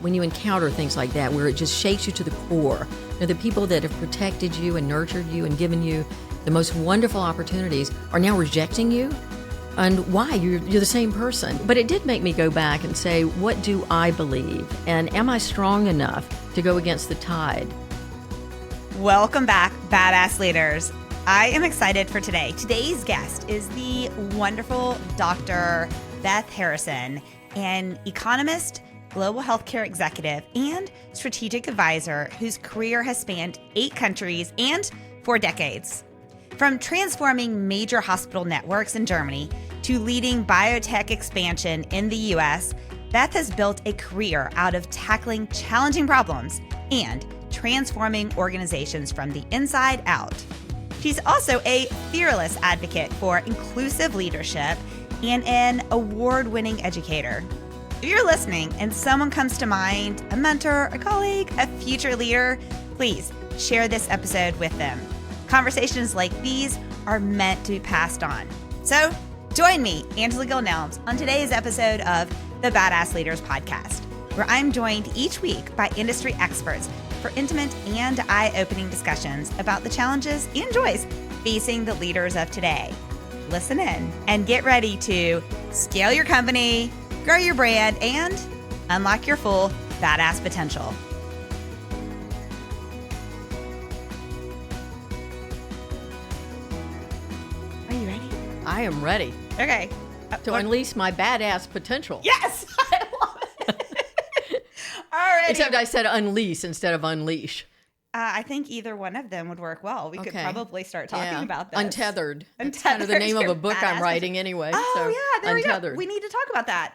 when you encounter things like that, where it just shakes you to the core. The people that have protected you and nurtured you and given you the most wonderful opportunities are now rejecting you. And why? You're the same person. But it did make me go back and say, what do I believe? And am I strong enough to go against the tide? Welcome back, Badass Leaders. I am excited for today. Today's guest is the wonderful Dr. Beth Harrison, an economist, global healthcare executive, and strategic advisor whose career has spanned 8 countries and 4 decades. From transforming major hospital networks in Germany to leading biotech expansion in the US, Beth has built a career out of tackling challenging problems and transforming organizations from the inside out. She's also a fearless advocate for inclusive leadership and an award-winning educator. If you're listening and someone comes to mind, a mentor, a colleague, a future leader, please share this episode with them. Conversations like these are meant to be passed on. So join me, Angela Gill-Nelms, on today's episode of the Badass Leaders Podcast, where I'm joined each week by industry experts for intimate and eye-opening discussions about the challenges and joys facing the leaders of today. Listen in and get ready to scale your company, grow your brand, and unlock your full badass potential. Are you ready? I am ready Okay. to unleash my badass potential. Yes! I love it. All right. Except I said unleash instead of unleash. I think either one of them would work well. We could probably start talking about this. Untethered. That's kind of the name of a book I'm writing anyway. Oh, yeah. There Untethered. we go. We need to talk about that.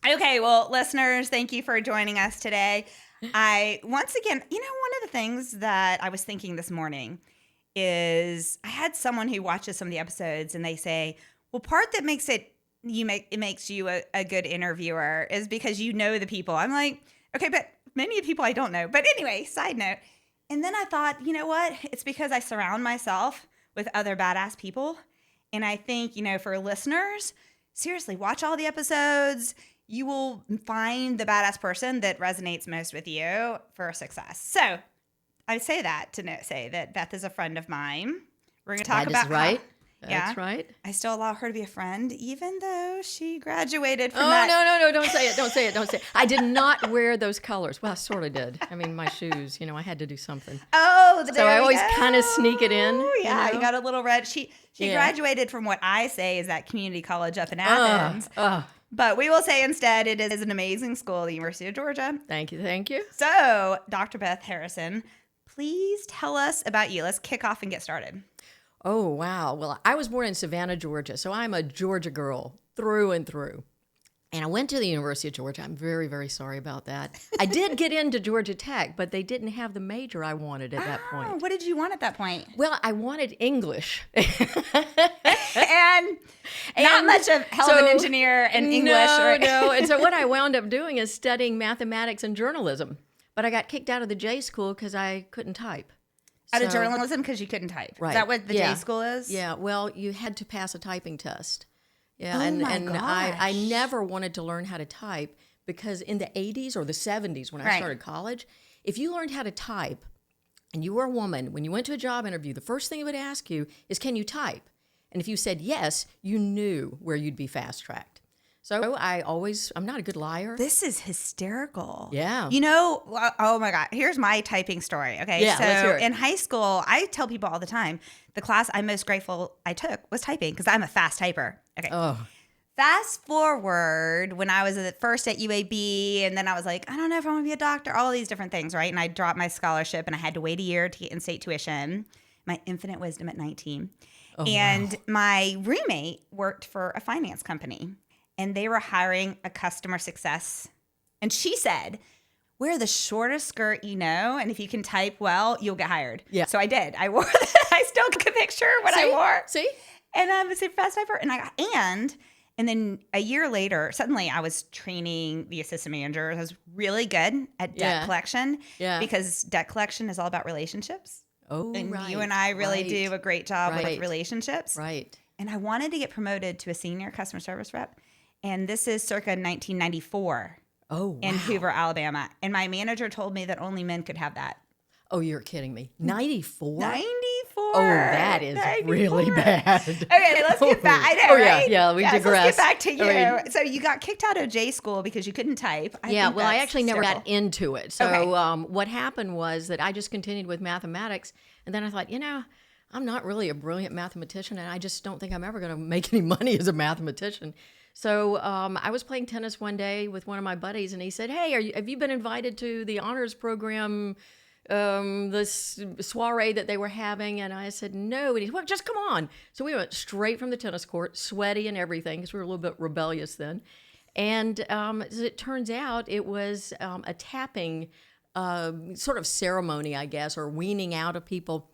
Okay. Well, listeners, thank you for joining us today. Once again, one of the things that I was thinking this morning is I had someone who watches some of the episodes and they say, well, part that makes it makes you a good interviewer is because you know the people. I'm like, okay, but many of the people I don't know. But anyway, side note. And then I thought, you know what? It's because I surround myself with other badass people. And I think, for listeners, seriously, watch all the episodes. You will find the badass person that resonates most with you for success. So I say that to say that Beth is a friend of mine. We're going to talk about right. Yeah. That's right. I still allow her to be a friend, even though she graduated from No, don't say it. Don't say it. I did not wear those colors. Well, I sort of did. I mean, my shoes, I had to do something. Oh, so I always kind of sneak it in. Yeah, you got a little red. She graduated from what I say is that community college up in Athens. But we will say instead it is an amazing school, the University of Georgia. Thank you. So, Dr. Beth Harrison, please tell us about you. Let's kick off and get started. Oh, wow. Well, I was born in Savannah, Georgia, so I'm a Georgia girl through and through. And I went to the University of Georgia. I'm very, very sorry about that. I did get into Georgia Tech, but they didn't have the major I wanted at that point. What did you want at that point? Well, I wanted English. and not much of hell of an engineer and English. No. And so what I wound up doing is studying mathematics and journalism. But I got kicked out of the J school because I couldn't type. Out of journalism because you couldn't type. Right. Is that what the J school is? Yeah. Well, you had to pass a typing test. Yeah. Oh my gosh. I never wanted to learn how to type because in the 80s or the 70s when I started college, if you learned how to type and you were a woman, when you went to a job interview, the first thing it would ask you is, can you type? And if you said yes, you knew where you'd be fast-tracked. So I'm not a good liar. This is hysterical. Yeah. Oh my God. Here's my typing story. Okay. Yeah, let's hear it. In high school, I tell people all the time, the class I'm most grateful I took was typing because I'm a fast typer. Okay. Oh. Fast forward when I was at first at UAB and then I was like, I don't know if I want to be a doctor, all these different things, right? And I dropped my scholarship and I had to wait a year to get in-state tuition. My infinite wisdom at 19. Oh, and wow. my roommate worked for a finance company. And they were hiring a customer success. And she said, wear the shortest skirt and if you can type well, you'll get hired. Yeah. So I did. I wore I still can picture what I wore. See? And I was a fast typer. And then a year later, suddenly I was training the assistant managers. I was really good at debt collection. Yeah. Because debt collection is all about relationships. Oh, and right. you and I really do a great job with relationships. Right. And I wanted to get promoted to a senior customer service rep. And this is circa 1994. Oh, wow. in Hoover, Alabama. And my manager told me that only men could have that. Oh, you're kidding me. 94? 94. Oh, that is 94. Really bad. Okay, let's get back. I know, right? Yeah, we digress. Let's get back to you. So you got kicked out of J school because you couldn't type. I actually never got into it. So what happened was that I just continued with mathematics, and then I thought, I'm not really a brilliant mathematician, and I just don't think I'm ever going to make any money as a mathematician. So I was playing tennis one day with one of my buddies, and he said, "Hey, have you been invited to the honors program, this soiree that they were having?" And I said, "No." And he said, "Well, just come on." So we went straight from the tennis court, sweaty and everything, because we were a little bit rebellious then. And as it turns out, it was a tapping sort of ceremony, I guess, or weaning out of people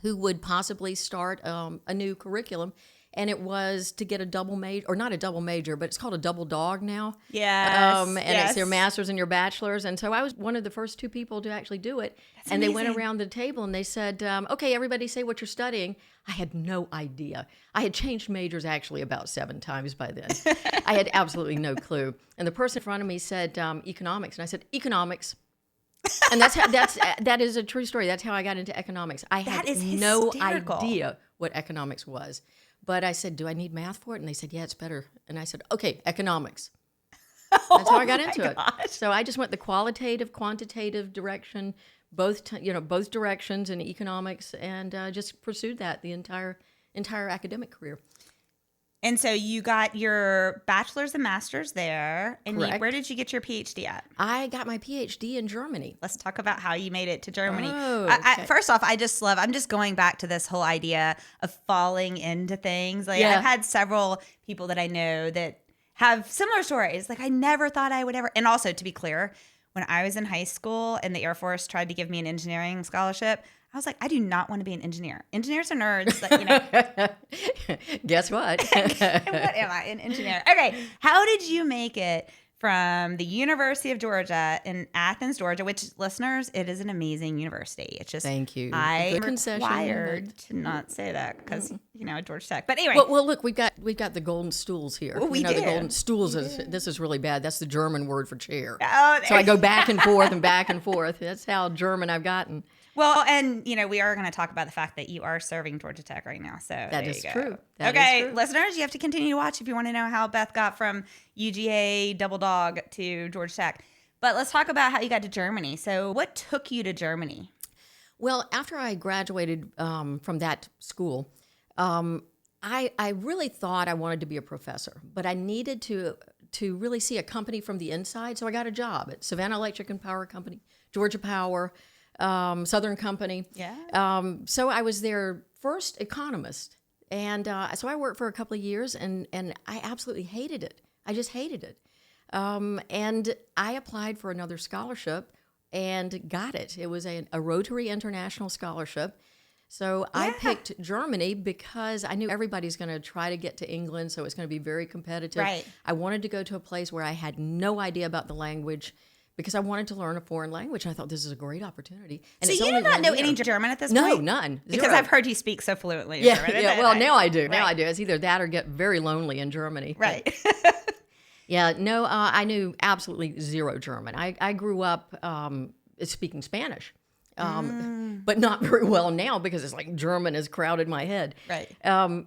who would possibly start a new curriculum. And it was to get a double major, or not a double major, but it's called a double dog now. Yes. It's your master's and your bachelor's. And so I was one of the first 2 people to actually do it. That's and amazing. They went around the table and they said, "Okay, everybody say what you're studying." I had no idea. I had changed majors actually about 7 times by then. I had absolutely no clue. And the person in front of me said economics. And I said, "Economics." And that is a true story. That's how I got into economics. I had no idea what economics was. But I said, "Do I need math for it?" And they said, "Yeah, it's better." And I said, "Okay, economics." That's how I got into it. So I just went the qualitative, quantitative direction, both directions in economics, and just pursued that the entire academic career. And so you got your bachelor's and master's there. And Correct. where did you get your PhD at? I got my PhD in Germany. Let's talk about how you made it to Germany. Oh, okay. First off, I'm just going back to this whole idea of falling into things. Like I've had several people that I know that have similar stories. Like I never thought I would ever. And also, to be clear, when I was in high school and the Air Force tried to give me an engineering scholarship, I was like, I do not want to be an engineer. Engineers are nerds. Guess what? What am I? An engineer. Okay. How did you make it from the University of Georgia in Athens, Georgia, which, listeners, it is an amazing university. It's just, thank you. I'm required to not say that because, Georgia Tech. But anyway. Well, look, we've got the golden stools here. Well, the golden stools this is really bad. That's the German word for chair. Oh, so I go back and forth and back and forth. That's how German I've gotten. Well, and, we are going to talk about the fact that you are serving Georgia Tech right now. So that is true. Okay, listeners, you have to continue to watch if you want to know how Beth got from UGA double dog to Georgia Tech. But let's talk about how you got to Germany. So what took you to Germany? Well, after I graduated from that school, I really thought I wanted to be a professor, but I needed to really see a company from the inside. So I got a job at Savannah Electric and Power Company, Georgia Power, Southern Company. Yeah. So I was their first economist. And so I worked for a couple of years, and I absolutely hated it. I just hated it. And I applied for another scholarship and got it. It was a Rotary International Scholarship. So I picked Germany because I knew everybody's going to try to get to England, so it's going to be very competitive. Right. I wanted to go to a place where I had no idea about the language, because I wanted to learn a foreign language. And I thought this is a great opportunity. And so you did not know any German at this point? No, none. Because I've heard you speak so fluently. German. Well, now I do. Right. Now I do. It's either that or get very lonely in Germany. Right. I knew absolutely zero German. I grew up speaking Spanish, but not very well now because it's like German has crowded my head. Right.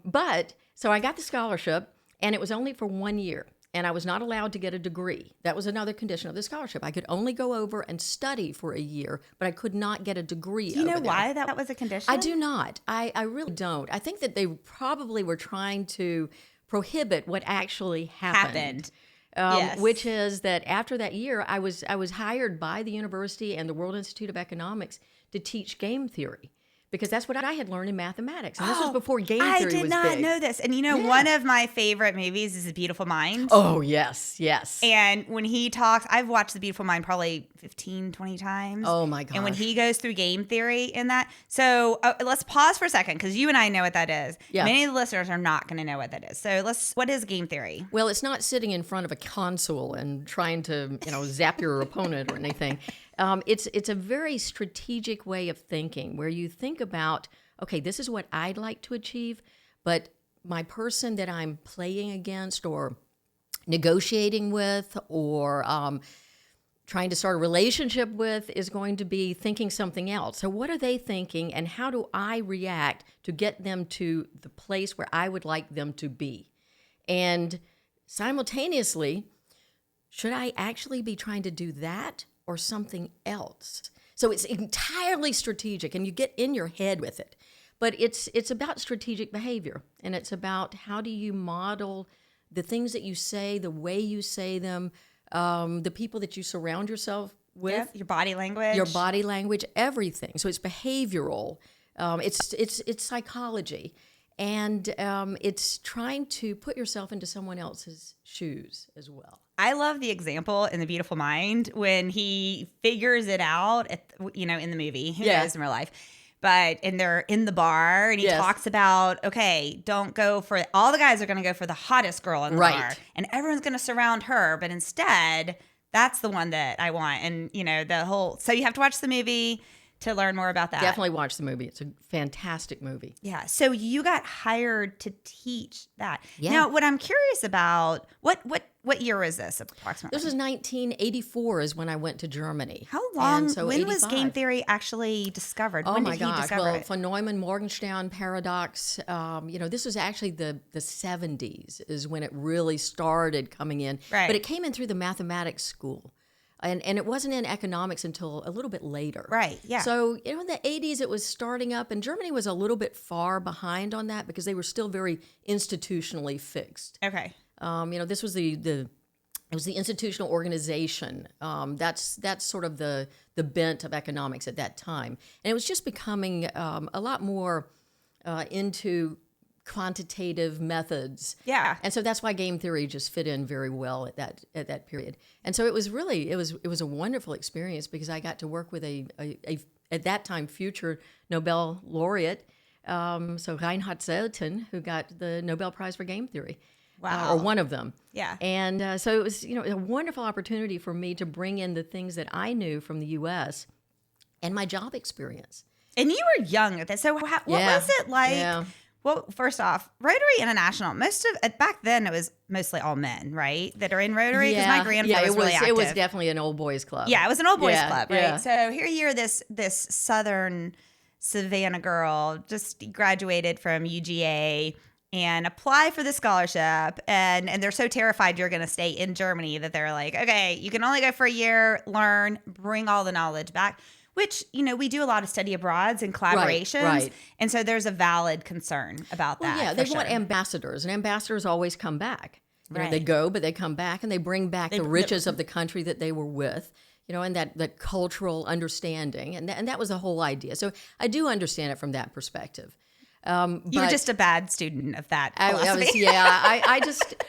But so I got the scholarship, and it was only for 1 year. And I was not allowed to get a degree. That was another condition of the scholarship. I could only go over and study for a year, but I could not get a degree. Do you know why that was a condition? I do not. I really don't. I think that they probably were trying to prohibit what actually happened. Yes. Which is that after that year, I was hired by the university and the World Institute of Economics to teach game theory. Because that's what I had learned in mathematics. And this was before game theory was big. I did not know this. And one of my favorite movies is A Beautiful Mind. Oh, yes. And when he talks, I've watched The Beautiful Mind probably 15, 20 times. Oh, my gosh. And when he goes through game theory in that. So let's pause for a second because you and I know what that is. Yeah. Many of the listeners are not going to know what that is. So what is game theory? Well, it's not sitting in front of a console and trying to, zap your opponent or anything. It's a very strategic way of thinking where you think about, okay, this is what I'd like to achieve, but my person that I'm playing against or negotiating with or trying to start a relationship with is going to be thinking something else. So what are they thinking, and how do I react to get them to the place where I would like them to be? And simultaneously, should I actually be trying to do that or something else? So it's entirely strategic, and you get in your head with it. But it's about strategic behavior, and it's about how do you model the things that you say, the way you say them, the people that you surround yourself with, your body language, everything. So it's behavioral, it's psychology, and it's trying to put yourself into someone else's shoes as well. I love the example in The Beautiful Mind when he figures it out, in the movie. Who knows in real life? And they're in the bar, and he talks about, okay, don't go for – all the guys are going to go for the hottest girl in the bar. And everyone's going to surround her. But instead, that's the one that I want. And, the whole – so you have to watch the movie to learn more about that. Definitely watch the movie. It's a fantastic movie. Yeah. So you got hired to teach that. Yeah. Now, what I'm curious about, what year was this approximately? This was 1984 is when I went to Germany. How long? So when 85. was game theory actually discovered? Oh when my did gosh! he discover it? Von Neumann-Morgenstern paradox. This was actually the 70s is when it really started coming in. Right. But it came in through the mathematics school. And it wasn't in economics until a little bit later. Right, yeah. So, in the 80s, it was starting up, and Germany was a little bit far behind on that because they were still very institutionally fixed. Okay. This was it was the institutional organization. That's sort of the bent of economics at that time. And it was just becoming a lot more into quantitative methods. Yeah. And so that's why game theory just fit in very well at that period. And so it was a wonderful experience because I got to work with a at that time future Nobel laureate, so Reinhard Selten, who got the Nobel Prize for game theory. Wow. Or one of them. Yeah. And so it was, a wonderful opportunity for me to bring in the things that I knew from the U.S. and my job experience. And you were young at this. So what was it like? Yeah. Well, first off, Rotary International, back then it was mostly all men, right, that are in Rotary? Because my grandfather was really active. It was definitely an old boys club. Yeah, it was an old boys club, right? Yeah. So here you're this southern Savannah girl, just graduated from UGA and apply for the scholarship. And they're so terrified you're going to stay in Germany that they're like, okay, you can only go for a year, learn, bring all the knowledge back. Which, we do a lot of study abroads and collaborations. Right. And so there's a valid concern about that. Yeah, they want ambassadors, and ambassadors always come back. They go, but they come back, and they bring back the riches of the country that they were with, and that cultural understanding. And that was the whole idea. So I do understand it from that perspective. You were just a bad student of that philosophy.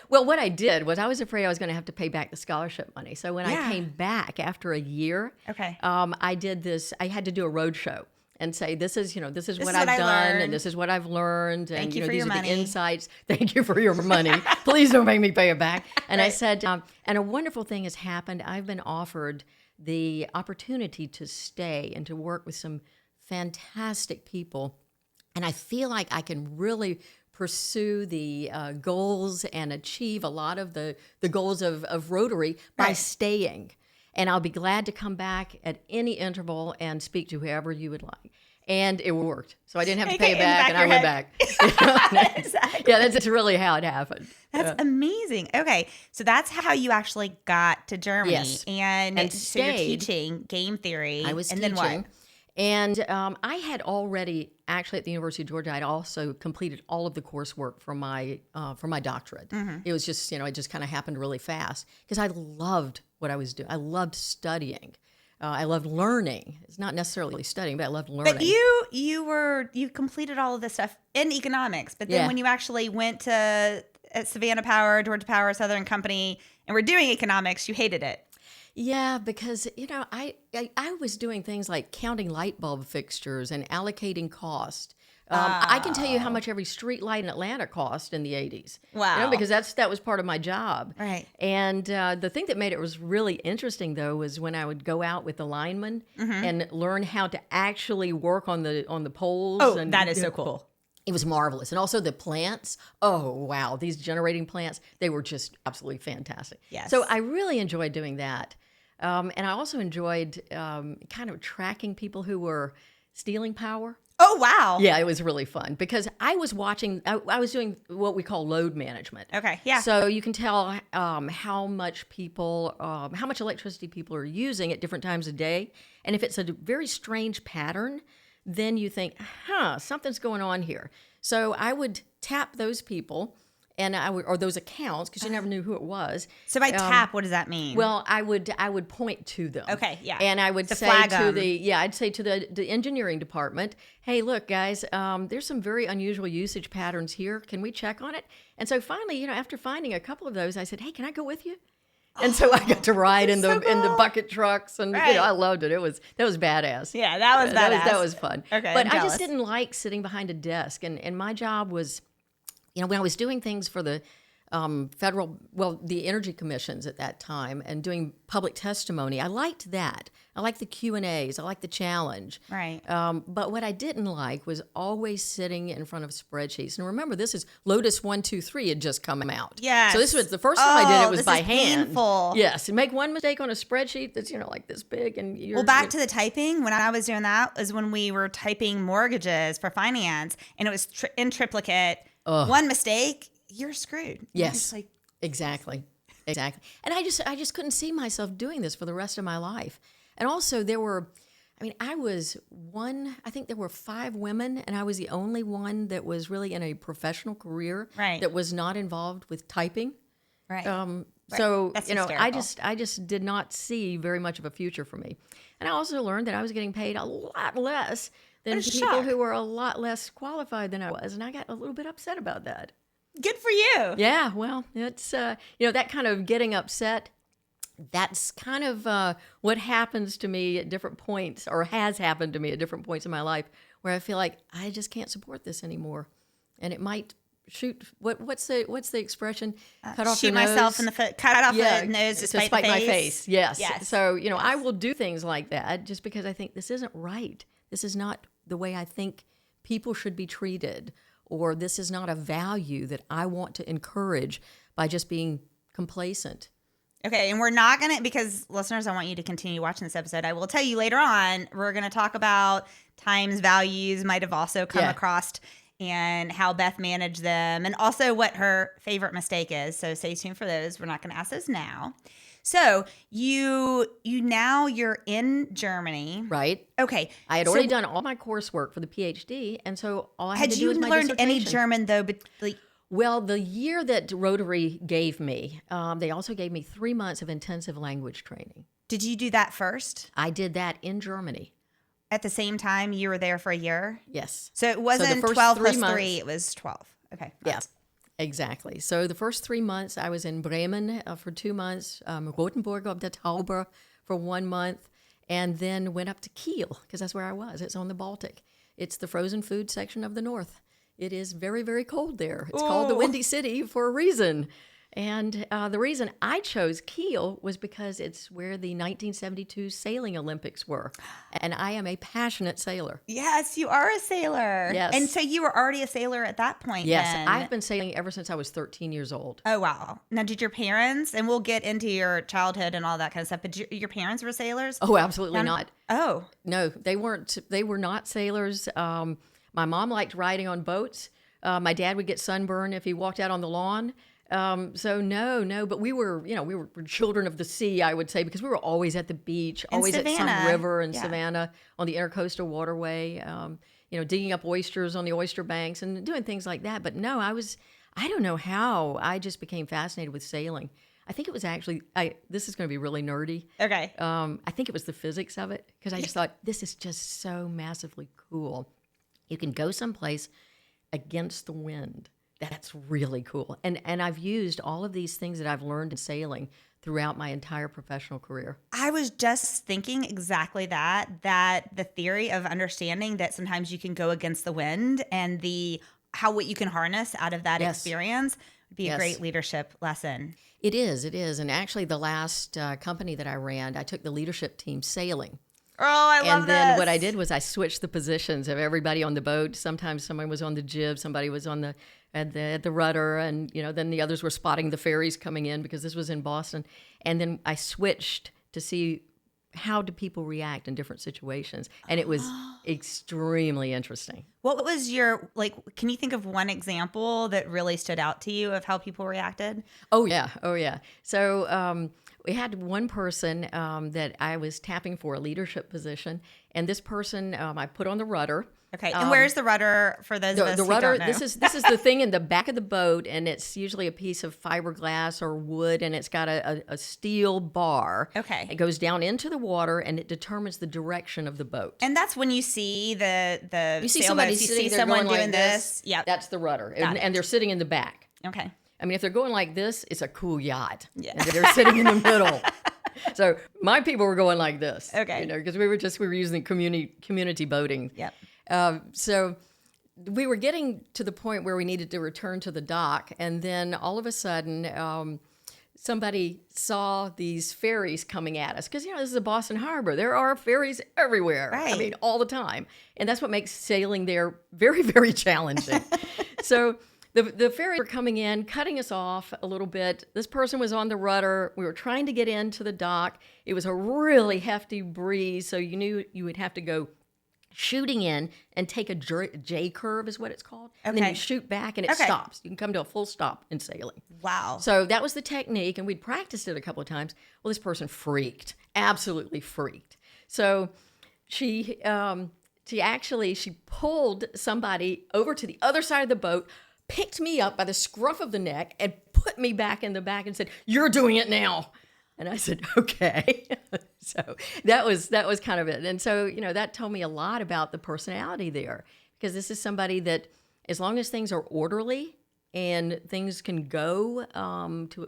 What I did was I was afraid I was going to have to pay back the scholarship money. So when I came back after a year, I did this. I had to do a road show and say, this is what I've done, learned. And this is what I've learned. Thank and you for these your are money. the insights. Thank you for your money. Please don't make me pay it back. And I said, and a wonderful thing has happened. I've been offered the opportunity to stay and to work with some fantastic people. And I feel like I can really pursue the goals and achieve a lot of the goals of Rotary by staying. And I'll be glad to come back at any interval and speak to whoever you would like. And it worked. So I didn't have to pay it back, and I went back. Exactly. Yeah, that's really how it happened. That's amazing. Okay, so that's how you actually got to Germany. Yes. And so you're teaching game theory. I was and teaching. Then what? And I had already, actually at the University of Georgia, I'd also completed all of the coursework for my doctorate. Mm-hmm. It was just, it just kind of happened really fast because I loved what I was doing. I loved studying. I loved learning. It's not necessarily studying, but I loved learning. But you completed all of this stuff in economics. But then when you actually went to Savannah Power, Georgia Power, Southern Company, and were doing economics, you hated it. Yeah, because, I was doing things like counting light bulb fixtures and allocating cost. I can tell you how much every street light in Atlanta cost in the 80s. Wow. Because that was part of my job. Right. And the thing that made it was really interesting, though, was when I would go out with the linemen and learn how to actually work on the poles. Oh, and, that is so cool. It was marvelous. And also the plants. Oh, wow. These generating plants, they were just absolutely fantastic. Yes. So I really enjoyed doing that. And I also enjoyed kind of tracking people who were stealing power. Oh, wow. Yeah, it was really fun because I was watching, I was doing what we call load management. Okay, yeah. So you can tell how much electricity people are using at different times of day. And if it's a very strange pattern, then you think, something's going on here. So I would tap those people or those accounts, because you never knew who it was. So by tap, what does that mean? Well, I would point to them. Okay, yeah. And I would say flag to 'em. I'd say to the engineering department, hey, look, guys, there's some very unusual usage patterns here. Can we check on it? And so finally, after finding a couple of those, I said, hey, can I go with you? And so I got to ride in the bucket trucks, and Right. I loved it. That was badass. Yeah, that was badass. That was fun. Okay, but I'm I jealous. just didn't like sitting behind a desk, and my job was, when I was doing things for the the energy commissions at that time and doing public testimony, I liked that. I liked the Q&As. I liked the challenge. Right. But what I didn't like was always sitting in front of spreadsheets. And remember, this is Lotus 123 had just come out. Yes. So this was the first time I did it was this by is hand. painful. Yes. And make one mistake on a spreadsheet that's, like this big. And you're, Well, back to the typing, when I was doing that was when we were typing mortgages for finance, and it was in triplicate. One mistake, you're screwed. Yes. You're just like, Exactly. And I just couldn't see myself doing this for the rest of my life. And also I think there were 5 women, and I was the only one that was really in a professional career Right. that was not involved with typing. right. So, That's I just did not see very much of a future for me. And I also learned that I was getting paid a lot less than What a people shock. who were a lot less qualified than I was. And I got a little bit upset about that. Good for you. Yeah, well, it's, that kind of getting upset, that's kind of what happens to me at different points, or has happened to me at different points in my life, where I feel like I just can't support this anymore. And it might what's the expression? Cut off Shoot your nose. myself in the foot, cut off the nose to spite the my face. face. Yes. Yes. So, I will do things like that just because I think this isn't right. This is not the way I think people should be treated, or this is not a value that I want to encourage by just being complacent. Okay, and we're not going to, because listeners, I want you to continue watching this episode. I will tell you later on, we're going to talk about times values might have also come across, and how Beth managed them, and also what her favorite mistake is. So stay tuned for those. We're not going to ask those now. So you're in Germany. Right. Okay. I had already done all my coursework for the PhD, and so all I had to do was my learned any dissertation. German though? But Well, the year that Rotary gave me, they also gave me 3 months of intensive language training. did you do that first? I did that in Germany. At the same time, you were there for a year? Yes. So it wasn't first 12 3 plus months, 3, it was 12. Okay. Yeah, exactly. So the first 3 months, I was in Bremen for 2 months, Rothenburg ob der Tauber for 1 month, and then went up to Kiel, because that's where I was. It's on the Baltic. It's the frozen food section of the north. It is very, very cold there. It's called the Windy City for a reason. And the reason I chose Kiel was because it's where the 1972 sailing Olympics were. And I am a passionate sailor. Yes, you are a sailor. Yes. And so you were already a sailor at that point. Yes, then. I've been sailing ever since I was 13 years old. Oh, wow. Now, did your parents, and we'll get into your childhood and all that kind of stuff, but your parents were sailors? Oh, absolutely not. Oh. No, they weren't. They were not sailors. My mom liked riding on boats. My dad would get sunburned if he walked out on the lawn. So no, but we were children of the sea, I would say, because we were always at the beach, always at some river in Savannah on the Intercoastal Waterway, digging up oysters on the oyster banks and doing things like that. But no, I don't know how I just became fascinated with sailing. I think it was actually, this is going to be really nerdy. Okay. I think it was the physics of it, because I just thought, this is just so massively cool. You can go someplace against the wind. That's really cool. And I've used all of these things that I've learned in sailing throughout my entire professional career. I was just thinking exactly that the theory of understanding that sometimes you can go against the wind, and what you can harness out of that experience would be a great leadership lesson. It is. And actually the last company that I ran, I took the leadership team sailing. Oh, I love And then this. what I did was I switched the positions of everybody on the boat. Sometimes somebody was on the jib, somebody was on at the rudder, and then the others were spotting the ferries coming in because this was in Boston. And then I switched to see how do people react in different situations, and it was extremely interesting. What was your, can you think of one example that really stood out to you of how people reacted? Oh yeah. So we had one person that I was tapping for a leadership position, and this person I put on the rudder. Okay, and where's the rudder for those of us The who rudder, don't know? this is the thing in the back of the boat, and it's usually a piece of fiberglass or wood, and it's got a steel bar. Okay. It goes down into the water, and it determines the direction of the boat. And that's when you see the You see sailboats, somebody you sitting see there someone going doing like this. Yeah. That's the rudder, Got it. and they're sitting in the back. Okay. I mean, if they're going like this, it's a cool yacht. Yeah. And they're sitting in the middle. So my people were going like this. Okay. Because we were using community boating. Yep. So we were getting to the point where we needed to return to the dock, and then all of a sudden, somebody saw these ferries coming at us because this is a Boston Harbor. There are ferries everywhere. Right. I mean, all the time, and that's what makes sailing there very, very challenging. So the ferries were coming in, cutting us off a little bit. This person was on the rudder. We were trying to get into the dock. It was a really hefty breeze, so you knew you would have to go shooting in and take a J curve is what it's called. And then Okay. you shoot back and it stops. You can come to a full stop in sailing. Wow. So that was the technique, and we'd practiced it a couple of times. Well, this person freaked, absolutely freaked. So she pulled somebody over to the other side of the boat, picked me up by the scruff of the neck, and put me back in the back and said, "You're doing it now." And I said, "Okay." So that was kind of it. And so, that told me a lot about the personality there, because this is somebody that, as long as things are orderly and things can go to,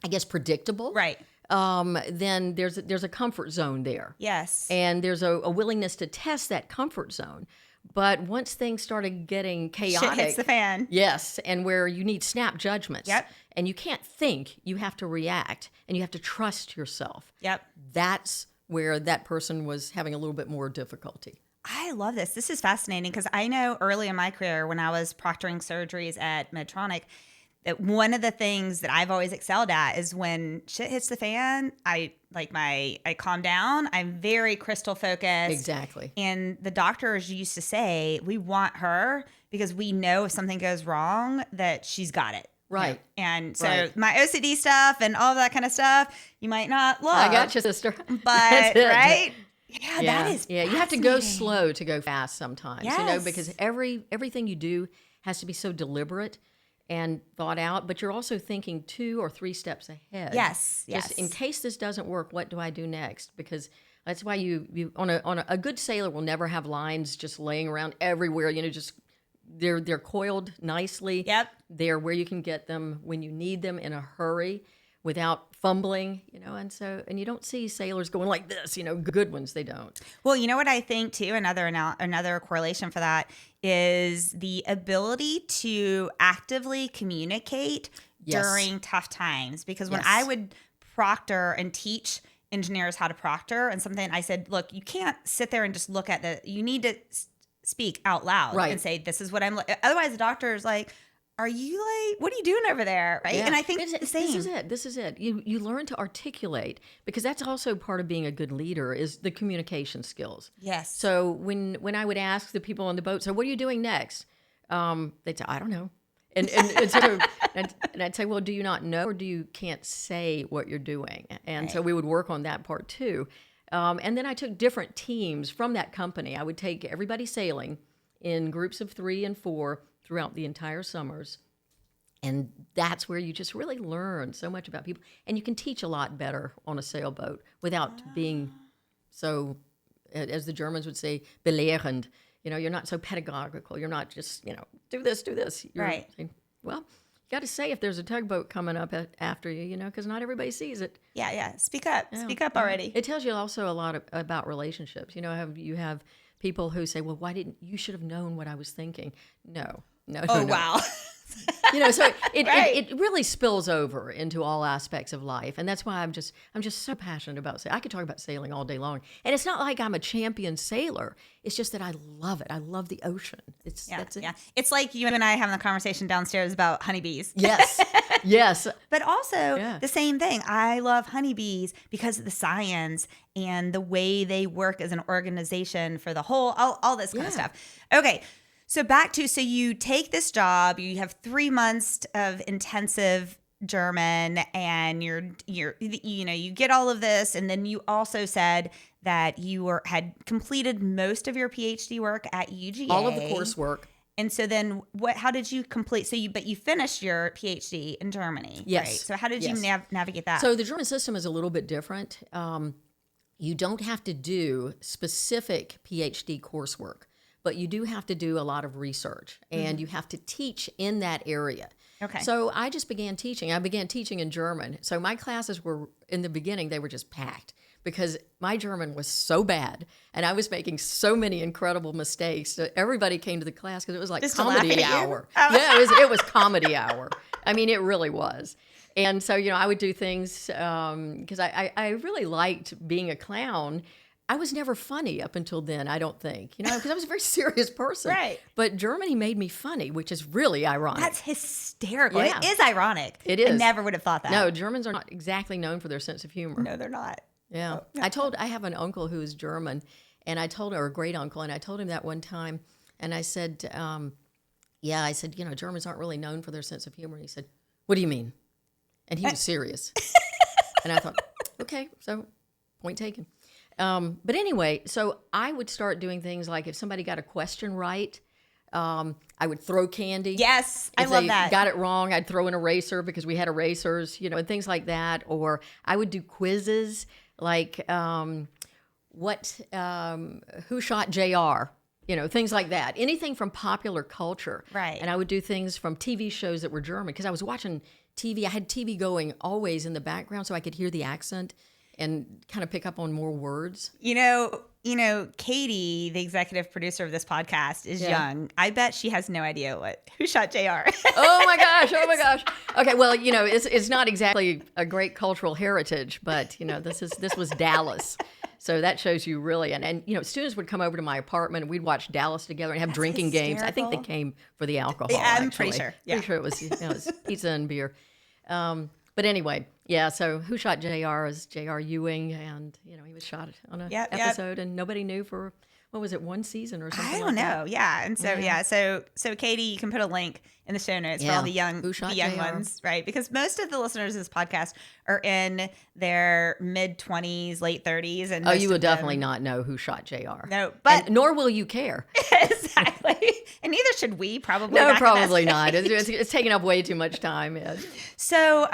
I guess, predictable. Right. Then there's a comfort zone there. Yes. And there's a willingness to test that comfort zone. But once things started getting chaotic, Shit hits the fan. yes, and where you need snap judgments, Yep. and you can't think, you have to react, and you have to trust yourself. Yep. That's where that person was having a little bit more difficulty. I love this. This is fascinating because I know early in my career when I was proctoring surgeries at Medtronic, that one of the things that I've always excelled at is when shit hits the fan, I calm down. I'm very crystal focused. Exactly. And the doctors used to say, we want her because we know if something goes wrong that she's got it. Right. And so Right. my OCD stuff and all that kind of stuff, you might not love. I got you, sister. But, That's it. right? Yeah, that is you have to go fascinating. slow to go fast sometimes. Yes. Because everything you do has to be so deliberate and thought out, but you're also thinking 2 or 3 steps ahead. Yes, Just yes. in case this doesn't work, what do I do next? Because that's why you on a good sailor will never have lines just laying around everywhere. Just they're coiled nicely. Yep. They're where you can get them when you need them in a hurry without fumbling. And you don't see sailors going like this. Good ones, they don't. Well, you know what I think too, another correlation for that is the ability to actively communicate Yes. during tough times. Because when Yes. I would proctor and teach engineers how to proctor and something, I said, look, you can't sit there and just look at you need to speak out loud Right. and say, this is what I'm otherwise the doctor is like, are you what are you doing over there? Right. Yeah. And I think it's the same. This is it. You learn to articulate, because that's also part of being a good leader is the communication skills. Yes. So when I would ask the people on the boat, so what are you doing next? They'd say, I don't know. And I'd say, well, do you not know, or do you can't say what you're doing? And so we would work on that part too. And then I took different teams from that company. I would take everybody sailing in groups of 3 and 4 throughout the entire summers. And that's where you just really learn so much about people. And you can teach a lot better on a sailboat without being so, as the Germans would say, belehrend. You're not so pedagogical. You're not just, do this. You're Right. saying, well, you got to say if there's a tugboat coming up after you, because not everybody sees it. Yeah. Speak up. Yeah, Speak up yeah. already. It tells you also a lot about relationships. You have people who say, well, you should have known what I was thinking. No. No. Oh, wow. So Right. it really spills over into all aspects of life, and that's why I'm just so passionate about sailing. I could talk about sailing all day long, and it's not like I'm a champion sailor. It's just that I love it. I love the ocean. That's it. Yeah. It's like you and I having the conversation downstairs about honeybees. Yes, yes. But also Yeah. the same thing. I love honeybees because of the science and the way they work as an organization for the whole, all this kind of stuff. Okay. So so you take this job, you have 3 months of intensive German, and you get all of this. And then you also said that you had completed most of your PhD work at UGA. All of the coursework. And so then how did you complete? But you finished your PhD in Germany. Yes. Right? So how did you navigate that? So the German system is a little bit different. You don't have to do specific PhD coursework, but you do have to do a lot of research, and you have to teach in that area. Okay. So I just began teaching. I began teaching in German. So my classes were, in the beginning, they were just packed because my German was so bad, and I was making so many incredible mistakes that everybody came to the class because it was like Just to laugh comedy at you? hour. Oh. Yeah, it was comedy hour. I mean, it really was. And so, I would do things because I really liked being a clown. I was never funny up until then, I don't think, because I was a very serious person. Right. But Germany made me funny, which is really ironic. That's hysterical. Yeah. It is ironic. It is. I never would have thought that. No, Germans are not exactly known for their sense of humor. No, they're not. Yeah. I have an uncle who is German, and I told her, a great uncle, and I told him that one time, and I said, Germans aren't really known for their sense of humor. And he said, what do you mean? And he was serious. And I thought, okay, so point taken. But anyway, so I would start doing things like if somebody got a question right, I would throw candy. Yes, I If love they that. got it wrong, I'd throw an eraser because we had erasers, and things like that. Or I would do quizzes like who shot JR? Things like that. Anything from popular culture. Right. And I would do things from TV shows that were German because I was watching TV. I had TV going always in the background so I could hear the accent and kind of pick up on more words. Katie, the executive producer of this podcast, is young. I bet she has no idea who shot JR. Oh my gosh. Okay, well, it's not exactly a great cultural heritage, but this was Dallas. So that shows you really, and students would come over to my apartment and we'd watch Dallas together and have drinking games. I think they came for the alcohol. Yeah, I'm actually. pretty sure. Yeah. Pretty sure it was, it was pizza and beer. But anyway, yeah. So who shot JR is J.R. Ewing, and he was shot on an episode, and nobody knew for what was it, one season or something? I don't know. Yeah, and so so Katie, you can put a link in the show notes for all the young ones, right? Because most of the listeners of this podcast are in their mid-20s, late 30s, and you will definitely not know who shot JR. No, but nor will you care. Exactly, and neither should we. Probably no, probably not. It's taking up way too much time. Yeah. So,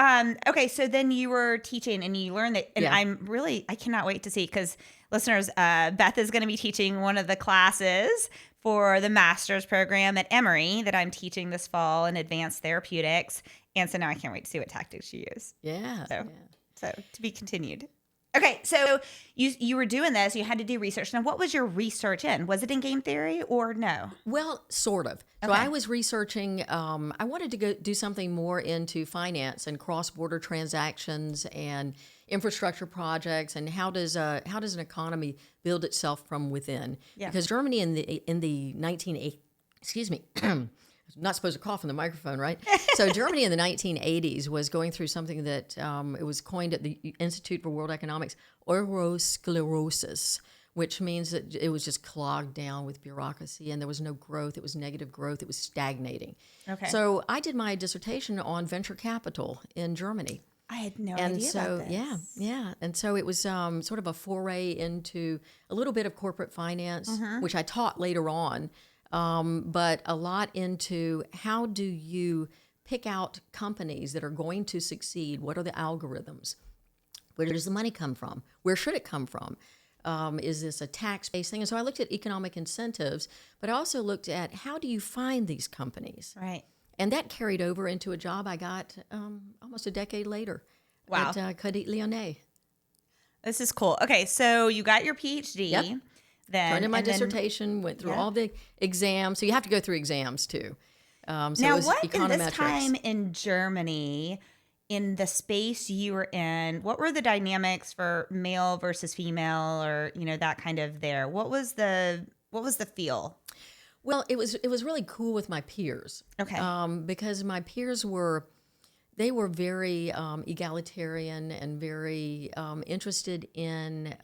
okay, so then you were teaching, and you learned that, and I cannot wait to see, because listeners, Beth is going to be teaching one of the classes for the master's program at Emory that I'm teaching this fall in advanced therapeutics. And so now I can't wait to see what tactics you use. Yeah. So to be continued. Okay, so you were doing this. You had to do research. Now, what was your research in? Was it in game theory or no? Well, sort of. So I was researching. I wanted to go do something more into finance and cross-border transactions and infrastructure projects, and how does an economy build itself from within? Yeah. Because Germany in the 1980s, excuse me. I'm not supposed to cough in the microphone, right? So Germany in the 1980s was going through something that it was coined at the Institute for World Economics, Eurosclerosis, which means that it was just clogged down with bureaucracy, and there was no growth. It was negative growth. It was stagnating. Okay. So I did my dissertation on venture capital in Germany. I had no idea about this. Yeah. And so it was sort of a foray into a little bit of corporate finance, which I taught later on. But a lot into how do you pick out companies that are going to succeed? What are the algorithms? Where does the money come from? Where should it come from? Is this a tax-based thing? And so I looked at economic incentives, but I also looked at how do you find these companies? Right. And that carried over into a job I got almost a decade later at Crédit Lyonnais. This is cool. Okay, so you got your PhD. Yep. Turned in my dissertation, went through all the exams. So you have to go through exams too. So Now, it was what in this econometrics. time in Germany, in the space you were in, what were the dynamics for male versus female, or that kind of there? What was the feel? Well, it was really cool with my peers. Okay. Because my peers were very egalitarian and very interested in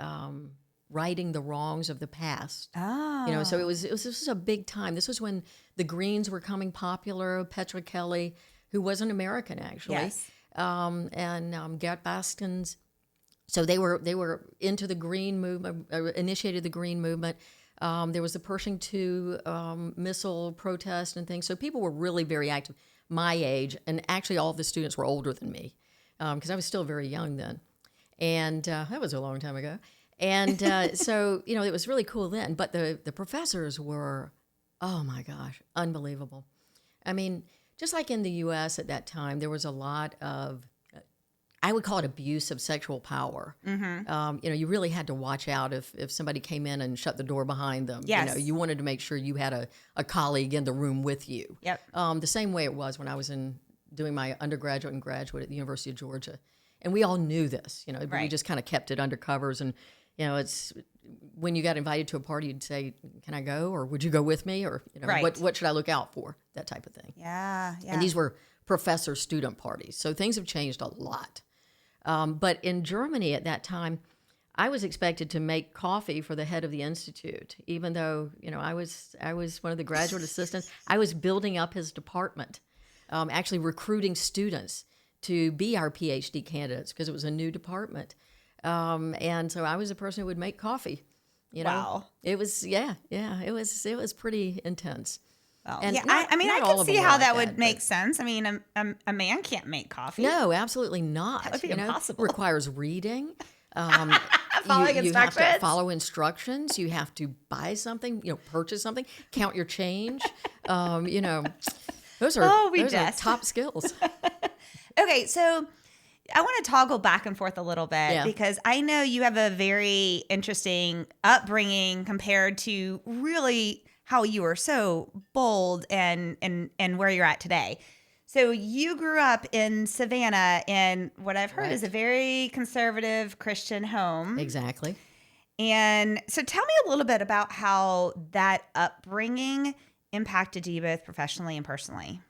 righting the wrongs of the past. Oh. So this was a big time. This was when the Greens were coming popular. Petra Kelly, who was an American actually, Yes. and Gert Baskins. So they were into the Green movement, initiated the Green movement. There was the Pershing II missile protest and things. So people were really very active. My age, and actually all of the students were older than me, because I was still very young then, and that was a long time ago. And so it was really cool then. But the professors were, oh my gosh, unbelievable. I mean, just like in the U.S. at that time, there was a lot of, I would call it abuse of sexual power. Mm-hmm. You really had to watch out if somebody came in and shut the door behind them. Yes. You wanted to make sure you had a colleague in the room with you. Yep. The same way it was when I was doing my undergraduate and graduate at the University of Georgia. And we all knew this, but we Right. just kind of kept it under covers. And, it's when you got invited to a party, you'd say, can I go? Or would you go with me? Or, Right. what should I look out for? That type of thing. Yeah. And these were professor-student parties. So things have changed a lot. But in Germany at that time, I was expected to make coffee for the head of the institute, even though I was one of the graduate assistants. I was building up his department, actually recruiting students to be our PhD candidates because it was a new department, and so I was the person who would make coffee. Wow. It was it was pretty intense. Well, And yeah, not- I mean, not I all can of see them were how like that would that, make but- sense. I mean, a man can't make coffee. No, absolutely not. That would be impossible. Requires reading. Following you have to instructions? follow instructions. You have to buy something. Purchase something. Count your change. Those are we those are jest. top skills. Okay, so I want to toggle back and forth a little bit Yeah. because I know you have a very interesting upbringing compared to really how you were so bold and where you're at today. So you grew up in Savannah in what I've heard Right. is a very conservative Christian home. Exactly. And so tell me a little bit about how that upbringing impacted you both professionally and personally.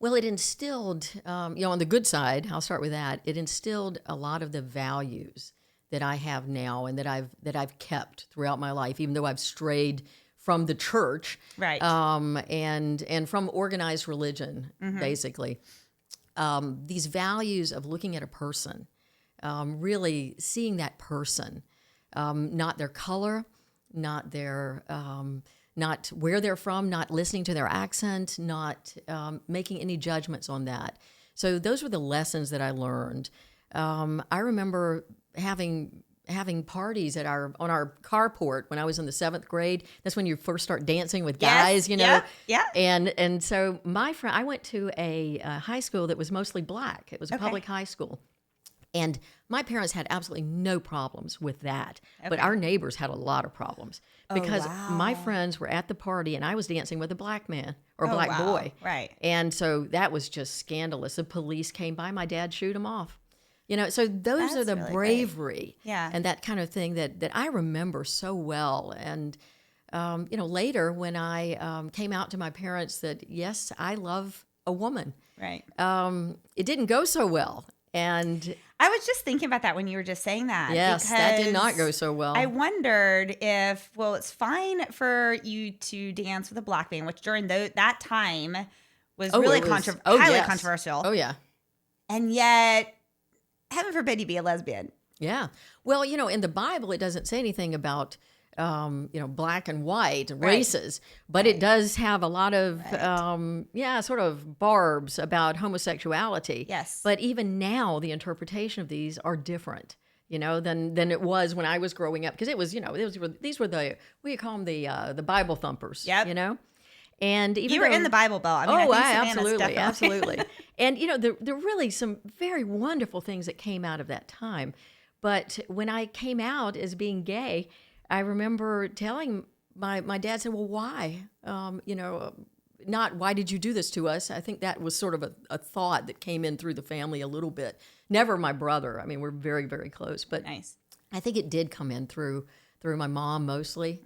Well, it instilled, on the good side, I'll start with that. It instilled a lot of the values that I have now and that I've kept throughout my life, even though I've strayed from the church, Right. and from organized religion, basically. These values of looking at a person, really seeing that person, not their color, not their not where they're from, not listening to their accent, not making any judgments on that. So those were the lessons that I learned. I remember having parties on our carport when I was in the 7th grade. That's when you first start dancing with guys, Yeah. And so my friend, I went to a high school that was mostly black. It was a public high school. And my parents had absolutely no problems with that. But our neighbors had a lot of problems because my friends were at the party and I was dancing with a black man or a black boy. Right. And so that was just scandalous. The police came by, my dad shooed them off. So those are That's the really bravery Yeah. and that kind of thing that I remember so well. And, later when I came out to my parents that, yes, I love a woman, Right. it didn't go so well. And I was just thinking about that when you were just saying that. yes, that did not because go so well. I wondered if, it's fine for you to dance with a black man, which during that time was really it was- highly yes. controversial. Oh, yeah. And yet, heaven forbid you be a lesbian. Yeah. Well, in the Bible, it doesn't say anything about, black and white races, but it does have a lot of, sort of barbs about homosexuality. Yes. But even now, the interpretation of these are different, than it was when I was growing up. Because it was, these were the, what do you call them, the Bible thumpers, Yep. And even You were though- in the Bible Belt. I mean, I think Savannah's absolutely, definitely. absolutely. And there are really some very wonderful things that came out of that time. But when I came out as being gay, I remember telling my dad said, "Well, why? not why did you do this to us? I think that was sort of a thought that came in through the family a little bit. Never my brother. I mean, we're very, very close. But Nice. I think it did come in through my mom mostly.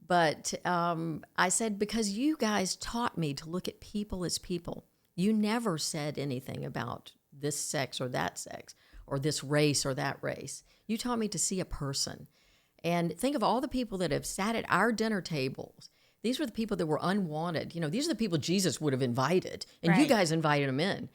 But I said, because you guys taught me to look at people as people. You never said anything about this sex or that sex or this race or that race. You taught me to see a person. And think of all the people that have sat at our dinner tables. These were the people that were unwanted. You know, these are the people Jesus would have invited, and you guys invited them in.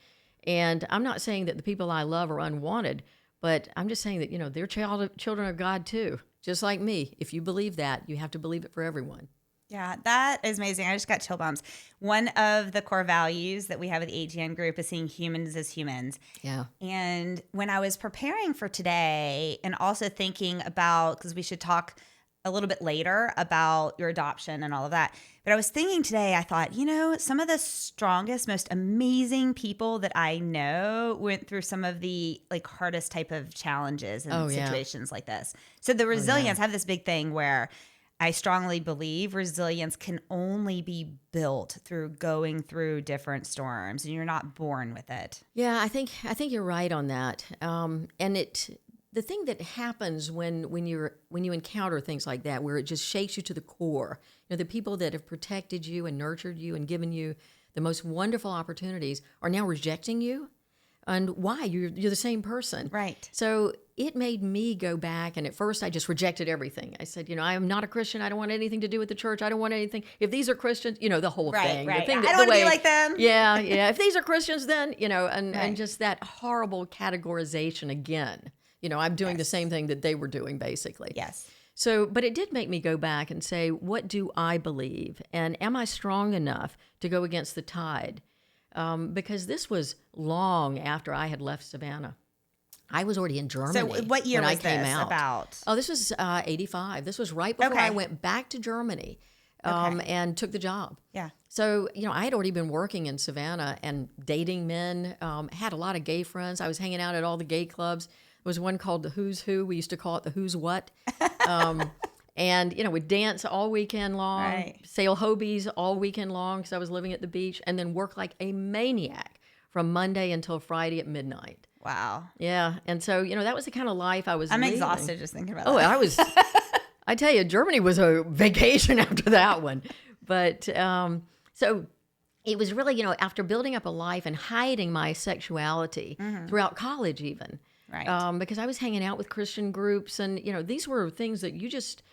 And I'm not saying that the people I love are unwanted, but I'm just saying that, you know, they're children of God too, just like me. If you believe that, you have to believe it for everyone. Yeah, that is amazing. I just got chill bumps. One of the core values that we have with the AGN group is seeing humans as humans. Yeah. And when I was preparing for today and also thinking about, because we should talk a little bit later about your adoption and all of that, but I was thinking today, I thought, you know, some of the strongest, most amazing people that I know went through some of the like hardest type of challenges and situations like this. So the resilience, I have this big thing where I strongly believe resilience can only be built through going through different storms, and you're not born with it. Yeah, I think you're right on that. And the thing that happens when you encounter things like that, where it just shakes you to the core, you know, the people that have protected you and nurtured you and given you the most wonderful opportunities are now rejecting you. And why? You're the same person. Right. So it made me go back, and at first I just rejected everything. I said, you know, I am not a Christian. I don't want anything to do with the church. I don't want anything. If these are Christians, you know, the whole thing. Right. The thing I don't want to be like them. Yeah. If these are Christians, then, you know, and just that horrible categorization again. You know, I'm doing the same thing that they were doing, basically. Yes. So, but it did make me go back and say, what do I believe? And am I strong enough to go against the tide? Because this was long after I had left Savannah. I was already in Germany. So what year when was I came this out. about? Oh, this was 85. This was right before I went back to Germany and took the job. Yeah. So, you know, I had already been working in Savannah and dating men, had a lot of gay friends. I was hanging out at all the gay clubs. There was one called the Who's Who. We used to call it the Who's What. And, you know, we'd dance all weekend long, sail Hobies all weekend long because I was living at the beach, and then work like a maniac from Monday until Friday at midnight. Wow. Yeah. And so, you know, that was the kind of life I was leading. I'm exhausted just thinking about that. I tell you, Germany was a vacation after that one. But so it was really, you know, after building up a life and hiding my sexuality throughout college even. Right. Because I was hanging out with Christian groups, and, you know, these were things that you just,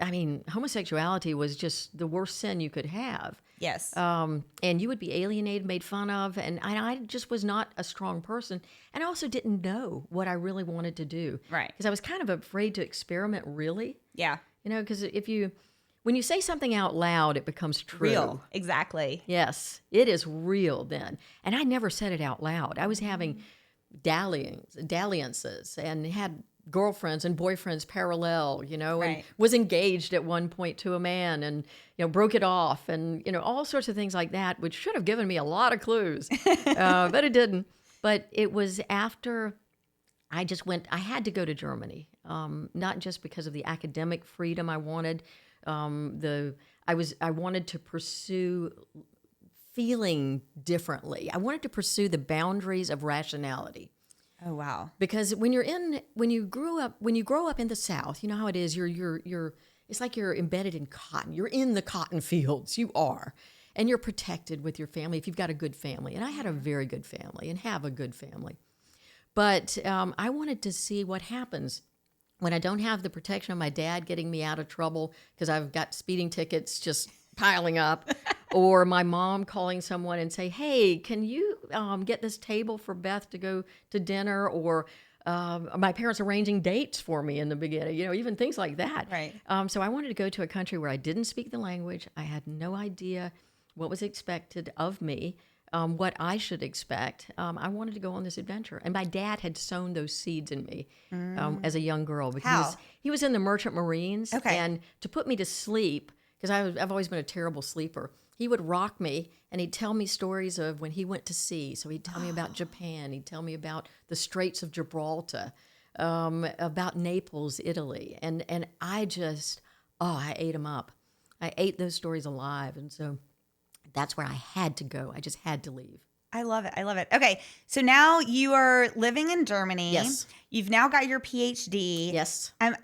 I mean, homosexuality was just the worst sin you could have. Yes. And you would be alienated, made fun of, and I just was not a strong person. And I also didn't know what I really wanted to do. Right. Because I was kind of afraid to experiment really. Yeah. You know, because when you say something out loud, it becomes true. Real. Exactly. Yes, it is real then. And I never said it out loud. I was having dalliances and had girlfriends and boyfriends parallel, you know, and was engaged at one point to a man and, you know, broke it off and, you know, all sorts of things like that, which should have given me a lot of clues, but it didn't. But it was after I had to go to Germany, not just because of the academic freedom I wanted. I wanted to pursue feeling differently. I wanted to pursue the boundaries of rationality. Oh, wow. Because when you grow up in the South, you know how it is. It's like you're embedded in cotton. You're in the cotton fields. You are, and you're protected with your family if you've got a good family. And I had a very good family and have a good family. But I wanted to see what happens when I don't have the protection of my dad getting me out of trouble because I've got speeding tickets just piling up, or my mom calling someone and say, hey, can you get this table for Beth to go to dinner, or my parents arranging dates for me in the beginning, you know, even things like that. Right. So I wanted to go to a country where I didn't speak the language. I had no idea what was expected of me, what I should expect. I wanted to go on this adventure. And my dad had sown those seeds in me as a young girl. Because he was in the Merchant Marines. Okay. And to put me to sleep, because I've always been a terrible sleeper, he would rock me and he'd tell me stories of when he went to sea. So he'd tell me about Japan. He'd tell me about the Straits of Gibraltar, about Naples, Italy. And I just, I ate them up. I ate those stories alive. And so That's where I had to go. I just had to leave. I love it. I love it. Okay. So now you are living in Germany. Yes. You've now got your PhD. Yes. I'm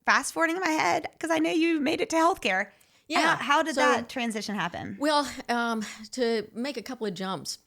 fast forwarding in my head because I know you made it to healthcare. Yeah. How did that transition happen? Well, to make a couple of jumps,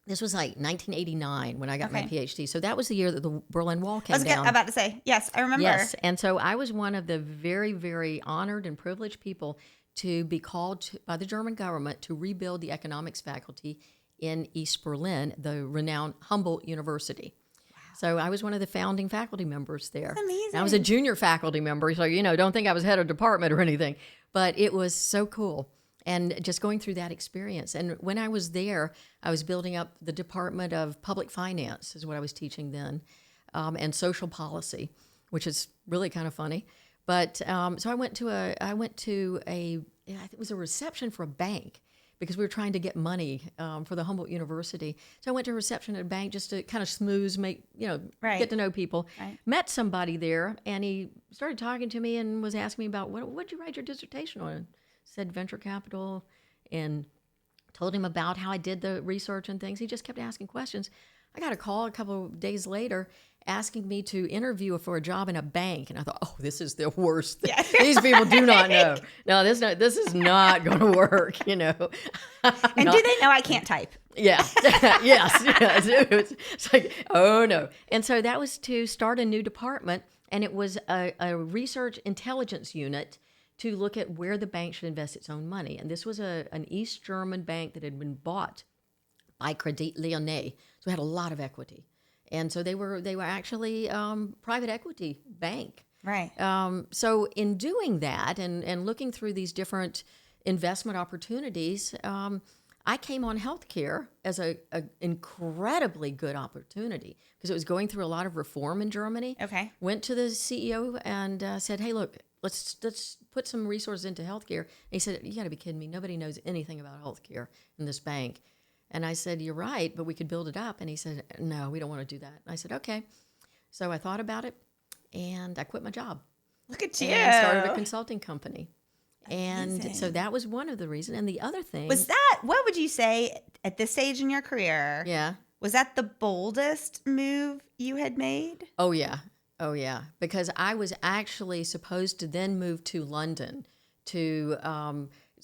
this was like 1989 when I got my PhD. So that was the year that the Berlin Wall came down. I was about to say, yes, I remember. Yes. And so I was one of the very, very honored and privileged people to be called by the German government to rebuild the economics faculty in East Berlin, the renowned Humboldt University. Wow. So I was one of the founding faculty members there. That's amazing. And I was a junior faculty member, so, don't think I was head of department or anything. But it was so cool. And just going through that experience. And when I was there, I was building up the Department of Public Finance, is what I was teaching then, and social policy, which is really kind of funny. But so I went to I think it was a reception for a bank because we were trying to get money for the Humboldt University. So I went to a reception at a bank just to kind of schmooze, get to know people. Right. Met somebody there, and he started talking to me and was asking me about what did you write your dissertation on? Said venture capital, and told him about how I did the research and things. He just kept asking questions. I got a call a couple of days later asking me to interview for a job in a bank, and I thought, oh, this is the worst thing. Yeah. These people do not know. No, this is not going to work, And do they know I can't type? Yeah. yes. It's like, oh no. And so that was to start a new department, and it was a research intelligence unit to look at where the bank should invest its own money. And this was an East German bank that had been bought by Credit Lyonnais, so it had a lot of equity. And so they were actually private equity bank. Right. So in doing that and looking through these different investment opportunities, I came on healthcare as a incredibly good opportunity because it was going through a lot of reform in Germany. Okay. Went to the CEO and said, hey, look, let's put some resources into healthcare. And he said, you got to be kidding me. Nobody knows anything about healthcare in this bank. And I said, you're right, but we could build it up. And he said, no, we don't want to do that. And I said, okay. So I thought about it, and I quit my job. Look at you. And started a consulting company. Amazing. And so that was one of the reasons. And the other thing was that, what would you say at this stage in your career? Yeah. Was that the boldest move you had made? Oh, yeah. Because I was actually supposed to then move to London so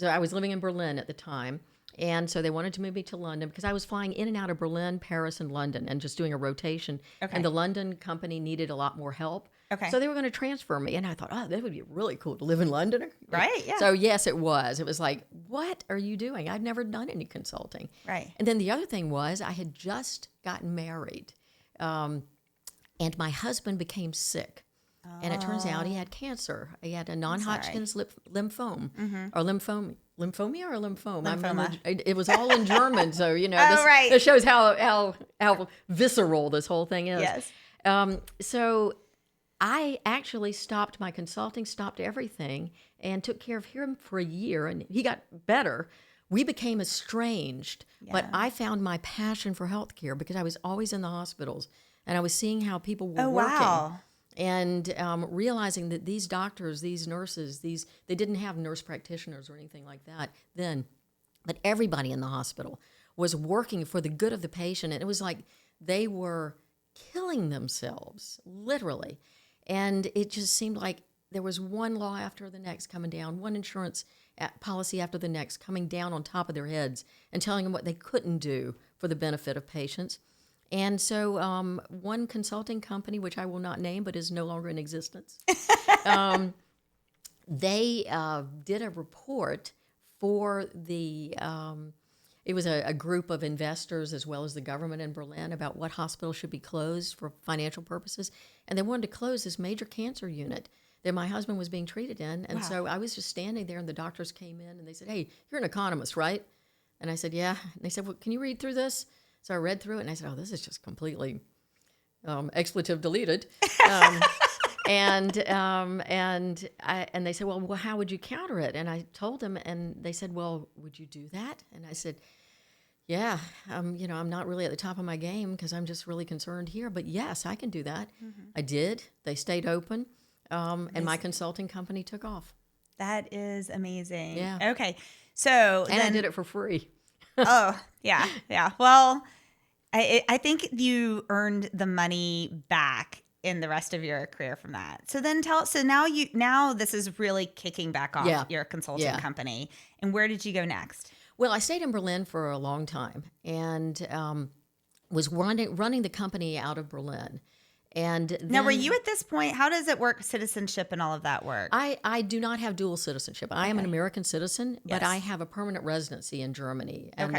I was living in Berlin at the time. And so they wanted to move me to London because I was flying in and out of Berlin, Paris, and London and just doing a rotation. Okay. And the London company needed a lot more help. Okay. So they were going to transfer me. And I thought, oh, that would be really cool to live in London. Right, yeah. So yes, it was. It was like, what are you doing? I'd never done any consulting. Right. And then the other thing was I had just gotten married. And my husband became sick. Oh. And it turns out he had cancer. He had a non-Hodgkin's lymphoma. Mm-hmm. Or lymphoma. Lymphomia or lymphoma? Lymphoma. It was all in German, so right. This shows how visceral this whole thing is. Yes. So I actually stopped my consulting, stopped everything, and took care of him for a year, and he got better. We became estranged, but I found my passion for healthcare because I was always in the hospitals, and I was seeing how people were working. Wow. And realizing that these doctors, these nurses, they didn't have nurse practitioners or anything like that then, but everybody in the hospital was working for the good of the patient. And it was like they were killing themselves, literally. And it just seemed like there was one law after the next coming down, one insurance policy after the next coming down on top of their heads and telling them what they couldn't do for the benefit of patients. And so one consulting company, which I will not name but is no longer in existence, they did a report for it was a group of investors as well as the government in Berlin about what hospitals should be closed for financial purposes. And they wanted to close this major cancer unit that my husband was being treated in. And so I was just standing there, and the doctors came in, and they said, hey, you're an economist, right? And I said, yeah. And they said, well, can you read through this? So I read through it, and I said, oh, this is just completely expletive deleted. And they said, well, how would you counter it? And I told them, and they said, well, would you do that? And I said, yeah, I'm not really at the top of my game because I'm just really concerned here. But yes, I can do that. Mm-hmm. I did. They stayed open, and my consulting company took off. That is amazing. Yeah. Okay. So and I did it for free. Oh, yeah. Yeah. Well, I think you earned the money back in the rest of your career from that. So then now this is really kicking back off your consulting company. And where did you go next? Well, I stayed in Berlin for a long time and was running the company out of Berlin. And then, now, were you at this point? How does it work? Citizenship and all of that work? I do not have dual citizenship. I am an American citizen, but I have a permanent residency in Germany and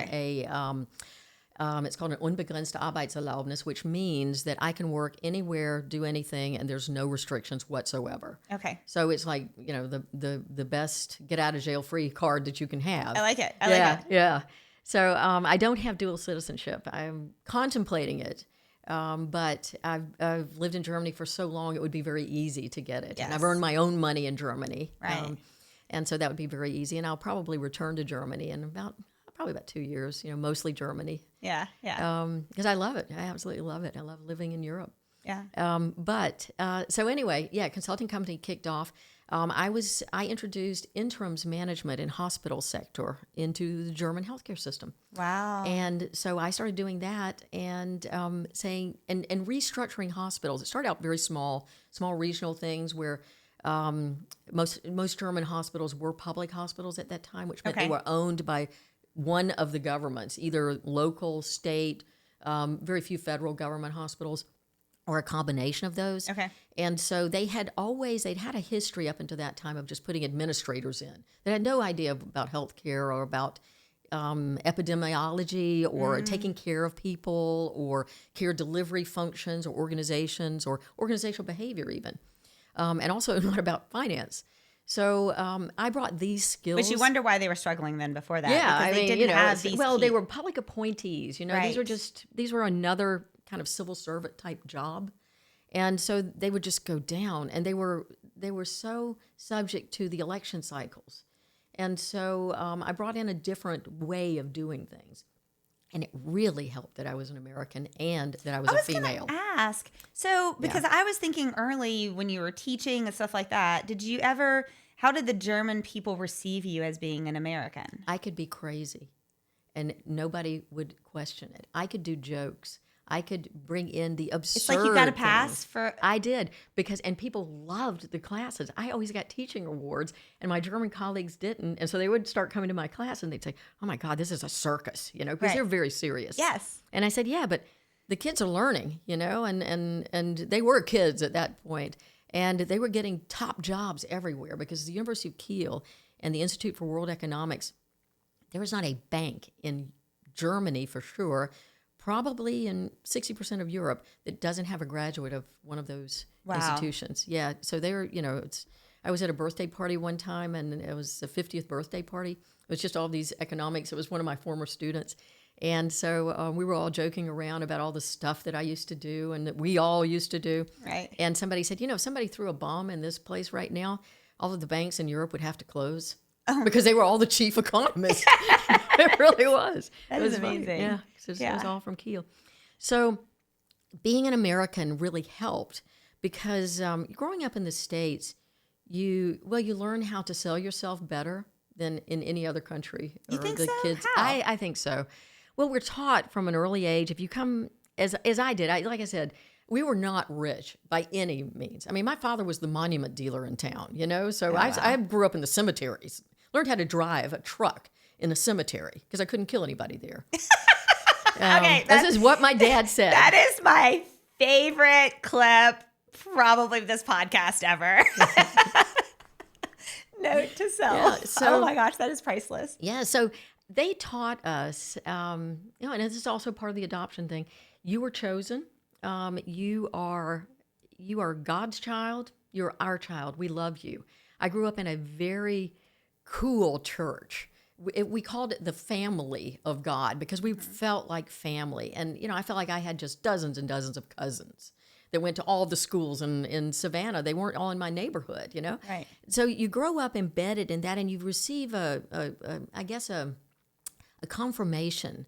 it's called an unbegrenzte Arbeitserlaubnis, which means that I can work anywhere, do anything, and there's no restrictions whatsoever. Okay. So it's like, the best get out of jail free card that you can have. I like it. I like it. Yeah. So I don't have dual citizenship. I'm contemplating it. But I've lived in Germany for so long, it would be very easy to get it. Yes. And I've earned my own money in Germany. Right. And so that would be very easy. And I'll probably return to Germany in probably about 2 years, mostly Germany. Yeah. Because I love it. I absolutely love it. I love living in Europe. Yeah. So anyway, consulting company kicked off. I introduced interims management in hospital sector into the German healthcare system. Wow. And so I started doing that and saying and restructuring hospitals. It started out very small regional things where most German hospitals were public hospitals at that time, which meant they were owned by one of the governments, either local, state, very few federal government hospitals, or a combination of those. Okay. And so they'd had a history up until that time of just putting administrators in. They had no idea about healthcare or about epidemiology or taking care of people or care delivery functions or organizations or organizational behavior even. And also not about finance. So I brought these skills. But you wonder why they were struggling then before that. Yeah, because they didn't have these they were public appointees. Right. These were another kind of civil servant type job. And so they would just go down, and they were so subject to the election cycles. And so I brought in a different way of doing things. And it really helped that I was an American and that I was a female. I was going to ask. So, because I was thinking early when you were teaching and stuff like that, how did the German people receive you as being an American? I could be crazy, and nobody would question it. I could do jokes. I could bring in the absurd It's like you got a things. pass for... I did, and people loved the classes. I always got teaching awards, and my German colleagues didn't. And so they would start coming to my class, and they'd say, oh, my God, this is a circus, because they're very serious. Yes. And I said, yeah, but the kids are learning, and they were kids at that point. And they were getting top jobs everywhere because the University of Kiel and the Institute for World Economics, there was not a bank in Germany for sure, probably in 60% of Europe, that doesn't have a graduate of one of those institutions. Yeah, so they were, I was at a birthday party one time, and it was the 50th birthday party. It was just all these economics. It was one of my former students. And so we were all joking around about all the stuff that I used to do and that we all used to do. Right. And somebody said, if somebody threw a bomb in this place right now, all of the banks in Europe would have to close because they were all the chief economists. It really was. That is amazing. Funny. Yeah, it was all from Kiel. So being an American really helped because growing up in the States, you learn how to sell yourself better than in any other country. You think so? Kids. How? I think so. Well, we're taught from an early age, if you come, as I did, like I said, we were not rich by any means. I mean, my father was the monument dealer in town, so I grew up in the cemeteries, learned how to drive a truck in a cemetery because I couldn't kill anybody there. Okay. This is what my dad said. That is my favorite clip, probably of this podcast ever. Note to self. Yeah, oh my gosh, that is priceless. Yeah, so they taught us, and this is also part of the adoption thing. You were chosen. You are God's child. You're our child. We love you. I grew up in a very cool church. We called it the family of God because we felt like family. And, I felt like I had just dozens and dozens of cousins that went to all the schools in Savannah. They weren't all in my neighborhood, Right. So you grow up embedded in that, and you receive a confirmation,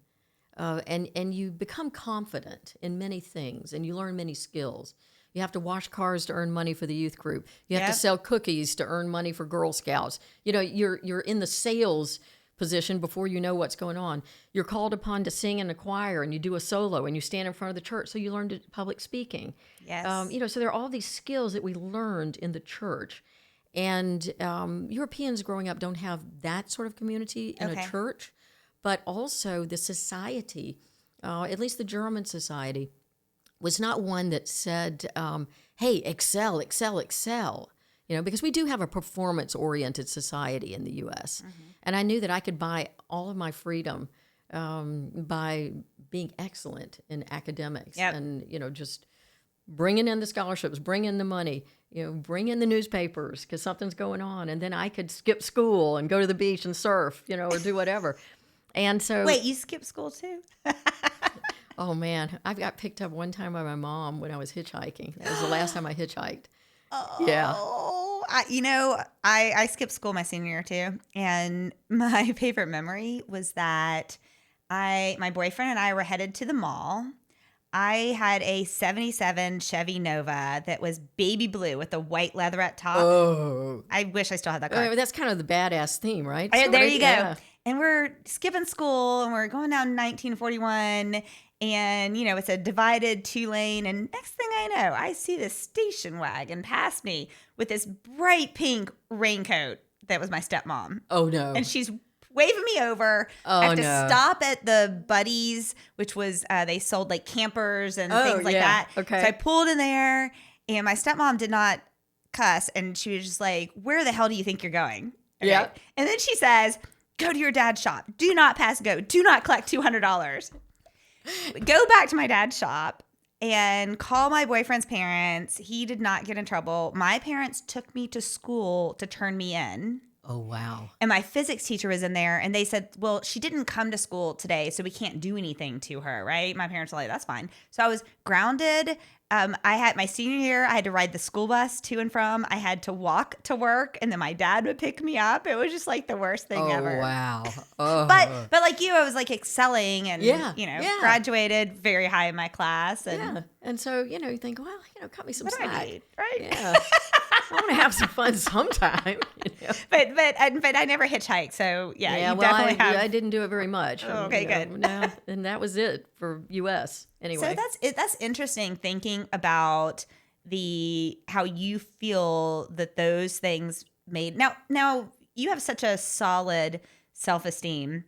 and you become confident in many things, and you learn many skills. You have to wash cars to earn money for the youth group. You have to sell cookies to earn money for Girl Scouts. You're in the sales position before you know what's going on. You're called upon to sing in a choir, and you do a solo, and you stand in front of the church, so you learn public speaking. Yes. So there are all these skills that we learned in the church. And Europeans growing up don't have that sort of community in a church, but also the society, at least the German society, was not one that said, hey, excel, excel, excel. Because we do have a performance-oriented society in the U.S. Mm-hmm. And I knew that I could buy all of my freedom by being excellent in academics and, just bringing in the scholarships, bring in the money, bring in the newspapers because something's going on. And then I could skip school and go to the beach and surf, or do whatever. And so... Wait, you skipped school too? Oh, man. I got picked up one time by my mom when I was hitchhiking. That was the last time I hitchhiked. Oh, yeah. I skipped school my senior year too. And my favorite memory was that my boyfriend and I were headed to the mall. I had a 77 Chevy Nova that was baby blue with a white leatherette top. Oh. I wish I still had that car. That's kind of the badass theme, right? There you go. And we're skipping school and we're going down 1941. And, it's a divided 2-lane. And next thing I know, I see this station wagon pass me with this bright pink raincoat that was my stepmom. Oh, no. And she's waving me over. I have to stop at the Buddies, which was, they sold like campers and things like that. Okay. So I pulled in there and my stepmom did not cuss. And she was just like, where the hell do you think you're going? Okay. Yeah. And then she says, go to your dad's shop. Do not pass go. Do not collect $200. Go back to my dad's shop and call my boyfriend's parents. He did not get in trouble. My parents took me to school to turn me in. Oh, wow. And my physics teacher was in there and they said, well, she didn't come to school today, so we can't do anything to her, right? My parents were like, that's fine. So I was grounded. I had my senior year, I had to ride the school bus to and from. I had to walk to work and then my dad would pick me up. It was just like the worst thing ever. Oh, wow. Oh. But like you, I was like excelling and, graduated very high in my class. And And so, you think, well, cut me some slack. Right? Yeah. I want to have some fun sometime. But I never hitchhiked, so definitely have. I didn't do it very much. Oh, okay, good. No, and that was it for U.S. anyway. So that's interesting thinking about how you feel that those things made. Now you have such a solid self-esteem.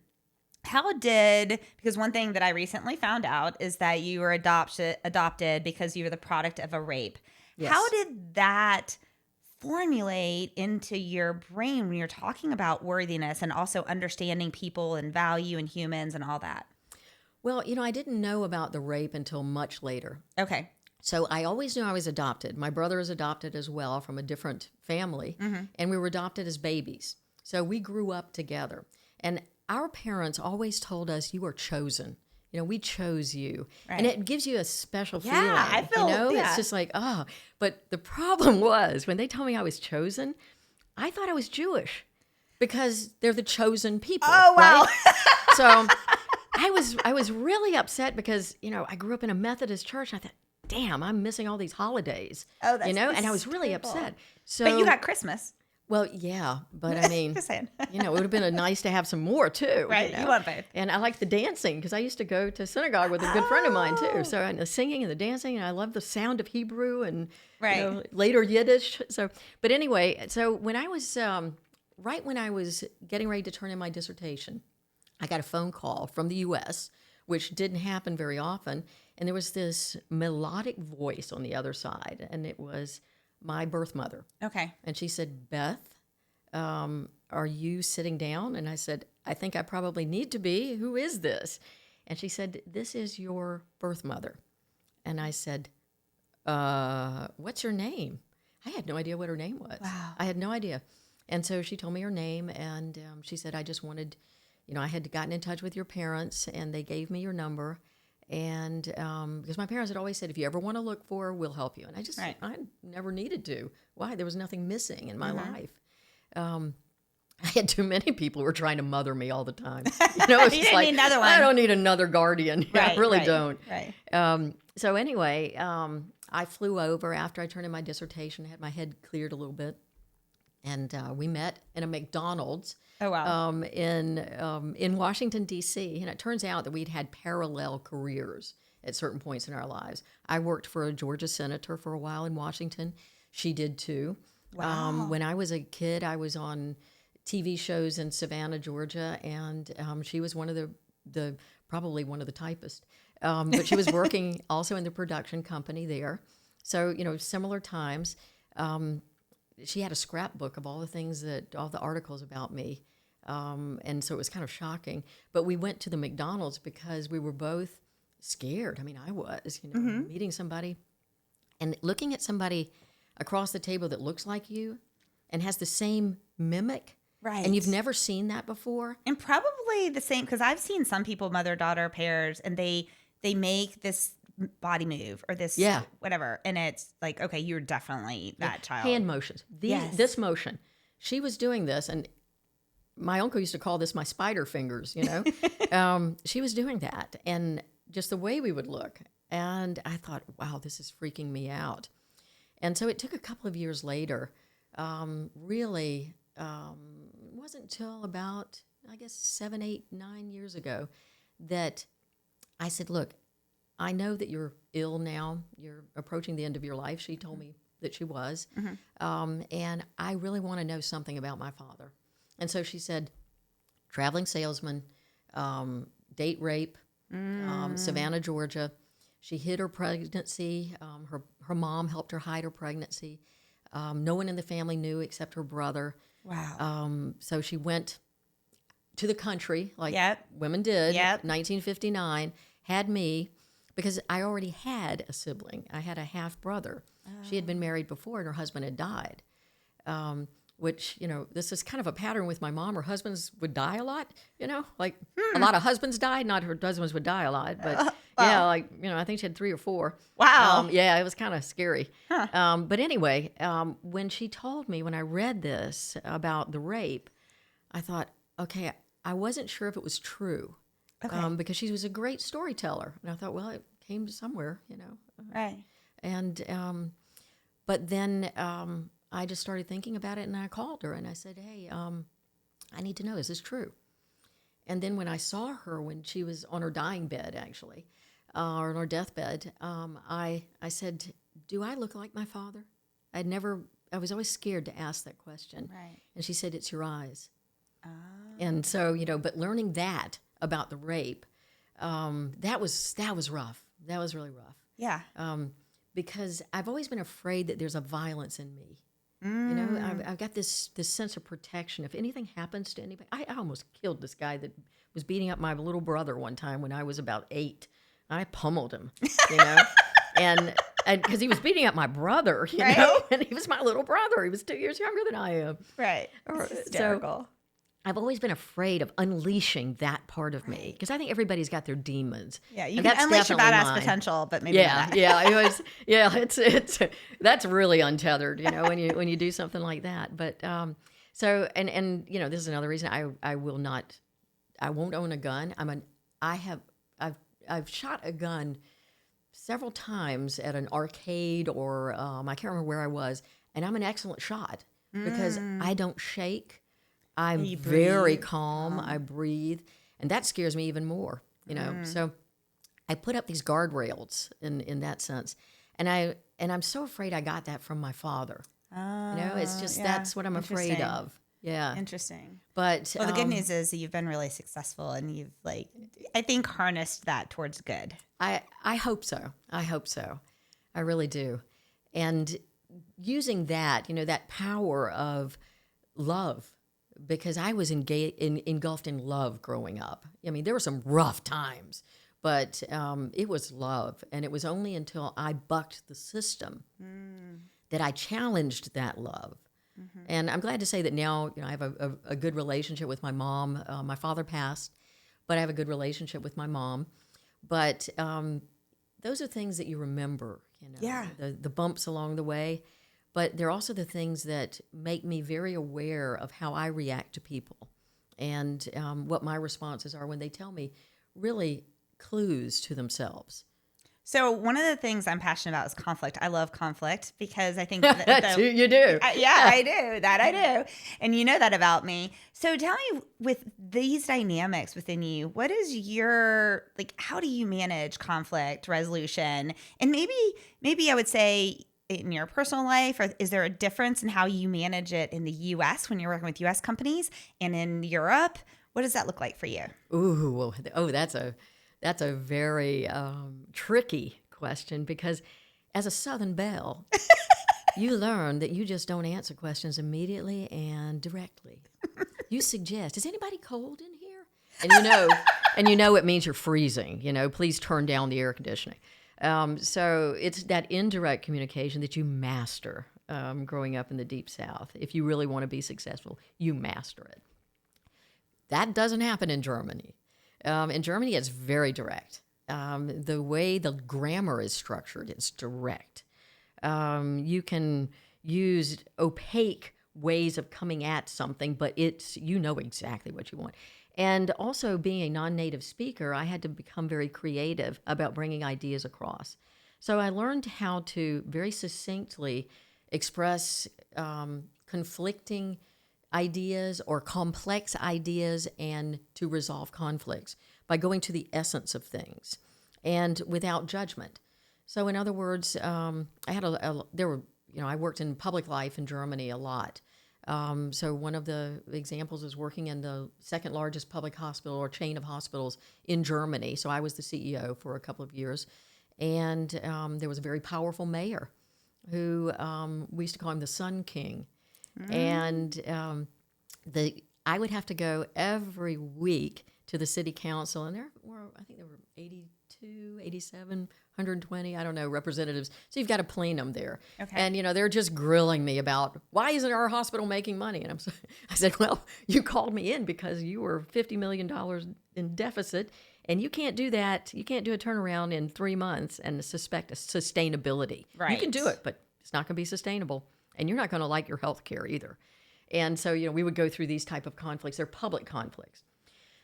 Because one thing that I recently found out is that you were adopted because you were the product of a rape. Yes. How did that formulate into your brain when you're talking about worthiness and also understanding people and value and humans and all that? Well, I didn't know about the rape until much later. Okay. So I always knew I was adopted. My brother is adopted as well from a different family, and we were adopted as babies. So we grew up together. And our parents always told us, you are chosen. We chose you. Right. And it gives you a special feeling. Yeah, I feel, It's just like, oh. But the problem was, when they told me I was chosen, I thought I was Jewish because they're the chosen people. Oh, wow. Right? So I was really upset because, I grew up in a Methodist church. And I thought, damn, I'm missing all these holidays. Oh, that's and I was really upset. So, but you got Christmas. Well, yeah, but I mean, just saying. It would have been nice to have some more too. Right, you want both. And I like the dancing because I used to go to synagogue with a good friend of mine too. So and the singing and the dancing, and I love the sound of Hebrew and later Yiddish. So, but anyway, so when I was right when I was getting ready to turn in my dissertation, I got a phone call from the U.S., which didn't happen very often, and there was this melodic voice on the other side, and it was my birth mother. Okay. And she said, Beth, are you sitting down? And I said, I think I probably need to be. Who is this? And she said, this is your birth mother. And I said, what's your name? I had no idea what her name was. Wow. I had no idea. And so she told me her name, and she said, I just wanted, I had gotten in touch with your parents, and they gave me your number. And because my parents had always said, if you ever want to look for her, we'll help you. And I never needed to. Why? There was nothing missing in my life. I had too many people who were trying to mother me all the time. It's you didn't need another one. I don't need another guardian. I really don't. Right. So anyway, I flew over after I turned in my dissertation, had my head cleared a little bit. And we met in a McDonald's. Oh, wow. In Washington, D.C. And it turns out that we'd had parallel careers at certain points in our lives. I worked for a Georgia senator for a while in Washington. She did too. Wow. When I was a kid, I was on TV shows in Savannah, Georgia, and she was one of the probably one of the typists. But she was working also in the production company there. So, similar times. She had a scrapbook of all the articles about me. And so it was kind of shocking. But we went to the McDonald's because we were both scared. I mean, I was, meeting somebody and looking at somebody across the table that looks like you and has the same mimic. Right. And you've never seen that before. And probably the same, because I've seen some people, mother-daughter pairs, and they make this body move or this whatever. And it's like, okay, you're definitely that child. Hand motions. This motion. She was doing this, and my uncle used to call this my spider fingers, She was doing that, and just the way we would look. And I thought, wow, this is freaking me out. And so it took a couple of years later, really, it wasn't until about, I guess, 7, 8, 9 years ago that I said, look, I know that you're ill now. You're approaching the end of your life. She told me that she was. Mm-hmm. And I really want to know something about my father. And so she said, traveling salesman, date rape, Savannah, Georgia. She hid her pregnancy. Her mom helped her hide her pregnancy. No one in the family knew except her brother. Wow. So she went to the country like women did, 1959, had me, because I already had a sibling. I had a half brother. She had been married before and her husband had died, which, this is kind of a pattern with my mom. Her husbands would die a lot, like a lot of husbands died. Not her husbands would die a lot, but I think she had 3 or 4. Wow. It was kind of scary. Huh. But anyway, when she told me, when I read this about the rape, I thought, okay, I wasn't sure if it was true. Okay. Because she was a great storyteller. And I thought, well, it came somewhere, Right. And, but then I just started thinking about it, and I called her, and I said, hey, I need to know, is this true? And then when I saw her, when she was on her dying bed, actually, or on her deathbed, I said, do I look like my father? I was always scared to ask that question. Right. And she said, it's your eyes. Oh. And so, but learning that about the rape, that was rough. That was really rough. Yeah. Because I've always been afraid that there's a violence in me. I've got this sense of protection. If anything happens to anybody, I almost killed this guy that was beating up my little brother one time when I was about 8. I pummeled him, and because he was beating up my brother, and he was my little brother. He was 2 years younger than I am. Right. It's hysterical. So, I've always been afraid of unleashing that part of me, because I think everybody's got their demons. Yeah, you can unleash your badass potential, but maybe not. It's that's really untethered, when you do something like that. But so this is another reason I won't own a gun. I've shot a gun several times at an arcade or I can't remember where I was, and I'm an excellent shot because I don't shake. I'm very calm. I breathe, and that scares me even more. So I put up these guardrails in that sense, and I'm so afraid I got that from my father. It's just that's what I'm afraid of. Yeah, interesting. But the good news is that you've been really successful, and you've I think harnessed that towards good. I hope so. I really do, and using that that power of love. Because I was engulfed in love growing up. I mean, there were some rough times, but it was love. And it was only until I bucked the system that I challenged that love. Mm-hmm. And I'm glad to say that now I have a good relationship with my mom. My father passed, but I have a good relationship with my mom. But those are things that you remember, the bumps along the way. But they're also the things that make me very aware of how I react to people and what my responses are when they tell me really clues to themselves. So one of the things I'm passionate about is conflict. I love conflict because I think you do. I do. That I do. And you know that about me. So tell me, with these dynamics within you, what is your, like, how do you manage conflict resolution? And maybe I would say in your personal life, or is there a difference in how you manage it in the US when you're working with US companies and in Europe? What does that look like for you? Ooh, that's a very tricky question, because as a Southern belle, you learn that you just don't answer questions immediately and directly. You suggest, is anybody cold in here? And you know it means you're freezing. Please turn down the air conditioning. So it's that indirect communication that you master growing up in the Deep South. If you really want to be successful, you master it. That doesn't happen in Germany. In Germany, it's very direct. The way the grammar is structured, it's direct. You can use opaque ways of coming at something, but you know exactly what you want. And also, being a non-native speaker, I had to become very creative about bringing ideas across. So I learned how to very succinctly express conflicting ideas or complex ideas, and to resolve conflicts by going to the essence of things and without judgment. So in other words, I worked in public life in Germany a lot. So one of the examples was working in the second largest public hospital or chain of hospitals in Germany. So I was the CEO for a couple of years. And there was a very powerful mayor who we used to call him the Sun King. And I would have to go every week to the city council, and I think there were 82, 87, 120, I don't know, representatives. So you've got to plenum there. Okay. And, they're just grilling me about, why isn't our hospital making money? And I said, well, you called me in because you were $50 million in deficit, and you can't do that. You can't do a turnaround in 3 months and suspect a sustainability. Right. You can do it, but it's not going to be sustainable. And you're not going to like your health care either. And so, we would go through these type of conflicts. They're public conflicts.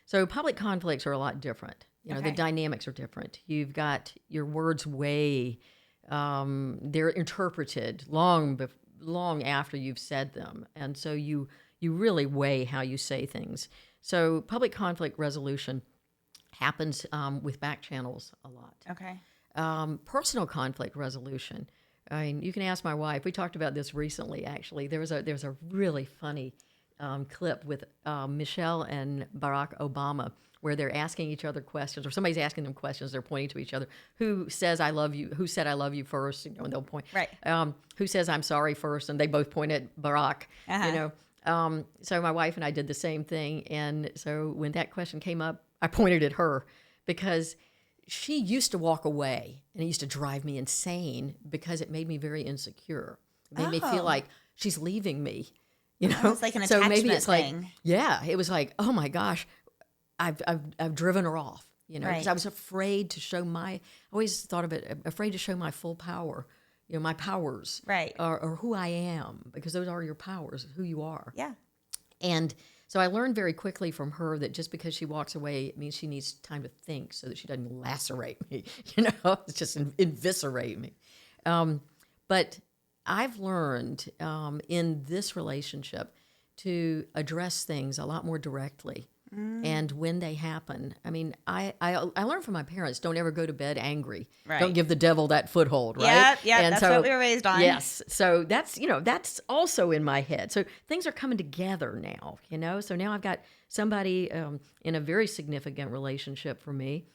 So public conflicts are a lot different. The dynamics are different. You've got your words they're interpreted long after you've said them. And so you really weigh how you say things. So public conflict resolution happens with back channels a lot. Okay. Personal conflict resolution, I mean, you can ask my wife. We talked about this recently, actually. There was a really funny clip with Michelle and Barack Obama, where they're asking each other questions, or somebody's asking them questions. They're pointing to each other. Who says "I love you"? Who said "I love you" first? And they'll point. Right. Who says "I'm sorry" first? And they both point at Barack. So my wife and I did the same thing. And so when that question came up, I pointed at her, because she used to walk away, and it used to drive me insane because it made me very insecure. It made me feel like she's leaving me, It's like an attachment maybe it's thing. it was like, oh my gosh, I've driven her off, because I was afraid to show I always thought of it, afraid to show my full power, my powers, Right. or who I am, because those are your powers, who you are. Yeah. And so I learned very quickly from her that just because she walks away, it means she needs time to think so that she doesn't lacerate me, it's just eviscerate me. But I've learned in this relationship to address things a lot more directly. And when they happen, I mean, I learned from my parents, don't ever go to bed angry. Right. Don't give the devil that foothold, right? Yeah, and that's what we were raised on. Yes. So that's also in my head. So things are coming together now, So now I've got somebody in a very significant relationship for me,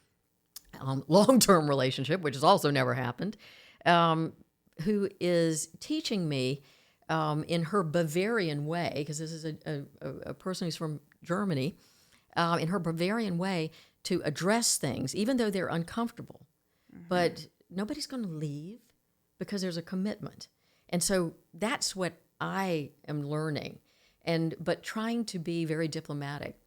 long-term relationship, which has also never happened, who is teaching me in her Bavarian way, because this is a person who's from Germany, in her Bavarian way, to address things, even though they're uncomfortable. But nobody's going to leave because there's a commitment. And so that's what I am learning, but trying to be very diplomatic.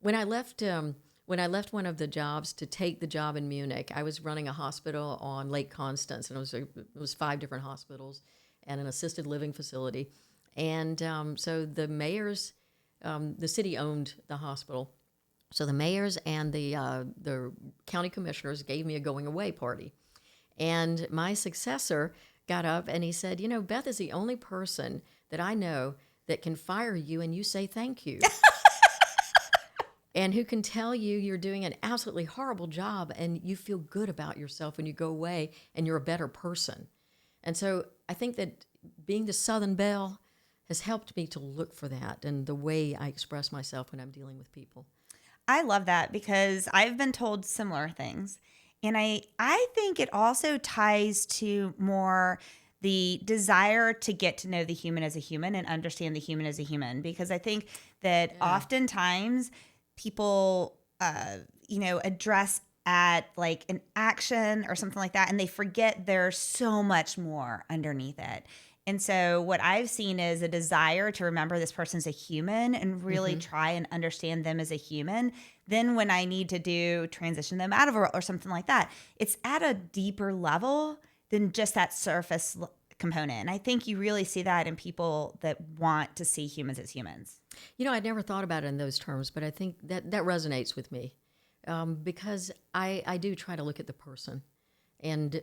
When I left one of the jobs to take the job in Munich, I was running a hospital on Lake Constance, and it was 5 different hospitals and an assisted living facility. And so the mayors, the city owned the hospital, so the mayors and the county commissioners gave me a going away party. And my successor got up and he said, Beth is the only person that I know that can fire you and you say thank you. And who can tell you you're doing an absolutely horrible job and you feel good about yourself when you go away and you're a better person. And so I think that being the Southern Belle has helped me to look for that and the way I express myself when I'm dealing with people. I love that because I've been told similar things. And I think it also ties to more the desire to get to know the human as a human and understand the human as a human. Because I think that oftentimes people, address at like an action or something like that, and they forget there's so much more underneath it. And so what I've seen is a desire to remember this person's a human and really try and understand them as a human. Then when I need to transition them out of a role or something like that, it's at a deeper level than just that surface component. And I think you really see that in people that want to see humans as humans. I'd never thought about it in those terms, but I think that resonates with me because I do try to look at the person and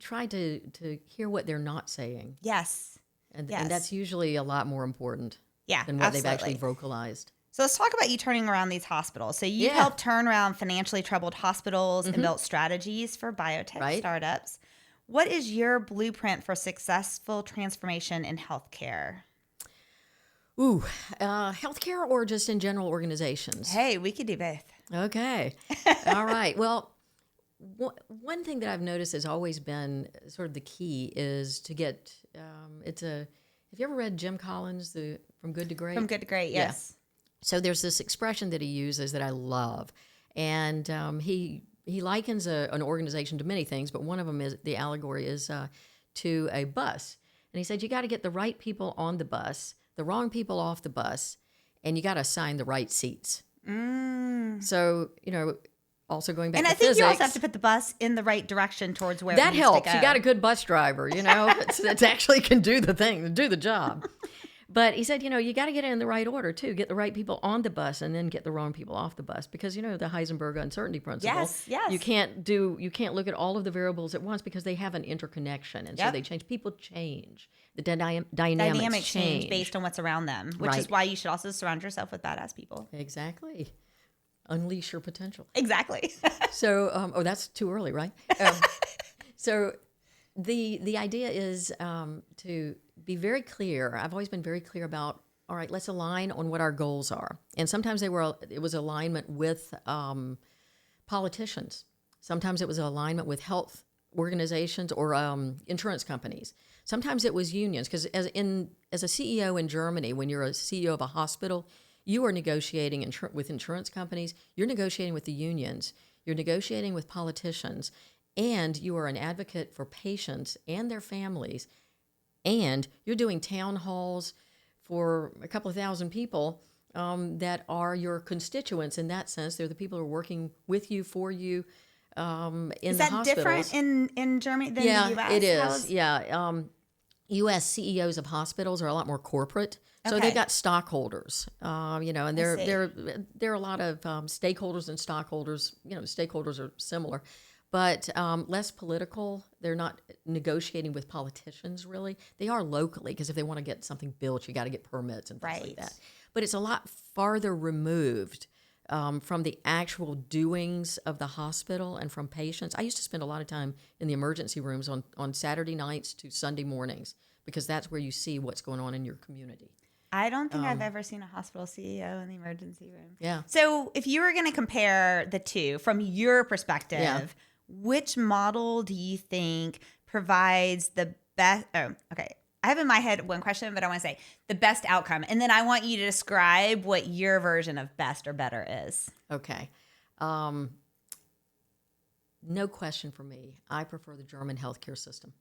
try to hear what they're not saying. Yes. And that's usually a lot more important than what they've actually vocalized. So let's talk about you turning around these hospitals. So you helped turn around financially troubled hospitals and built strategies for biotech startups. What is your blueprint for successful transformation in healthcare? Healthcare or just in general organizations? Hey, we could do both. Okay. All right. Well, one thing that I've noticed has always been sort of the key is to get, have you ever read Jim Collins, From Good to Great? From Good to Great, yes. Yeah. So there's this expression that he uses that I love. And he likens an organization to many things, but one of them is, the allegory is to a bus. And he said, you got to get the right people on the bus, the wrong people off the bus, and you got to assign the right seats. So, also going back to physics. And I think you also have to put the bus in the right direction towards where it needs helps. to go. You got a good bus driver, it's actually can do the job. But he said, you got to get it in the right order too. Get the right people on the bus and then get the wrong people off the bus because the Heisenberg uncertainty principle. Yes. You can't look at all of the variables at once because they have an interconnection, and so they change. People change. The dynamics change based on what's around them, which is why you should also surround yourself with badass people. Exactly. Unleash your potential. Exactly. So, that's too early, right? So the idea is to be very clear. I've always been very clear about, all right, let's align on what our goals are. And sometimes it was alignment with politicians. Sometimes it was alignment with health organizations or insurance companies. Sometimes it was unions, because as a CEO in Germany, when you're a CEO of a hospital, you are negotiating with insurance companies, you're negotiating with the unions, you're negotiating with politicians, and you are an advocate for patients and their families, and you're doing town halls for a couple of thousand people that are your constituents in that sense. They're the people who are working with you, for you in the hospitals. Is that different in Germany than the U.S.? It is. U.S. CEOs of hospitals are a lot more corporate. So they've got stockholders, and there are a lot of stakeholders and stockholders. Stakeholders are similar, but less political. They're not negotiating with politicians, really. They are locally, because if they want to get something built, you got to get permits and things like that. But it's a lot farther removed from the actual doings of the hospital and from patients. I used to spend a lot of time in the emergency rooms on Saturday nights to Sunday mornings, because that's where you see what's going on in your community. I don't think I've ever seen a hospital CEO in the emergency room. Yeah. So if you were going to compare the two from your perspective, which model do you think provides the best? Oh, okay. I have in my head one question, but I want to say the best outcome. And then I want you to describe what your version of best or better is. Okay. No question for me. I prefer the German healthcare system.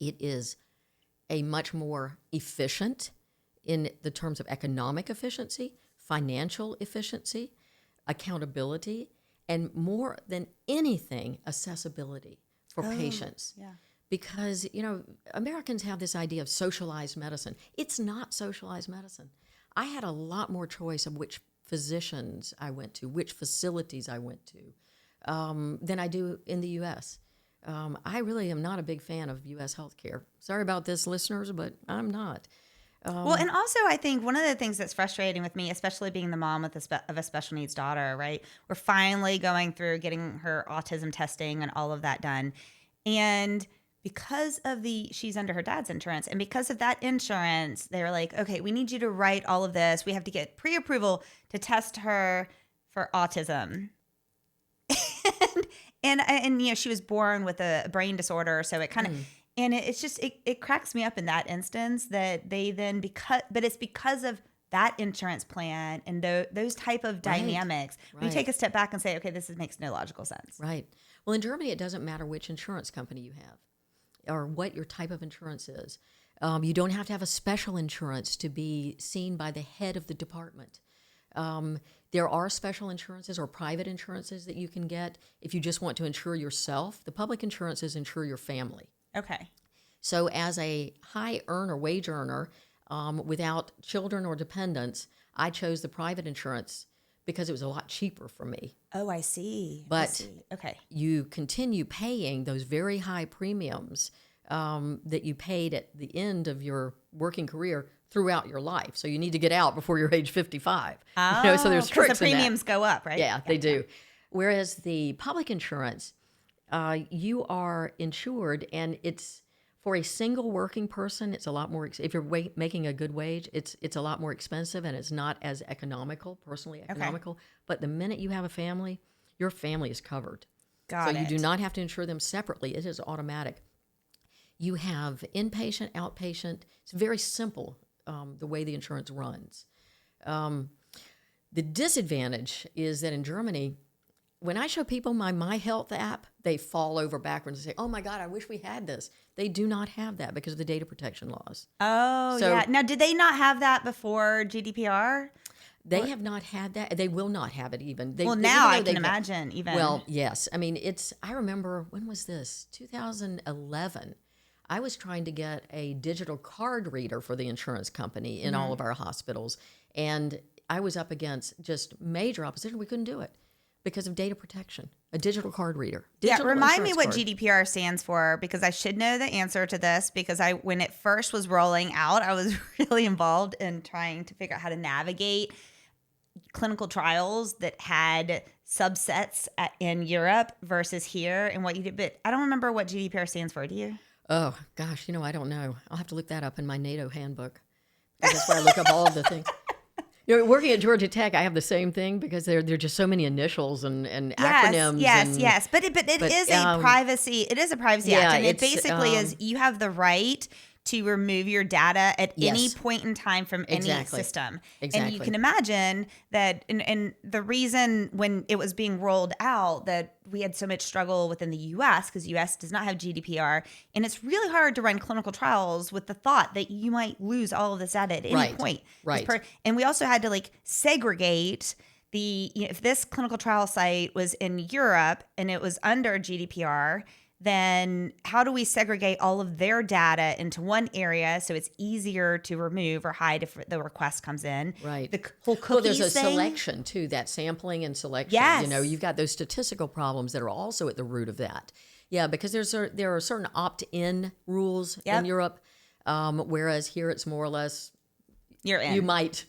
It is a much more efficient in the terms of economic efficiency, financial efficiency, accountability, and more than anything, accessibility for patients. Yeah. Because, Americans have this idea of socialized medicine. It's not socialized medicine. I had a lot more choice of which physicians I went to, which facilities I went to, than I do in the U.S. I really am not a big fan of U.S. healthcare. Sorry about this, listeners, but I'm not. Well, and also I think one of the things that's frustrating with me, especially being the mom with of a special needs daughter, right? We're finally going through getting her autism testing and all of that done. And because of she's under her dad's insurance, and because of that insurance, they were like, okay, we need you to write all of this. We have to get pre-approval to test her for autism. and you know, she was born with a brain disorder, so it kind of and it's just it cracks me up in that instance that they then but it's because of that insurance plan and those type of dynamics. Right. We take a step back and say, okay, makes no logical sense. Right. Well, in Germany, it doesn't matter which insurance company you have or what your type of insurance is. You don't have to have a special insurance to be seen by the head of the department. There are special insurances or private insurances that you can get if you just want to insure yourself. The public insurances insure your family. Okay. So as a high wage earner, without children or dependents, I chose the private insurance because it was a lot cheaper for me. Oh, I see. But okay, you continue paying those very high premiums that you paid at the end of your working career throughout your life. So you need to get out before you're age 55. Oh, so there's tricks because the premiums go up, right? Yeah, they do. Whereas the public insurance, you are insured, and it's for a single working person. It's a lot more. If you're making a good wage, it's a lot more expensive, and it's not as personally economical. Okay. But the minute you have a family, your family is covered. Got it. So you do not have to insure them separately. It is automatic. You have inpatient, outpatient. It's very simple, the way the insurance runs. The disadvantage is that in Germany, when I show people my My Health app, they fall over backwards and say, oh my God, I wish we had this. They do not have that because of the data protection laws. Oh, yeah. Now, did they not have that before GDPR? They have not had that. They will not have it even. Now I can imagine even. Well, yes. I mean, I remember, when was this? 2011. I was trying to get a digital card reader for the insurance company in all of our hospitals. And I was up against just major opposition. We couldn't do it because of data protection, a digital card reader. Remind me what GDPR stands for, because I should know the answer to this, because when it first was rolling out, I was really involved in trying to figure out how to navigate clinical trials that had subsets in Europe versus here and what you did. But I don't remember what GDPR stands for. Do you? Oh, gosh, I don't know. I'll have to look that up in my NATO handbook. That's where I look up all of the things. Working at Georgia Tech, I have the same thing because there are just so many initials and acronyms. Yes. But it is a privacy. It is a privacy act, and it basically is you have the right to remove your data at any point in time from any system. Exactly. And you can imagine that, and the reason when it was being rolled out that we had so much struggle within the U.S. because U.S. does not have GDPR, and it's really hard to run clinical trials with the thought that you might lose all of this data at any point. Right. And we also had to segregate if this clinical trial site was in Europe and it was under GDPR, then how do we segregate all of their data into one area so it's easier to remove or hide if the request comes in? Right. The whole cookies there's a thing. Selection too, that sampling and selection. Yes. You've got those statistical problems that are also at the root of that. Yeah, because there are certain opt-in rules in Europe, whereas here it's more or less you're in. You might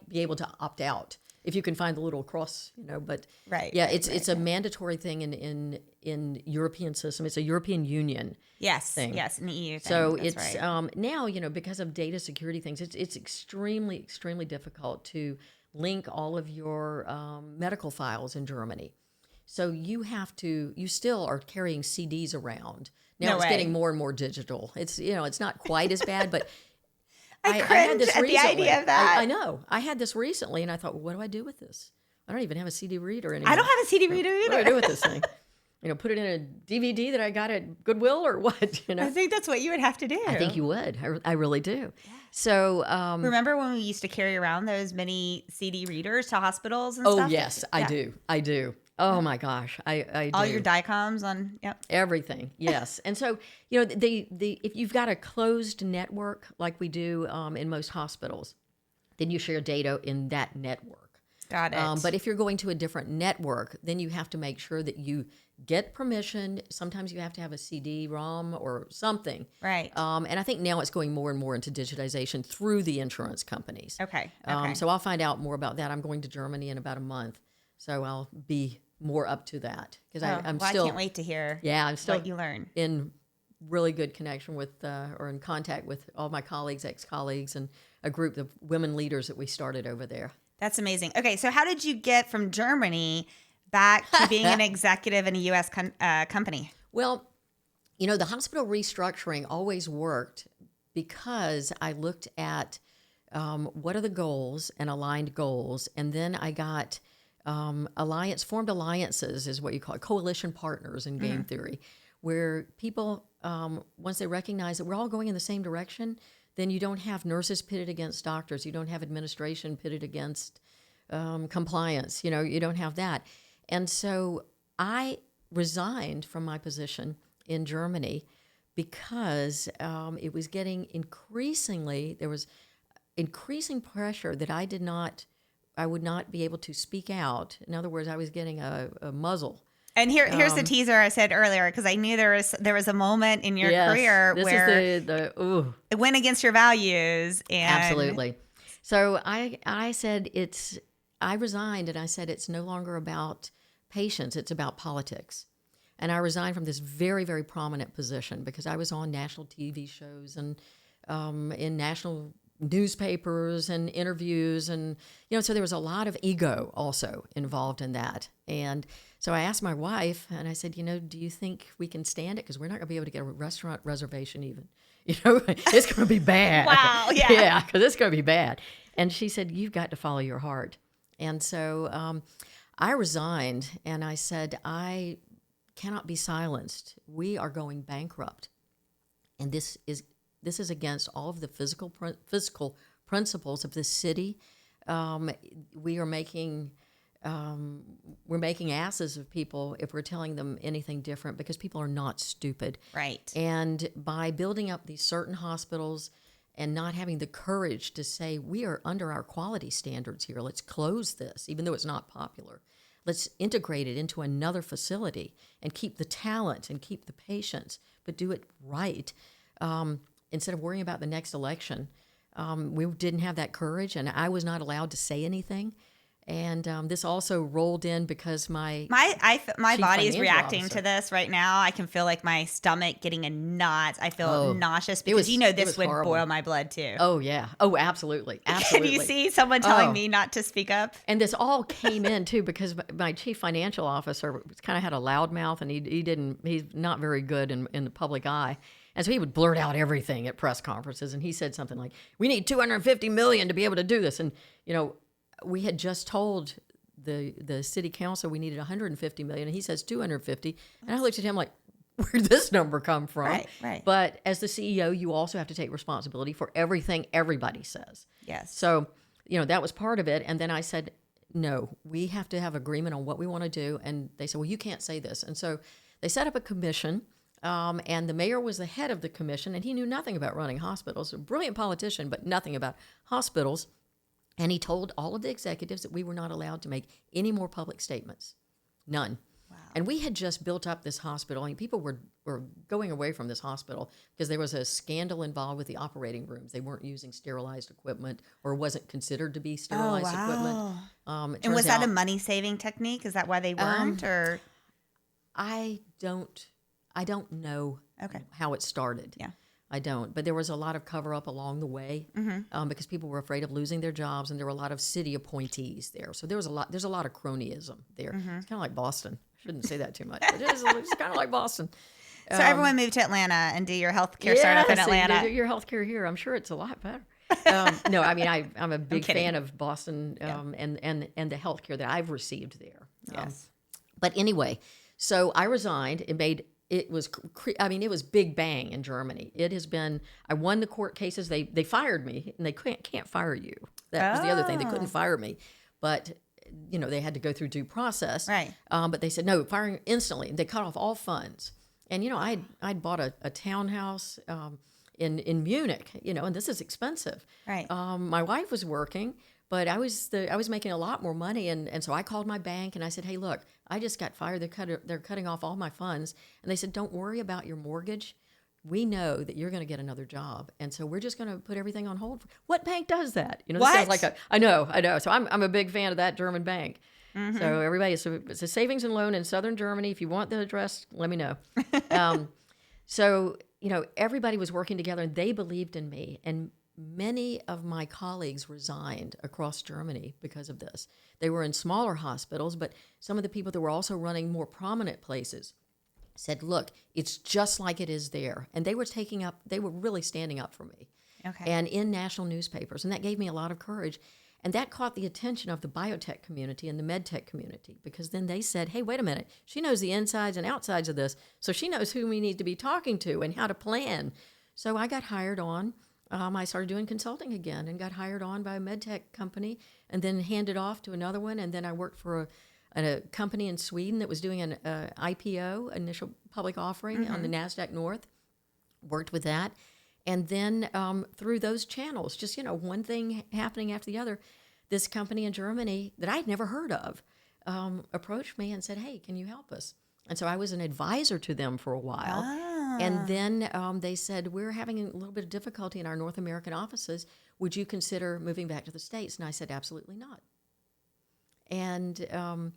be able to opt out if you can find the little cross, but it's a mandatory thing in European system. It's a European Union thing. Yes, an EU thing. So That's it's right. now, because of data security things, it's extremely, extremely difficult to link all of your medical files in Germany. So you still are carrying CDs around. Now it's getting more and more digital. It's not quite as bad, but I had this recently. At the idea of that. I know. I had this recently, and I thought, well, what do I do with this? I don't even have a CD reader anymore. I don't have a CD reader either. What do I do with this thing? Put it in a DVD that I got at Goodwill or what? I think that's what you would have to do. I think you would. I really do. Yeah. So remember when we used to carry around those mini CD readers to hospitals and stuff? Oh, yes, I do. Oh my gosh, I do. All your DICOMs on, everything. Yes, and so if you've got a closed network like we do in most hospitals, then you share data in that network. Got it. But if you're going to a different network, then you have to make sure that you get permission. Sometimes you have to have a CD-ROM or something. Right. And I think now it's going more and more into digitization through the insurance companies. Okay. So I'll find out more about that. I'm going to Germany in about a month, so I'll be more up to that because I'm still. I can't wait to hear. Yeah, I'm still what you learn. in really good connection with or in contact with all my colleagues, ex-colleagues, and a group of women leaders that we started over there. That's amazing. Okay, so how did you get from Germany back to being an executive in a U.S. company? Well, the hospital restructuring always worked because I looked at what are the goals and aligned goals, and then I got formed alliances is what you call it, coalition partners in game theory, where people, once they recognize that we're all going in the same direction, then you don't have nurses pitted against doctors. You don't have administration pitted against compliance. You don't have that. And so I resigned from my position in Germany because it was getting there was increasing pressure that I would not be able to speak out. In other words, I was getting a muzzle. And here's the teaser I said earlier, because I knew there was a moment in your career where it went against your values. And absolutely. So I said I resigned, and I said it's no longer about patients, it's about politics. And I resigned from this very, very prominent position because I was on national TV shows and in national newspapers and interviews, and so there was a lot of ego also involved in that. And so I asked my wife, and I said, do you think we can stand it? Because we're not going to be able to get a restaurant reservation even. It's going to be bad. Wow, yeah. Yeah, because it's going to be bad. And she said, you've got to follow your heart. And so I resigned, and I said, I cannot be silenced. We are going bankrupt. And this is against all of the physical principles of this city. We're making asses of people if we're telling them anything different, because people are not stupid. Right. And by building up these certain hospitals and not having the courage to say, we are under our quality standards here, let's close this, even though it's not popular. Let's integrate it into another facility and keep the talent and keep the patients, but do it right. Instead of worrying about the next election, we didn't have that courage, and I was not allowed to say anything. And this also rolled in because my body is reacting officer to this right now. I can feel like my stomach getting in knots. I feel nauseous because this would horrible. boil my blood too. Oh yeah. Oh, absolutely. Can you see someone telling me not to speak up? And this all came in too because my chief financial officer kind of had a loud mouth, and he's not very good in the public eye. And so he would blurt out everything at press conferences, and he said something like, "We need $250 million to be able to do this." And we had just told the city council we needed $150 million, and he says $250. And I looked at him like, where'd this number come from? Right. But as the CEO, you also have to take responsibility for everything everybody says. Yes. So, that was part of it. And then I said, no, we have to have agreement on what we want to do. And they said, well, you can't say this. And so they set up a commission, and the mayor was the head of the commission, and he knew nothing about running hospitals. A brilliant politician, but nothing about hospitals. And he told all of the executives that we were not allowed to make any more public statements. None. Wow. And we had just built up this hospital. I mean, people were going away from this hospital because there was a scandal involved with the operating rooms. They weren't using sterilized equipment, or wasn't considered to be sterilized equipment. And was that a money-saving technique? Is that why they weren't? Or I don't know how it started. Yeah. I don't. But there was a lot of cover-up along the way because people were afraid of losing their jobs, and there were a lot of city appointees there. So there's a lot of cronyism there. It's kind of like Boston. I shouldn't say that too much, but it's kind of like Boston. So everyone move to Atlanta and do your healthcare startup in Atlanta. Do your healthcare here. I'm sure it's a lot better. No, I mean, I'm a big fan of Boston and the healthcare that I've received there. Yes. But anyway, so I resigned. It was big bang in Germany. It has been, I won the court cases. They fired me, and they can't fire you. That was the other thing. They couldn't fire me. But, they had to go through due process. Right. But they said, no, firing instantly. They cut off all funds. And, I'd bought a townhouse in Munich, and this is expensive. Right. My wife was working, But I was making a lot more money, and so I called my bank and I said, hey, look, I just got fired. They're cutting off all my funds. And they said, don't worry about your mortgage. We know that you're going to get another job. And so we're just going to put everything on hold. What bank does that? You know, What? This sounds like I know. So I'm a big fan of that German bank. Mm-hmm. So everybody, it's a savings and loan in southern Germany. If you want the address, let me know. So, everybody was working together and they believed in me. And many of my colleagues resigned across Germany because of this. They were in smaller hospitals, but some of the people that were also running more prominent places said, look, it's just like it is there. And they were really standing up for me. Okay. And in national newspapers. And that gave me a lot of courage. And that caught the attention of the biotech community and the medtech community, because then they said, hey, wait a minute, she knows the insides and outsides of this. So she knows who we need to be talking to and how to plan. So I got hired on. I started doing consulting again and got hired on by a medtech company and then handed off to another one. And then I worked for a company in Sweden that was doing an IPO, initial public offering, on the NASDAQ North, worked with that. And then through those channels, just, one thing happening after the other, this company in Germany that I'd never heard of approached me and said, hey, can you help us? And so I was an advisor to them for a while. Ah. And then they said, we're having a little bit of difficulty in our North American offices. Would you consider moving back to the States? And I said, absolutely not. And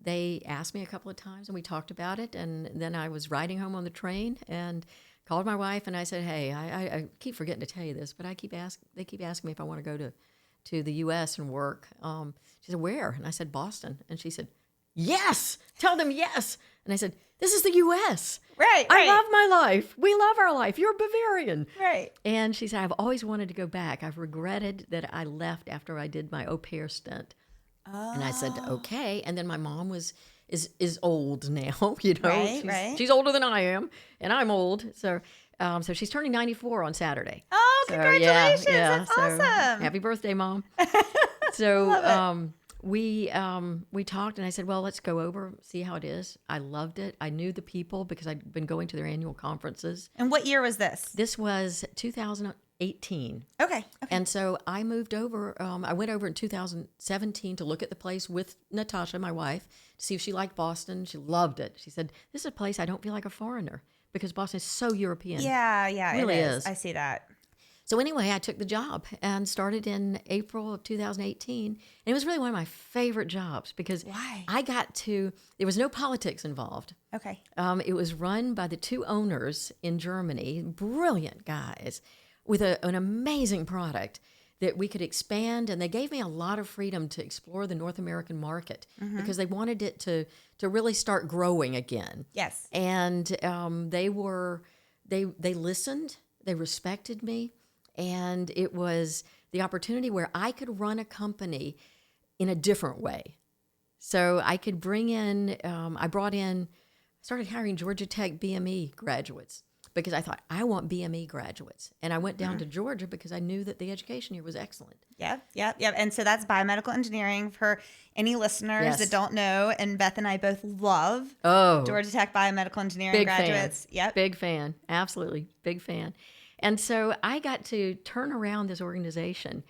they asked me a couple of times, and we talked about it. And then I was riding home on the train and called my wife, and I said, hey, I keep forgetting to tell you this, but they keep asking me if I want to go to the U.S. and work. She said, where? And I said, Boston. And she said, yes, tell them yes. And I said, this is the U.S. Right. I love my life. We love our life. You're Bavarian. Right. And she said, I've always wanted to go back. I've regretted that I left after I did my au pair stint. Oh. And I said, okay. And then my mom is old now, Right. She's older than I am, and I'm old. So she's turning 94 on Saturday. Oh, congratulations. Yeah. That's awesome. Happy birthday, Mom. So we talked, and I said, well, let's go over, see how it is. I loved it. I knew the people because I'd been going to their annual conferences. And what year was this? This was 2018. Okay. And so I moved over. I went over in 2017 to look at the place with Natasha, my wife, to see if she liked Boston. She loved it. She said, this is a place I don't feel like a foreigner, because Boston is so European. Yeah, it really is. I see that. So anyway, I took the job and started in April of 2018. And it was really one of my favorite jobs because Why? There was no politics involved. Okay. It was run by the two owners in Germany, brilliant guys, with an amazing product that we could expand. And they gave me a lot of freedom to explore the North American market because they wanted it to really start growing again. Yes. And they listened, they respected me. And it was the opportunity where I could run a company in a different way. So I could bring in, started hiring Georgia Tech BME graduates because I thought, I want BME graduates. And I went down to Georgia because I knew that the education here was excellent. Yep. And so that's biomedical engineering for any listeners that don't know. And Beth and I both love Georgia Tech biomedical engineering graduates. Fan. Yep. Big fan. Absolutely. Big fan. And so I got to turn around this organization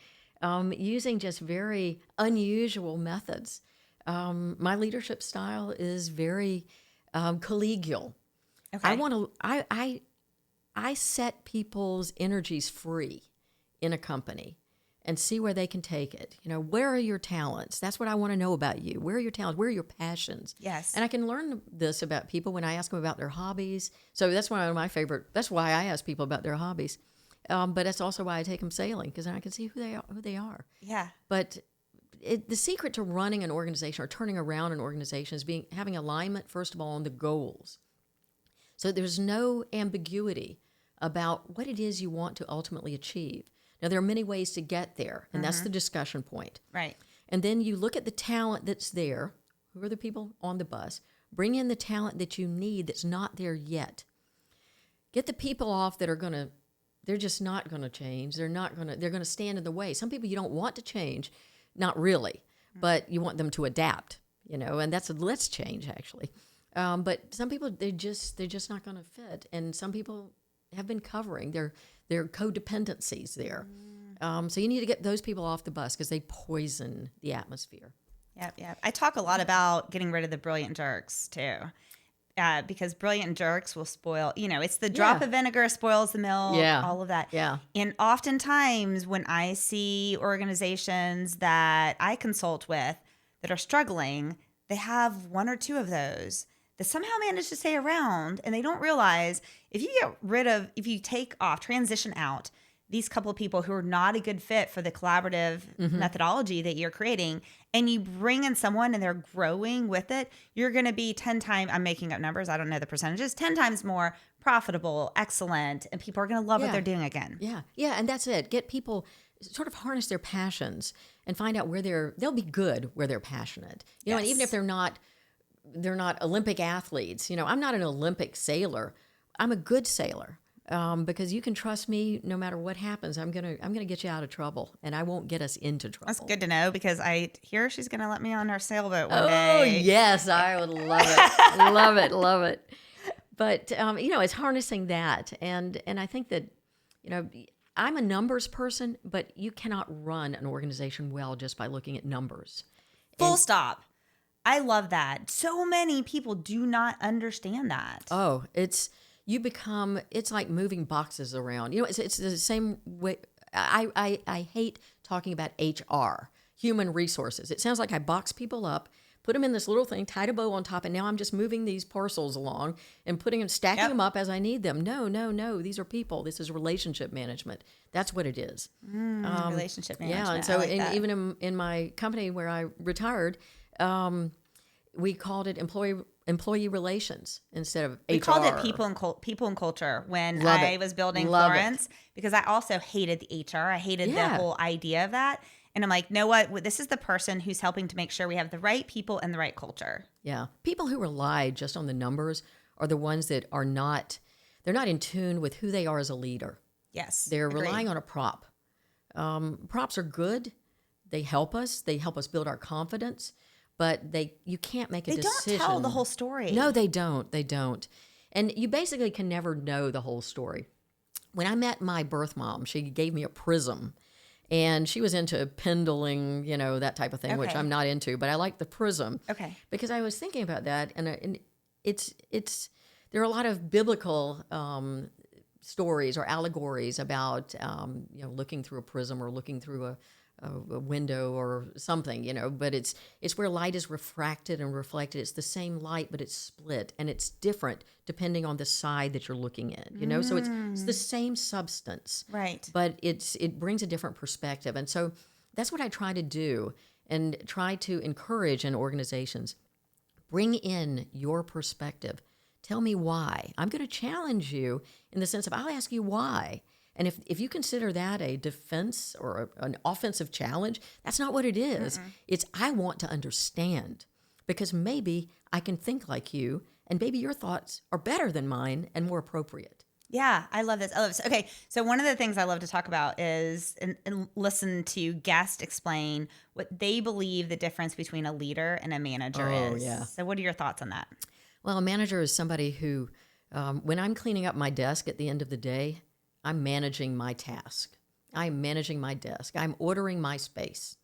using just very unusual methods. My leadership style is very collegial. Okay. I set people's energies free in a company and see where they can take it. Where are your talents? That's what I want to know about you. Where are your talents? Where are your passions? Yes. And I can learn this about people when I ask them about their hobbies. So that's one of my favorite. That's why I ask people about their hobbies. But that's also why I take them sailing, because then I can see who they are. Yeah. But the secret to running an organization or turning around an organization is having alignment, first of all, on the goals. So there's no ambiguity about what it is you want to ultimately achieve. Now, there are many ways to get there, and that's the discussion point. Right. And then you look at the talent that's there. Who are the people on the bus? Bring in the talent that you need that's not there yet. Get the people off that they're just not going to change. They're going to stand in the way. Some people you don't want to change, not really, but you want them to adapt, and that's let's change, actually. But some people, they're just not going to fit. And some people have been covering their codependencies there. So you need to get those people off the bus because they poison the atmosphere. Yep. I talk a lot about getting rid of the brilliant jerks too. Because brilliant jerks will spoil, it's the drop of vinegar spoils the milk, all of that. Yeah. And oftentimes when I see organizations that I consult with that are struggling, they have one or two of those that somehow manage to stay around, and they don't realize if you take off, transition out these couple of people who are not a good fit for the collaborative methodology that you're creating, and you bring in someone and they're growing with it, you're going to be 10 times, I'm making up numbers, I don't know the percentages, 10 times more profitable, excellent, and people are going to love what they're doing again. Yeah, and that's it. Get people, sort of harness their passions and find out where they'll be good where they're passionate. And even if they're not Olympic athletes, I'm not an Olympic sailor. I'm a good sailor. Because you can trust me no matter what happens. I'm gonna get you out of trouble, and I won't get us into trouble. That's good to know, because I hear she's gonna let me on her sailboat one day. Oh yes, I would love it, love it. But it's harnessing that, and I think that I'm a numbers person, but you cannot run an organization well just by looking at numbers. Full stop. I love that. So many people do not understand that. Oh, it's like moving boxes around. It's the same way. I hate talking about HR, human resources. It sounds like I box people up, put them in this little thing, tied a bow on top, and now I'm just moving these parcels along and stacking them up as I need them. No. These are people. This is relationship management. That's what it is. Relationship management. Yeah, and so even in my company where I retired, we called it employee relations instead of HR. We called it people and culture when I was building Florence, because I also hated the HR. I hated the whole idea of that. And I'm like, know what? This is the person who's helping to make sure we have the right people and the right culture. Yeah. People who rely just on the numbers are the ones that they're not in tune with who they are as a leader. Yes. They're relying on a prop. Props are good. They help us build our confidence. But you can't make a decision. They don't tell the whole story. No, they don't. And you basically can never know the whole story. When I met my birth mom, she gave me a prism. And she was into pendling, that type of thing, which I'm not into. But I like the prism. Okay. Because I was thinking about that. And there are a lot of biblical stories or allegories about, looking through a prism or looking through a window or something, but it's where light is refracted and reflected. It's the same light, but it's split, and it's different depending on the side that you're looking in, so it's the same substance, right? But it brings a different perspective. And so that's what I try to do and try to encourage in organizations. Bring in your perspective. Tell me why. I'm going to challenge you in the sense of I'll ask you why. And if you consider that a defense or an offensive challenge, that's not what it is. It's I want to understand, because maybe I can think like you, and maybe your thoughts are better than mine and more appropriate. Yeah, I love this. Okay, so one of the things I love to talk about is and listen to guests explain what they believe the difference between a leader and a manager is. Yeah. So what are your thoughts on that? Well, a manager is somebody who, when I'm cleaning up my desk at the end of the day, I'm managing my task. I'm managing my desk. I'm ordering my space.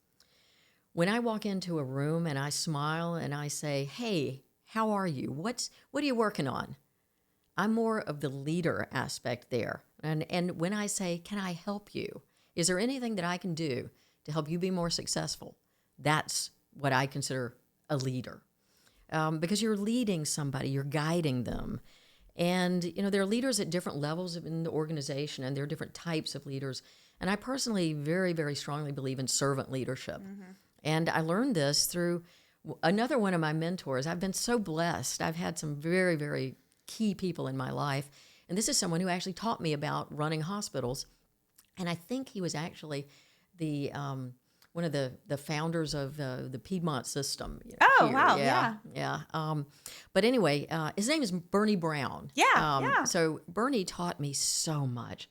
When I walk into a room and I smile and I say, hey, how are you? What are you working on? I'm more of the leader aspect there. And when I say, can I help you? Is there anything that I can do to help you be more successful? That's what I consider a leader. Because you're leading somebody, you're guiding them. And, there are leaders at different levels in the organization, and there are different types of leaders. And I personally very, very strongly believe in servant leadership. And I learned this through another one of my mentors. I've been so blessed. I've had some very, very key people in my life. And this is someone who actually taught me about running hospitals. And I think he was actually the one of the founders of the Piedmont system. Oh, here. wow, yeah. But anyway, his name is Bernie Brown. Yeah. So Bernie taught me so much.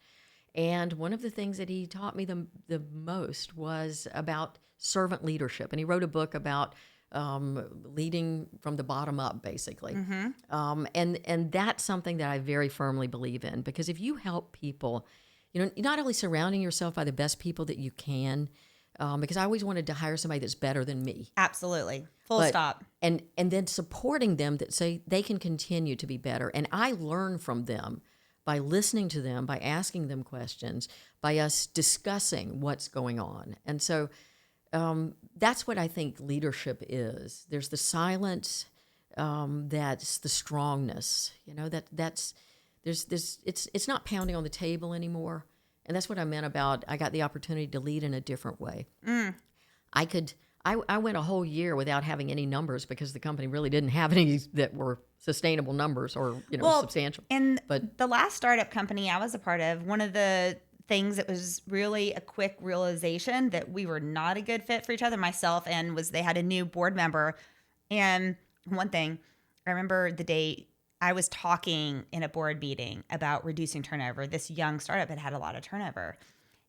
And one of the things that he taught me the most was about servant leadership. And he wrote a book about leading from the bottom up, basically. And that's something that I very firmly believe in, because if you help people not only surrounding yourself by the best people that you can, because I always wanted to hire somebody that's better than me. Absolutely. Full stop. And then supporting them that say they can continue to be better. And I learn from them by listening to them, by asking them questions, by us discussing what's going on. And so that's what I think leadership is. There's the silence, that's the strongness. It's not pounding on the table anymore. And that's what I meant about I got the opportunity to lead in a different way. I went a whole year without having any numbers because the company really didn't have any that were sustainable numbers or substantial. And the last startup company I was a part of, one of the things that was really a quick realization that we were not a good fit for each other, myself and they had a new board member. And one thing, I remember the day I was talking in a board meeting about reducing turnover. This young startup had a lot of turnover.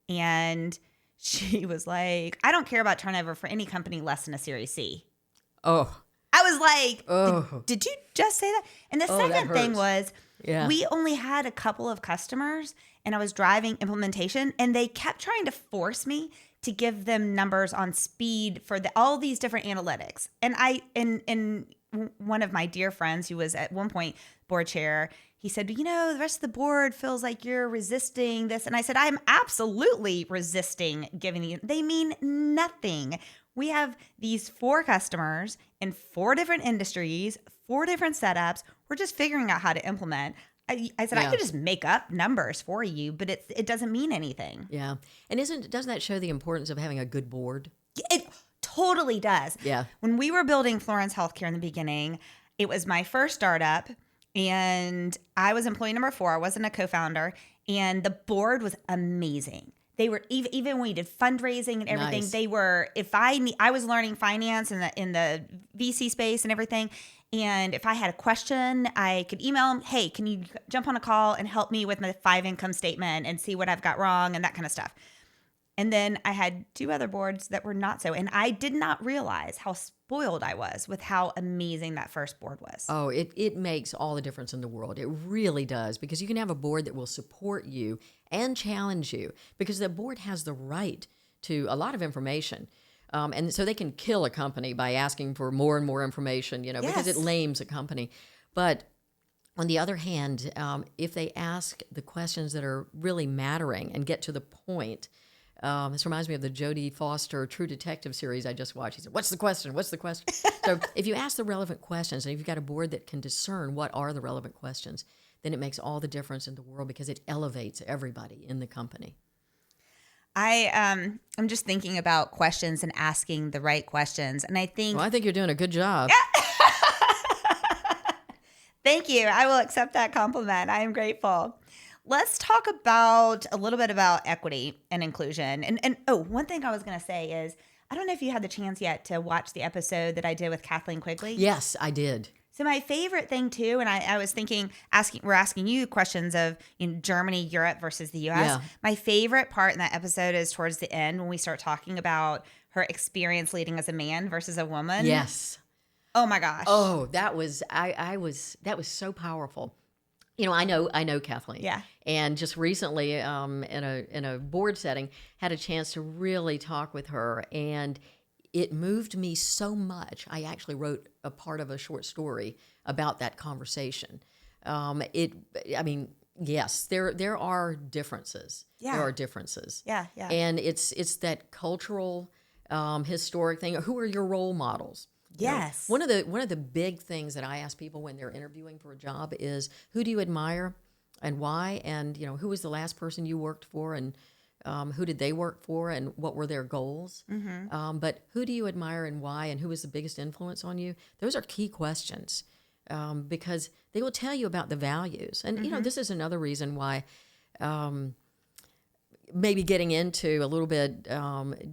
And she was like, I don't care about turnover for any company less than a Series C. Oh. I was like, did you just say that? And the second thing was, we only had a couple of customers and I was driving implementation and they kept trying to force me to give them numbers on speed for all these different analytics. And one of my dear friends who was at one point board chair, he said, the rest of the board feels like you're resisting this. And I said, I'm absolutely resisting giving you. They mean nothing. We have these 4 customers in 4 different industries, 4 different setups. We're just figuring out how to implement. I said, I could just make up numbers for you, but it doesn't mean anything. Yeah. And doesn't that show the importance of having a good board? It totally does. Yeah. When we were building Florence Healthcare in the beginning, it was my first startup and I was employee number 4. I wasn't a co-founder and the board was amazing. They were even when we did fundraising and everything, Nice. They were, I was learning finance in the VC space and everything. And if I had a question, I could email them, hey, can you jump on a call and help me with my 5 income statement and see what I've got wrong and that kind of stuff. And then I had 2 other boards that were not so. And I did not realize how spoiled I was with how amazing that first board was. Oh, it makes all the difference in the world. It really does, because you can have a board that will support you and challenge you, because the board has the right to a lot of information. And so they can kill a company by asking for more and more information, because it lames a company. But on the other hand, if they ask the questions that are really mattering and get to the point, this reminds me of the Jodie Foster True Detective series I just watched. He said, what's the question? What's the question? So if you ask the relevant questions, and if you've got a board that can discern what are the relevant questions, then it makes all the difference in the world, because it elevates everybody in the company. I'm just thinking about questions and asking the right questions. And I think you're doing a good job. Thank you. I will accept that compliment. I am grateful. Let's talk a little bit about equity and inclusion. And one thing I was going to say is, I don't know if you had the chance yet to watch the episode that I did with Kathleen Quigley. Yes, I did. So my favorite thing too, and I was thinking, we're asking you questions of Germany, Europe versus the U.S. Yeah. My favorite part in that episode is towards the end when we start talking about her experience leading as a man versus a woman. Yes. Oh my gosh. Oh, that was so powerful. I know Kathleen. Yeah. And just recently, in a board setting, had a chance to really talk with her, and it moved me so much. I actually wrote a part of a short story about that conversation. Yes, there are differences. Yeah. There are differences. Yeah, yeah. And it's that cultural, historic thing. Who are your role models? Yes. One of the big things that I ask people when they're interviewing for a job is, who do you admire and why? And, who was the last person you worked for, and who did they work for, and what were their goals? Mm-hmm. But who do you admire and why, and who was the biggest influence on you? Those are key questions, because they will tell you about the values. And, this is another reason why maybe getting into a little bit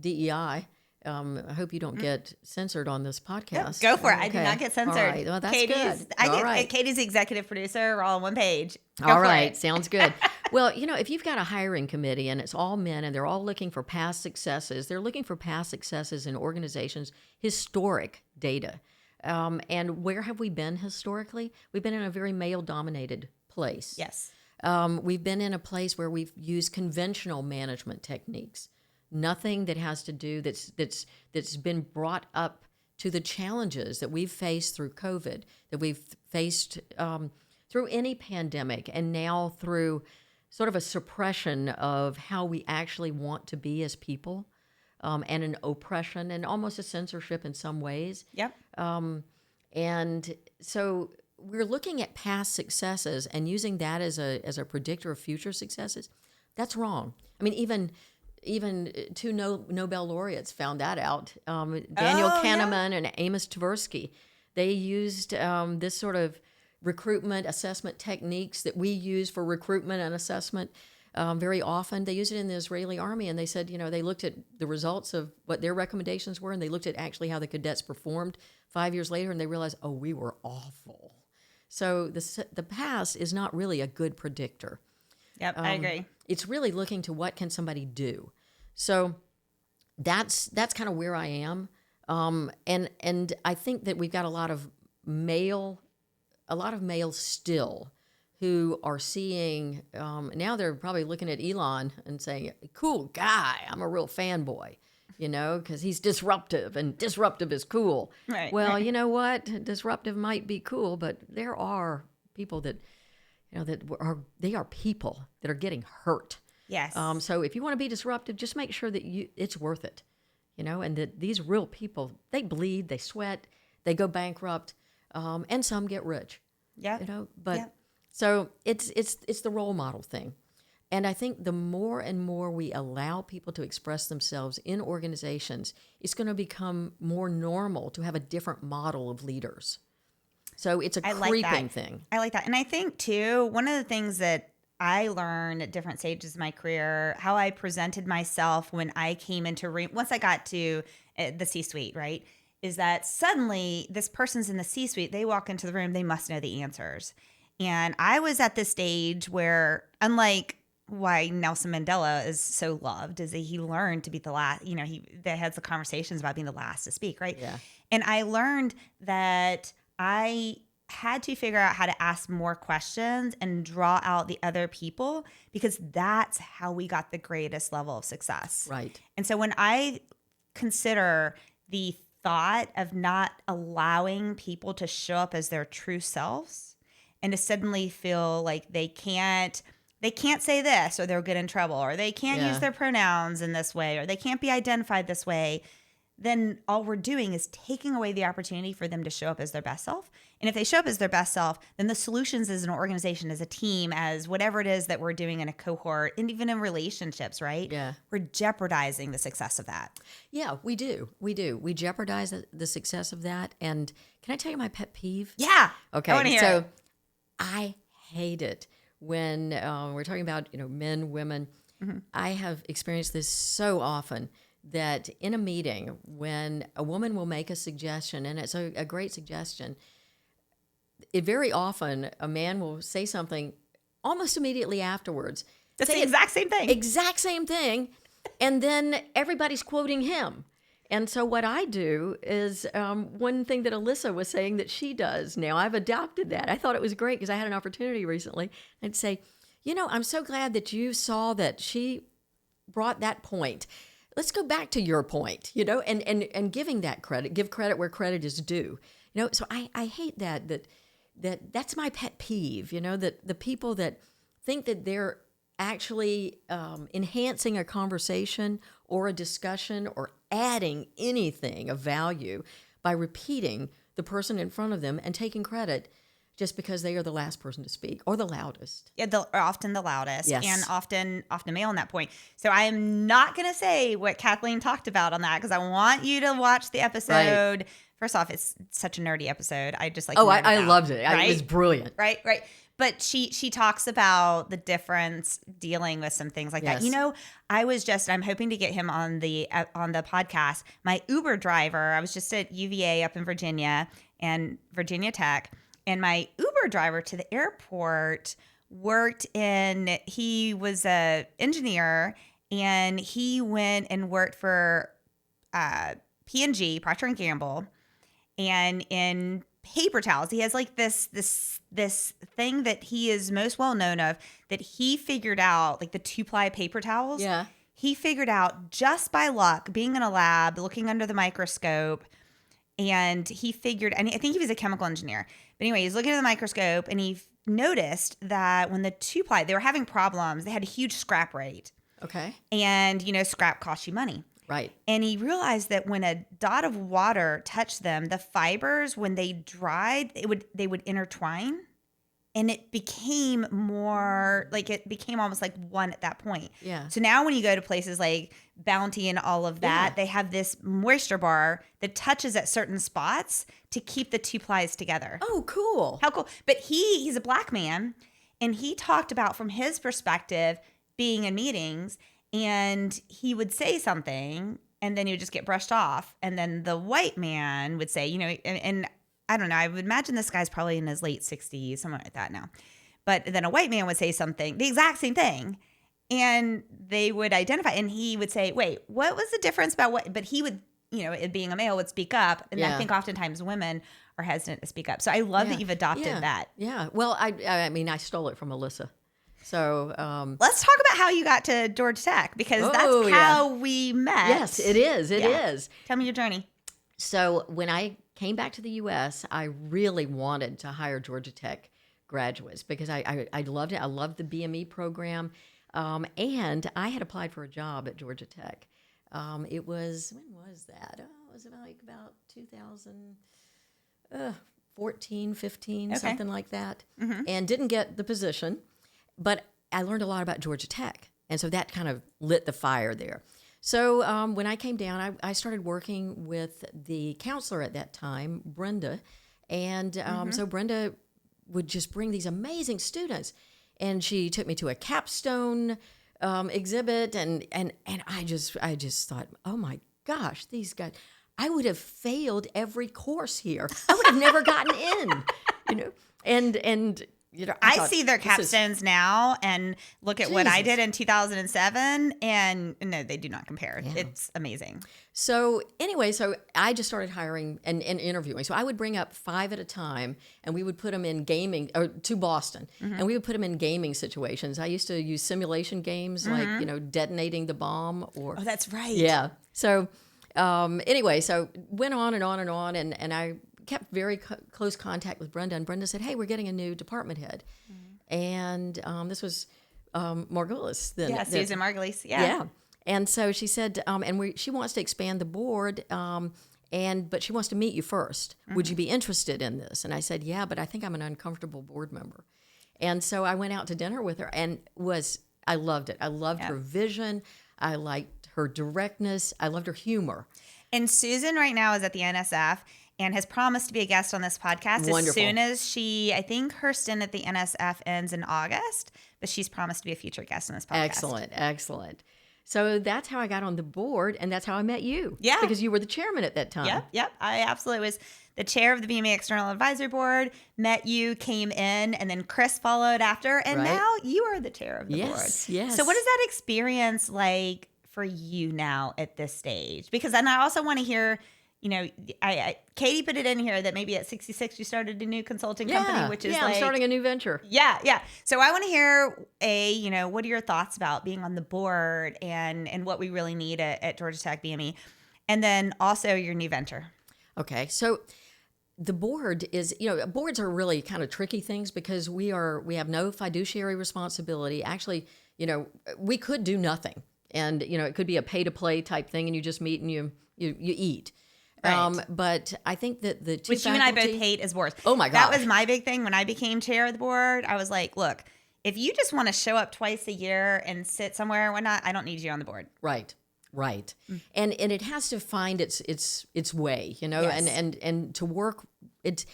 DEI. I hope you don't get censored on this podcast. Go for it. Okay. I do not get censored. All right. Well, that's good. Katie's the executive producer. We're all on one page. All right. Sounds good. Well, if you've got a hiring committee and it's all men and they're all looking for past successes, they're looking for past successes in organizations' historic data. And where have we been historically? We've been in a very male-dominated place. Yes. We've been in a place where we've used conventional management techniques, nothing that has to do that's been brought up to the challenges that we've faced through COVID, that we've faced through any pandemic, and now through sort of a suppression of how we actually want to be as people, and an oppression and almost a censorship in some ways. Yep. And so we're looking at past successes and using that as a predictor of future successes. That's wrong. I mean, even two Nobel laureates found that out. Daniel Kahneman and Amos Tversky. They used this sort of recruitment assessment techniques that we use for recruitment and assessment very often. They use it in the Israeli army, and they said, they looked at the results of what their recommendations were, and they looked at actually how the cadets performed 5 years later, and they realized, oh, we were awful. So the past is not really a good predictor. Yep, I agree. It's really looking to what can somebody do. So that's kind of where I am. And I think that we've got a lot of males still who are seeing, now they're probably looking at Elon and saying, cool guy, I'm a real fanboy, because he's disruptive, and disruptive is cool. Right. Well, right. You know what? Disruptive might be cool, but there are people that, they are people that are getting hurt. Yes. So if you want to be disruptive, just make sure that it's worth it, and that these real people, they bleed, they sweat, they go bankrupt, and some get rich. Yeah. But yep. So it's the role model thing. And I think the more and more we allow people to express themselves in organizations, it's going to become more normal to have a different model of leaders. So it's a creeping thing. I like that. And I think, too, one of the things that I learned at different stages of my career, how I presented myself when I came into once I got to the C-suite, right, is that suddenly this person's in the C-suite, they walk into the room, they must know the answers. And I was at this stage where, unlike why Nelson Mandela is so loved, is that he learned to be the last, they had the conversations about being the last to speak, right? Yeah. And I learned that I had to figure out how to ask more questions and draw out the other people, because that's how we got the greatest level of success. Right. And so when I consider the thought of not allowing people to show up as their true selves and to suddenly feel like they can't say this or they'll get in trouble, or they can't use their pronouns in this way, or they can't be identified this way, then all we're doing is taking away the opportunity for them to show up as their best self. And if they show up as their best self, then the solutions as an organization, as a team, as whatever it is that we're doing in a cohort, and even in relationships, right? Yeah. We're jeopardizing the success of that. Yeah, we do. We jeopardize the success of that. And can I tell you my pet peeve? Yeah. Okay. I want to hear it. I hate it when we're talking about, men, women. Mm-hmm. I have experienced this so often that in a meeting, when a woman will make a suggestion, and it's a great suggestion, very often a man will say something almost immediately afterwards. That's the exact same thing. Exact same thing. And then everybody's quoting him. And so what I do is one thing that Alyssa was saying that she does now, I've adopted that. I thought it was great because I had an opportunity recently. I'd say, I'm so glad that you saw that she brought that point. Let's go back to your point, and giving that credit, give credit where credit is due. So I hate that's my pet peeve, that the people that think that they're actually enhancing a conversation or a discussion or adding anything of value by repeating the person in front of them and taking credit just because they are the last person to speak or the loudest. Yeah, often the loudest, yes. And often male on that point. So I am not going to say what Kathleen talked about on that because I want you to watch the episode. Right. First off, it's such a nerdy episode. I just like. Oh, I loved it. Right? It was brilliant. Right. But she talks about the difference dealing with some things like yes. that. I'm hoping to get him on the podcast. My Uber driver, I was just at UVA up in Virginia and Virginia Tech, and my Uber driver to the airport he was an engineer, and he went and worked for P&G, Procter & Gamble, and in paper towels. He has like this thing that he is most well known of, that he figured out, like the 2-ply paper towels. Yeah. He figured out just by luck, being in a lab, looking under the microscope, and he figured, and I think he was a chemical engineer. But anyway, he's looking at the microscope, and he noticed that when the 2-ply, they were having problems. They had a huge scrap rate. Okay. And, scrap costs you money. Right. And he realized that when a dot of water touched them, the fibers, when they dried, they would intertwine. And it became almost like one at that point. Yeah. So now when you go to places like Bounty and all of that, they have this moisture bar that touches at certain spots to keep the 2-plies together. Oh, cool. How cool. But he's a black man, and he talked about, from his perspective, being in meetings, and he would say something and then he would just get brushed off. And then the white man would say, and I don't know, I would imagine this guy's probably in his late 60s, something like that now. But then a white man would say something, the exact same thing, and they would identify. And he would say, wait, what was the difference about what? But he would, it being a male, would speak up. And I think oftentimes women are hesitant to speak up. So I love that you've adopted that. Yeah. Well, I mean, I stole it from Alyssa. So let's talk about how you got to Georgia Tech, because that's how we met. Yes, it is. It is. Tell me your journey. So when I came back to the U.S., I really wanted to hire Georgia Tech graduates because I loved it. I loved the BME program. And I had applied for a job at Georgia Tech. It was, when was that? It was about 2014, 15, something like that. Mm-hmm. And didn't get the position. But I learned a lot about Georgia Tech, and so that kind of lit the fire there. So when I came down, I started working with the counselor at that time, Brenda, and so Brenda would just bring these amazing students, and she took me to a capstone exhibit, and I just thought, oh my gosh, these guys! I would have failed every course here. I would have never gotten in, and. I see their capstones now and look at what I did in 2007, and no, they do not compare. Yeah. It's amazing. So anyway, I just started hiring and interviewing. So I would bring up 5 at a time, and we would put them in gaming, or to Boston, and we would put them in gaming situations. I used to use simulation games like, detonating the bomb or... Oh, that's right. Yeah. So anyway, so went on and on and on, and I kept very close contact with Brenda, and Brenda said, hey, we're getting a new department head. And this was Margulis. Susan Margulis. Yeah. And so she said, she wants to expand the board, but she wants to meet you first. Would you be interested in this? And I said, yeah, but I think I'm an uncomfortable board member. And so I went out to dinner with her, and I loved it. I loved her vision. I liked her directness. I loved her humor. And Susan right now is at the NSF and has promised to be a guest on this podcast. Wonderful. As soon as I think her stint at the NSF ends in August, but she's promised to be a future guest on this podcast. Excellent. So that's how I got on the board, and that's how I met you. Yeah. Because you were the chairman at that time. Yep. I absolutely was the chair of the BME External Advisory Board, met you, came in, and then Chris followed after, and now you are the chair of the board. Yes. So what is that experience like for you now at this stage? Because then I also want to hear... Katie put it in here that maybe at 66 you started a new consulting company, which is I'm starting a new venture. Yeah. So I want to hear what are your thoughts about being on the board and what we really need at Georgia Tech BME, and then also your new venture. Okay, so the board is, boards are really kind of tricky things because we have no fiduciary responsibility. Actually, we could do nothing, and it could be a pay to play type thing, and you just meet and you eat. Right. But I think that the two which you and I both hate as boards. Oh my gosh. That was my big thing when I became chair of the board. I was like, look, if you just want to show up twice a year and sit somewhere and whatnot, I don't need you on the board. Right. And it has to find its way, yes. and to work. It's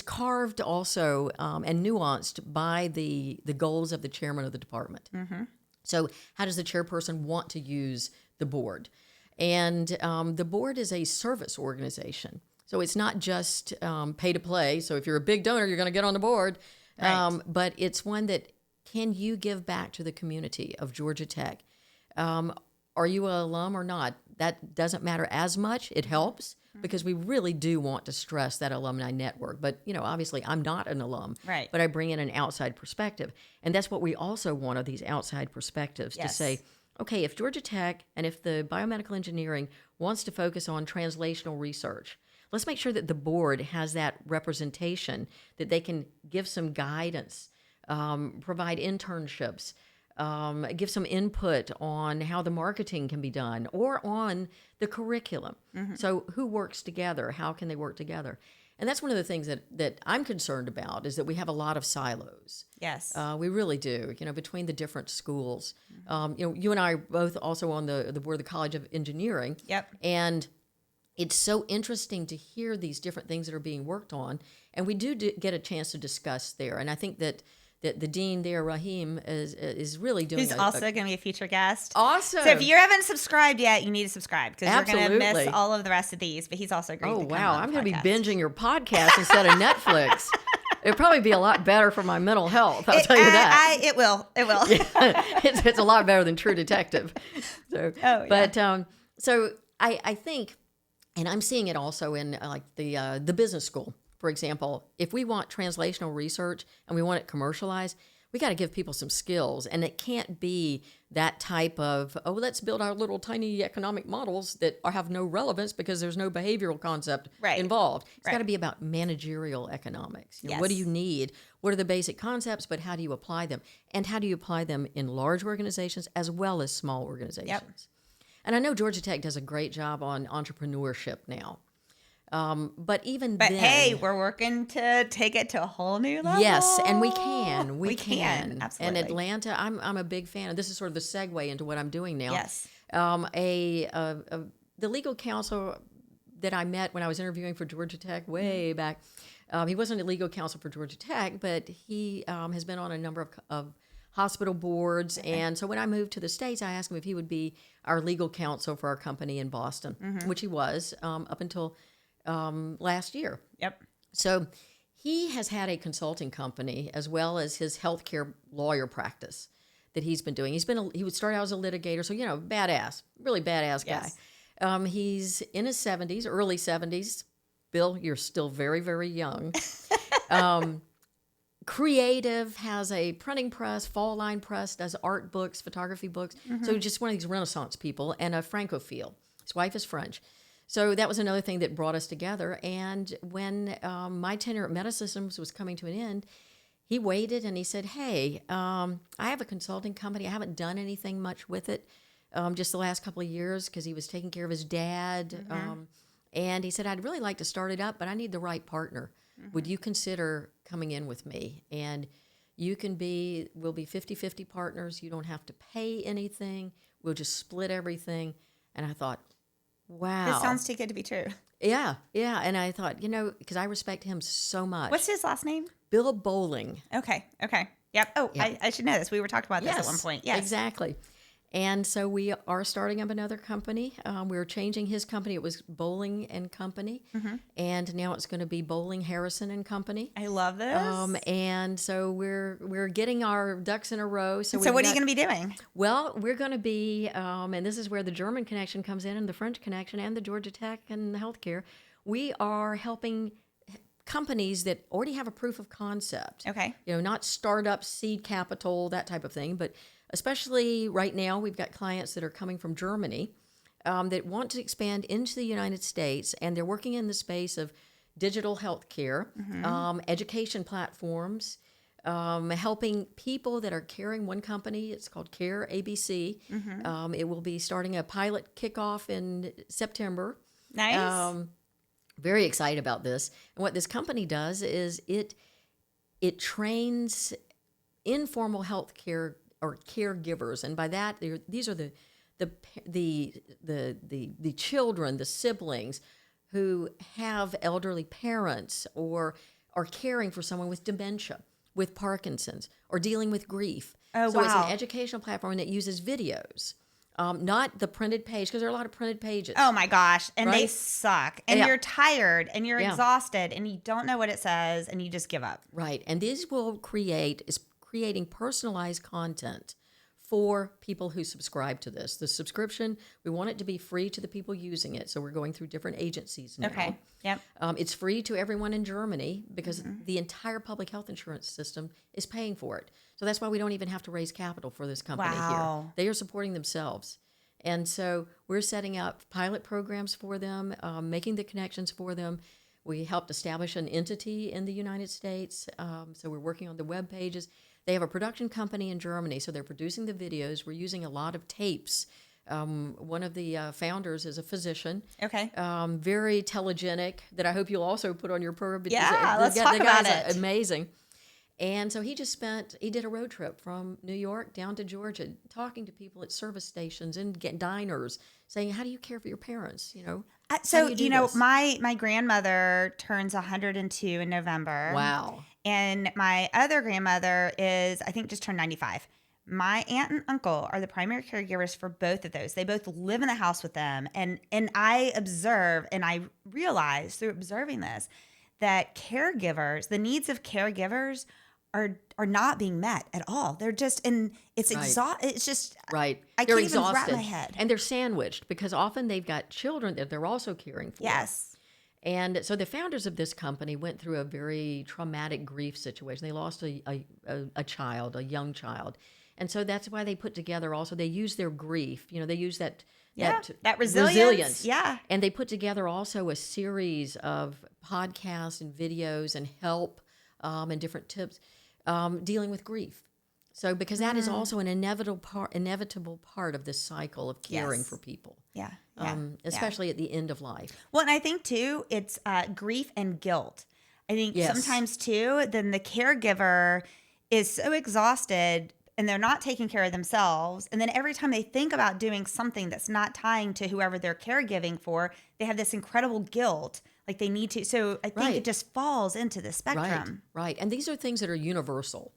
carved also and nuanced by the goals of the chairman of the department. Mm-hmm. So how does the chairperson want to use the board? And the board is a service organization. So it's not just pay to play. So if you're a big donor, you're going to get on the board. Right. But it's one that, can you give back to the community of Georgia Tech? Are you an alum or not? that doesn't matter as much. It helps because we really do want to stress that alumni network. But, obviously I'm not an alum, right? But I bring in an outside perspective. And that's what we also want of these outside perspectives to say, okay, if Georgia Tech and if the biomedical engineering wants to focus on translational research, let's make sure that the board has that representation, that they can give some guidance, provide internships, give some input on how the marketing can be done or on the curriculum. So who works together? How can they work together? And that's one of the things that I'm concerned about is that we have a lot of silos. Yes. We really do, between the different schools. You and I are both also on the board of the College of Engineering. Yep. And it's so interesting to hear these different things that are being worked on. And we do get a chance to discuss there. And I think that the dean there, Rahim, is really doing. Who's also going to be a feature guest. Awesome. So if you haven't subscribed yet, you need to subscribe because you're going to miss all of the rest of these. But he's also great. Oh, wow. I'm going to be binging your podcast instead of Netflix. It'd probably be a lot better for my mental health. I'll tell you that. It will. Yeah, it's a lot better than True Detective. So, so I think, and I'm seeing it also in like the business school. For example, if we want translational research and we want it commercialized, we got to give people some skills. And it can't be that type of, let's build our little tiny economic models that have no relevance because there's no behavioral concept involved. It's got to be about managerial economics. What do you need? What are the basic concepts, but how do you apply them? And how do you apply them in large organizations as well as small organizations? Yep. And I know Georgia Tech does a great job on entrepreneurship now. But then, hey, we're working to take it to a whole new level. Yes, and we can. We can. Absolutely. And Atlanta, I'm a big fan of. This is sort of the segue into what I'm doing now. Yes. The legal counsel that I met when I was interviewing for Georgia Tech way back, he wasn't a legal counsel for Georgia Tech, but he has been on a number of hospital boards. Okay. And so when I moved to the States, I asked him if he would be our legal counsel for our company in Boston, which he was up until last year. Yep. So he has had a consulting company as well as his healthcare lawyer practice that he's been doing. He would start out as a litigator, so badass, really badass guy. Yes. He's in his 70s, early 70s. Bill, you're still very, very young. Creative, has a printing press, fall line press, does art books, photography books. So just one of these Renaissance people, and a Francophile. His wife is French. So that was another thing that brought us together. And when my tenure at Metasystems was coming to an end, he waited and he said, hey, I have a consulting company. I haven't done anything much with it just the last couple of years because he was taking care of his dad. And he said, I'd really like to start it up, but I need the right partner. Would you consider coming in with me? And we'll be 50-50 partners. You don't have to pay anything. We'll just split everything. And I thought, wow. This sounds too good to be true. Yeah. And I thought, because I respect him so much. What's his last name? Bill Bowling. Okay. Yep. Oh, yep. I should know this. We were talking about this at one point. Yes. Exactly. And so we are starting up another company. We were changing his company. It was Bowling and Company. And now it's going to be Bowling Harrison and Company. I love this. And so we're getting our ducks in a row. So what are you going to be doing? Well, we're going to be, and this is where the German connection comes in and the French connection and the Georgia Tech and the healthcare. We are helping companies that already have a proof of concept. Okay. Not startup, seed capital, that type of thing, but especially right now, we've got clients that are coming from Germany that want to expand into the United States, and they're working in the space of digital healthcare, education platforms, helping people that are carrying one company. It's called Care ABC. It will be starting a pilot kickoff in September. Nice. Very excited about this. And what this company does is it trains informal healthcare or caregivers, and by that these are the children, the siblings who have elderly parents or are caring for someone with dementia, with Parkinson's, or dealing with grief. Oh, so wow. It's an educational platform that uses videos. Not the printed page, because there are a lot of printed pages. Oh my gosh. And right? They suck. And you're tired and you're exhausted and you don't know what it says and you just give up. Right. And these will creating personalized content for people who subscribe to this. The subscription, we want it to be free to the people using it. So we're going through different agencies now. Okay. Yep. It's free to everyone in Germany because the entire public health insurance system is paying for it. So that's why we don't even have to raise capital for this company Wow. here. They are supporting themselves. And so we're setting up pilot programs for them, making the connections for them. We helped establish an entity in the United States. So we're working on the web pages. They have a production company in Germany, so they're producing the videos. We're using a lot of tapes. One of the founders is a physician. Okay. Very telegenic, that I hope you'll also put on your program. Because let's talk about it. Amazing. And so he did a road trip from New York down to Georgia, talking to people at service stations and diners, saying, how do you care for your parents? So, this? my grandmother turns 102 in November. Wow. And my other grandmother is, I think, just turned 95. My aunt and uncle are the primary caregivers for both of those. They both live in the house with them. And I observe, and I realize through observing this, that caregivers, the needs of caregivers are not being met at all. They're just, and it's it's just, right. I They're can't exhausted. even wrap my head. And they're sandwiched because often they've got children that they're also caring for. Yes. And so the founders of this company went through a very traumatic grief situation. They lost a child, a young child. And so that's why they put together also, they use their grief, they use that resilience. Yeah. And they put together also a series of podcasts and videos and help and different tips dealing with grief. So because that is also an inevitable part of this cycle of caring for people. Yeah. Especially at the end of life. Well, and I think too, it's grief and guilt. I think sometimes too, then the caregiver is so exhausted and they're not taking care of themselves. And then every time they think about doing something that's not tying to whoever they're caregiving for, they have this incredible guilt, like they need to. So I think it just falls into the spectrum. Right. And these are things that are universal.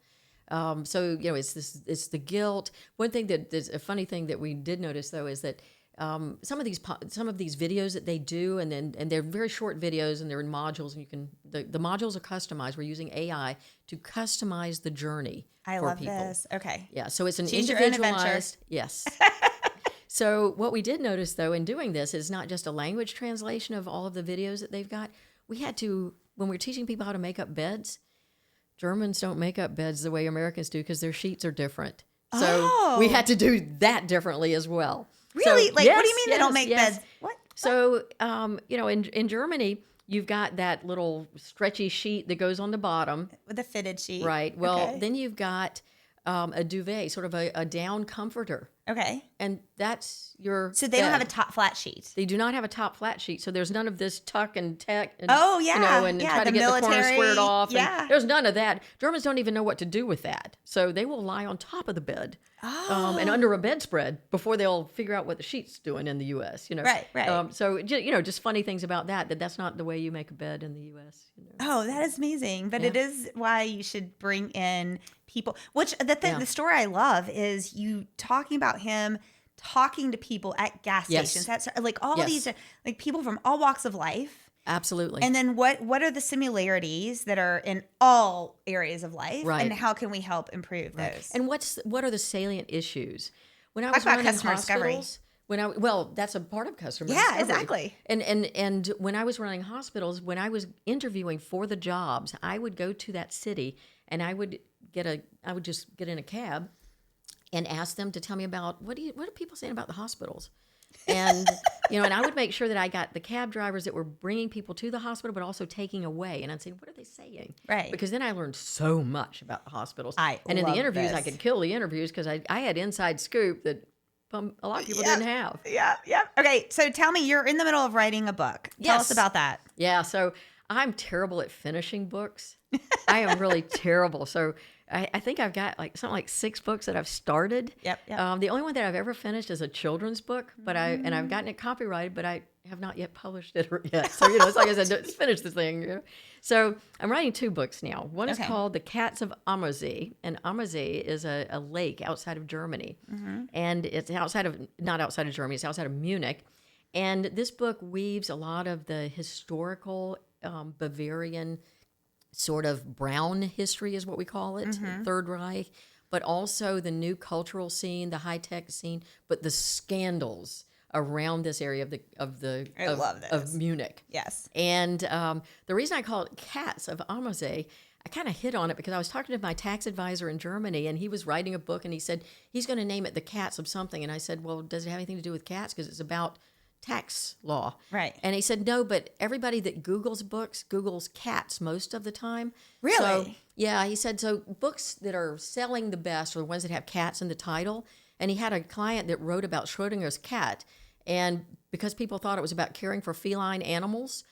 So, it's the guilt. One thing that's a funny thing that we did notice though, is that some of these videos that they do, and they're very short videos, and they're in modules, and the modules are customized. We're using AI to customize the journey for people. This. Okay. Yeah, so it's an Choose your own individualized. adventure. Yes. So what we did notice though in doing this is not just a language translation of all of the videos that they've got. We had to, when we're teaching people how to make up beds, Germans don't make up beds the way Americans do because their sheets are different. So we had to do that differently as well. Really? So, what do you mean they don't make beds? What? So, in Germany, you've got that little stretchy sheet that goes on the bottom. With a fitted sheet. Right. Well, then you've got a duvet, sort of a down comforter. Okay. And that's your So they don't have a top flat sheet. They do not have a top flat sheet. So there's none of this tuck and tech. And, and try to get the corner squared off. Yeah. And there's none of that. Germans don't even know what to do with that. So they will lie on top of the bed and under a bedspread before they'll figure out what the sheet's doing in the U.S. Right. So, just funny things about that's not the way you make a bed in the U.S. Oh, that is amazing. But it is why you should bring in people, which the story I love is you talking about him talking to people at gas stations. That's like all of these, like people from all walks of life. Absolutely. And then what are the similarities that are in all areas of life? Right. And how can we help improve those? And what are the salient issues? When I Talk was about running customer discovery. hospitals, that's a part of customer Yeah, discovery. exactly. And when I was running hospitals, when I was interviewing for the jobs, I would go to that city and I would just get in a cab and ask them to tell me about what are people saying about the hospitals? And, and I would make sure that I got the cab drivers that were bringing people to the hospital, but also taking away. And I'd say, what are they saying? Right. Because then I learned so much about the hospitals. And in the interviews, I could kill the interviews because I had inside scoop that a lot of people didn't have. Yeah. Okay. So tell me, you're in the middle of writing a book. Tell us about that. Yeah. So I'm terrible at finishing books. I am really terrible. So I think I've got something like 6 books that I've started. Yep. The only one that I've ever finished is a children's book, but I've gotten it copyrighted, but I have not yet published it yet. So it's like I said, let's finish this thing. So I'm writing 2 books now. One is called The Cats of Ammersee, and Ammersee is a lake outside of Germany, and it's not outside of Germany, it's outside of Munich. And this book weaves a lot of the historical Bavarian sort of brown history is what we call it, Third Reich, but also the new cultural scene, the high-tech scene, but the scandals around this area of Munich. Yes. And the reason I call it Cats of Ammersee, I kind of hit on it because I was talking to my tax advisor in Germany, and he was writing a book, and he said he's going to name it The Cats of something. And I said, well, does it have anything to do with cats? Because it's about tax law. Right. And he said, no, but everybody that Googles books Googles cats most of the time. Really? So, yeah, he said, so books that are selling the best are the ones that have cats in the title. And he had a client that wrote about Schrodinger's cat. And because people thought it was about caring for feline animals,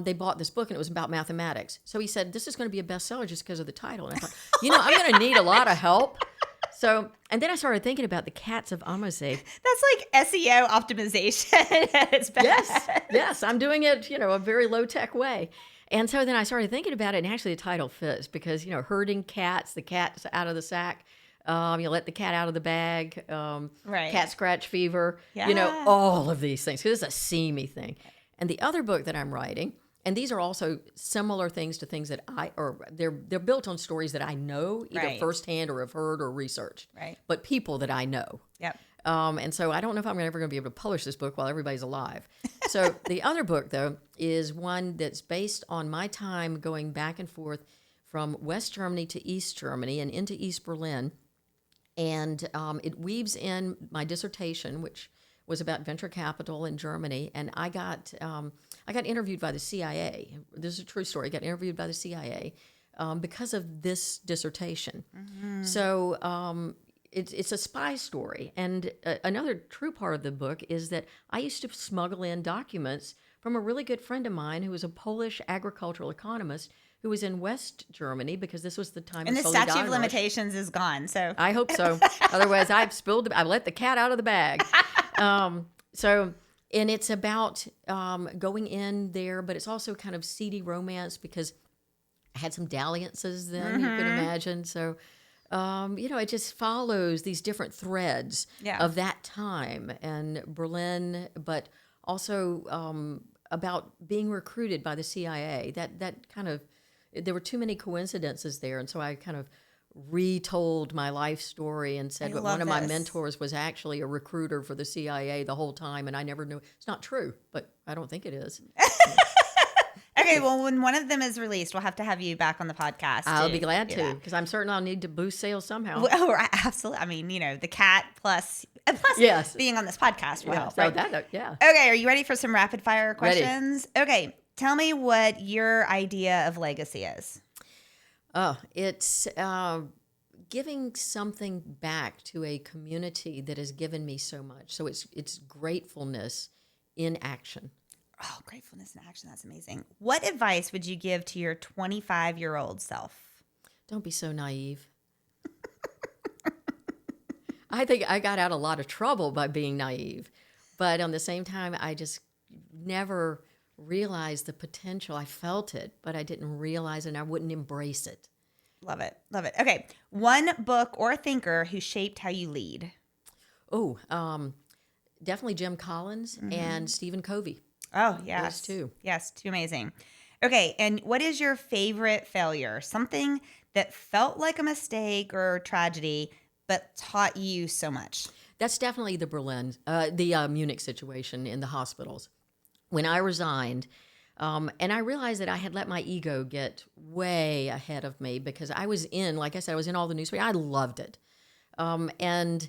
they bought this book, and it was about mathematics. So he said, this is going to be a bestseller just because of the title. And I thought, I'm going to need a lot of help. So, and then I started thinking about the Cats of Ammersee. That's like SEO optimization at its best. Yes, I'm doing it, a very low-tech way. And so then I started thinking about it, and actually the title fits because, herding cats, the cat's out of the sack. You let the cat out of the bag, right. Cat scratch fever, Yeah. all of these things, because it's a seamy thing. And the other book that I'm writing, and these are also similar things to things that they're built on stories that I know either Right. firsthand or have heard or researched, Right. but people that I know. Yep. And so I don't know if I'm ever going to be able to publish this book while everybody's alive. So the other book, though, is one that's based on my time going back and forth from West Germany to East Germany and into East Berlin. And it weaves in my dissertation, which was about venture capital in Germany. And I got interviewed by the CIA. This is a true story. I got interviewed by the CIA because of this dissertation. Mm-hmm. So it's a spy story. And another true part of the book is that I used to smuggle in documents from a really good friend of mine who was a Polish agricultural economist who was in West Germany because this was the time and of the Solidarność. statute of limitations is gone. So I hope so. Otherwise, I let the cat out of the bag. And it's about going in there, but it's also kind of seedy romance because I had some dalliances then, you can imagine. So, it just follows these different threads of that time and Berlin, but also about being recruited by the CIA. That kind of, there were too many coincidences there, and so I kind of retold my life story and said one of my mentors was actually a recruiter for the CIA the whole time, and I never knew. It's not true, but I don't think it is. Okay, well, when one of them is released, we'll have to have you back on the podcast. I'll be glad to, because I'm certain I'll need to boost sales somehow. Well, absolutely. I mean, the cat plus yes. being on this podcast will help. So right? Yeah. Okay, are you ready for some rapid fire questions? Ready. Okay, tell me what your idea of legacy is. Oh, it's giving something back to a community that has given me so much. So it's gratefulness in action. Oh, gratefulness in action. That's amazing. What advice would you give to your 25-year-old self? Don't be so naive. I think I got out a lot of trouble by being naive. But on the same time, I just never realized the potential. I felt it, but I didn't realize it, and I wouldn't embrace it. Love it. Love it. Okay. One book or thinker who shaped how you lead. Oh, definitely Jim Collins and Stephen Covey. Oh, yes. Those two. Yes, too amazing. Okay, and what is your favorite failure? Something that felt like a mistake or tragedy, but taught you so much. That's definitely the Munich situation in the hospitals. When I resigned, and I realized that I had let my ego get way ahead of me because I was like I said, I was in all the newspaper. I loved it. And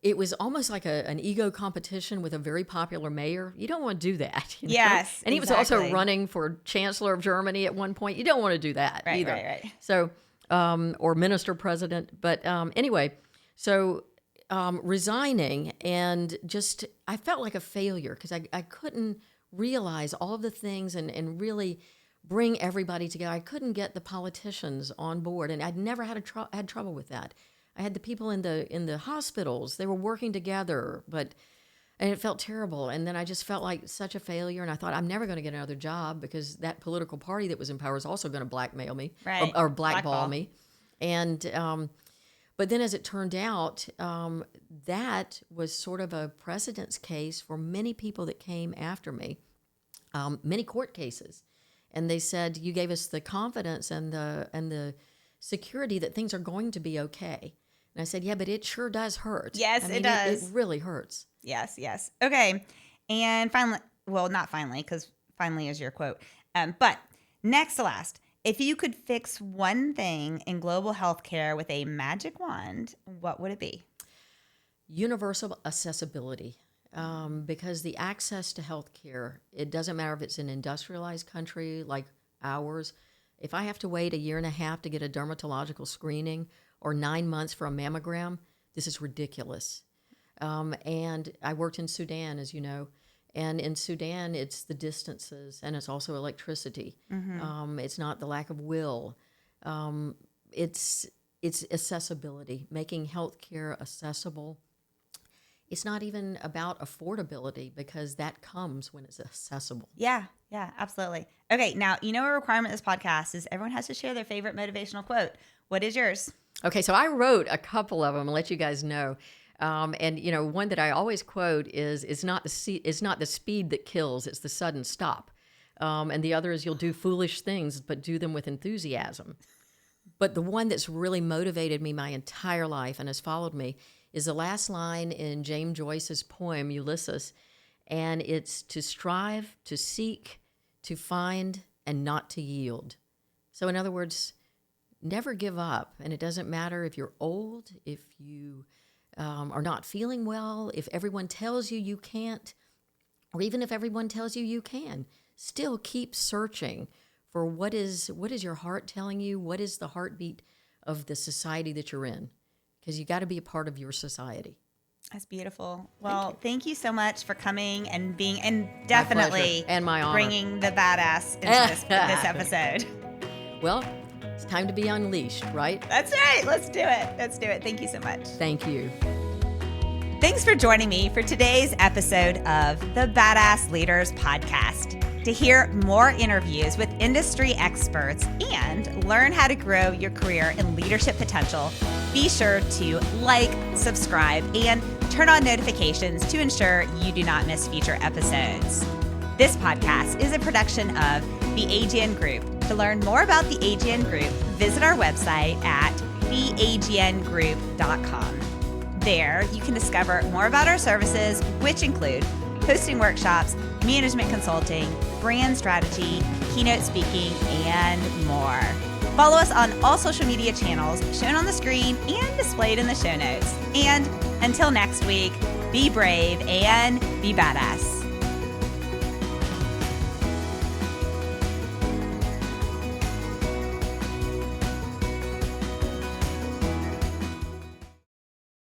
it was almost like an ego competition with a very popular mayor. You don't want to do that. Yes, and he was also running for Chancellor of Germany at one point. You don't want to do that either. Right. So, or minister president. But anyway, so resigning and just, I felt like a failure because I couldn't realize all of the things and really bring everybody together. I couldn't get the politicians on board, and I'd never had trouble with that. I had the people in the hospitals; they were working together, and it felt terrible. And then I just felt like such a failure, and I thought I'm never going to get another job because that political party that was in power is also going to blackmail me or blackball me. And but then, as it turned out, that was sort of a precedence case for many people that came after me, many court cases, and they said you gave us the confidence and the security that things are going to be okay. And I said, yeah, but it sure does hurt. Yes, it does. It really hurts. Yes, yes. Okay. And finally, well, not finally, because finally is your quote. But next to last, if you could fix one thing in global healthcare with a magic wand, what would it be? Universal accessibility. Because the access to healthcare, it doesn't matter if it's an industrialized country like ours. If I have to wait 1.5 years to get a dermatological screening or 9 months for a mammogram, this is ridiculous. And I worked in Sudan, as you know, and in Sudan, it's the distances and it's also electricity. It's not the lack of will. It's accessibility, making healthcare accessible. It's not even about affordability because that comes when it's accessible. Yeah, absolutely. Okay, now, a requirement of this podcast is everyone has to share their favorite motivational quote. What is yours? Okay, so I wrote a couple of them. I'll let you guys know. And one that I always quote is, "It's not the speed that kills; it's the sudden stop." And the other is, "You'll do foolish things, but do them with enthusiasm." But the one that's really motivated me my entire life and has followed me is the last line in James Joyce's poem Ulysses, and it's to strive, to seek, to find, and not to yield. So, in other words, never give up, and it doesn't matter if you're old, if you are not feeling well, if everyone tells you you can't, or even if everyone tells you you can, still keep searching for what is your heart telling you, what is the heartbeat of the society that you're in, because you got to be a part of your society. That's beautiful. Well, thank you so much for coming and being, and definitely and my honor, bringing the badass into this episode. Well, it's time to be unleashed, right? That's right. Let's do it. Thank you so much. Thank you. Thanks for joining me for today's episode of the Badass Leaders Podcast. To hear more interviews with industry experts and learn how to grow your career and leadership potential, be sure to like, subscribe, and turn on notifications to ensure you do not miss future episodes. This podcast is a production of the AGN Group. To learn more about the AGN Group, visit our website at theagnGroup.com. There, you can discover more about our services, which include hosting workshops, management consulting, brand strategy, keynote speaking, and more. Follow us on all social media channels shown on the screen and displayed in the show notes. And until next week, be brave and be badass.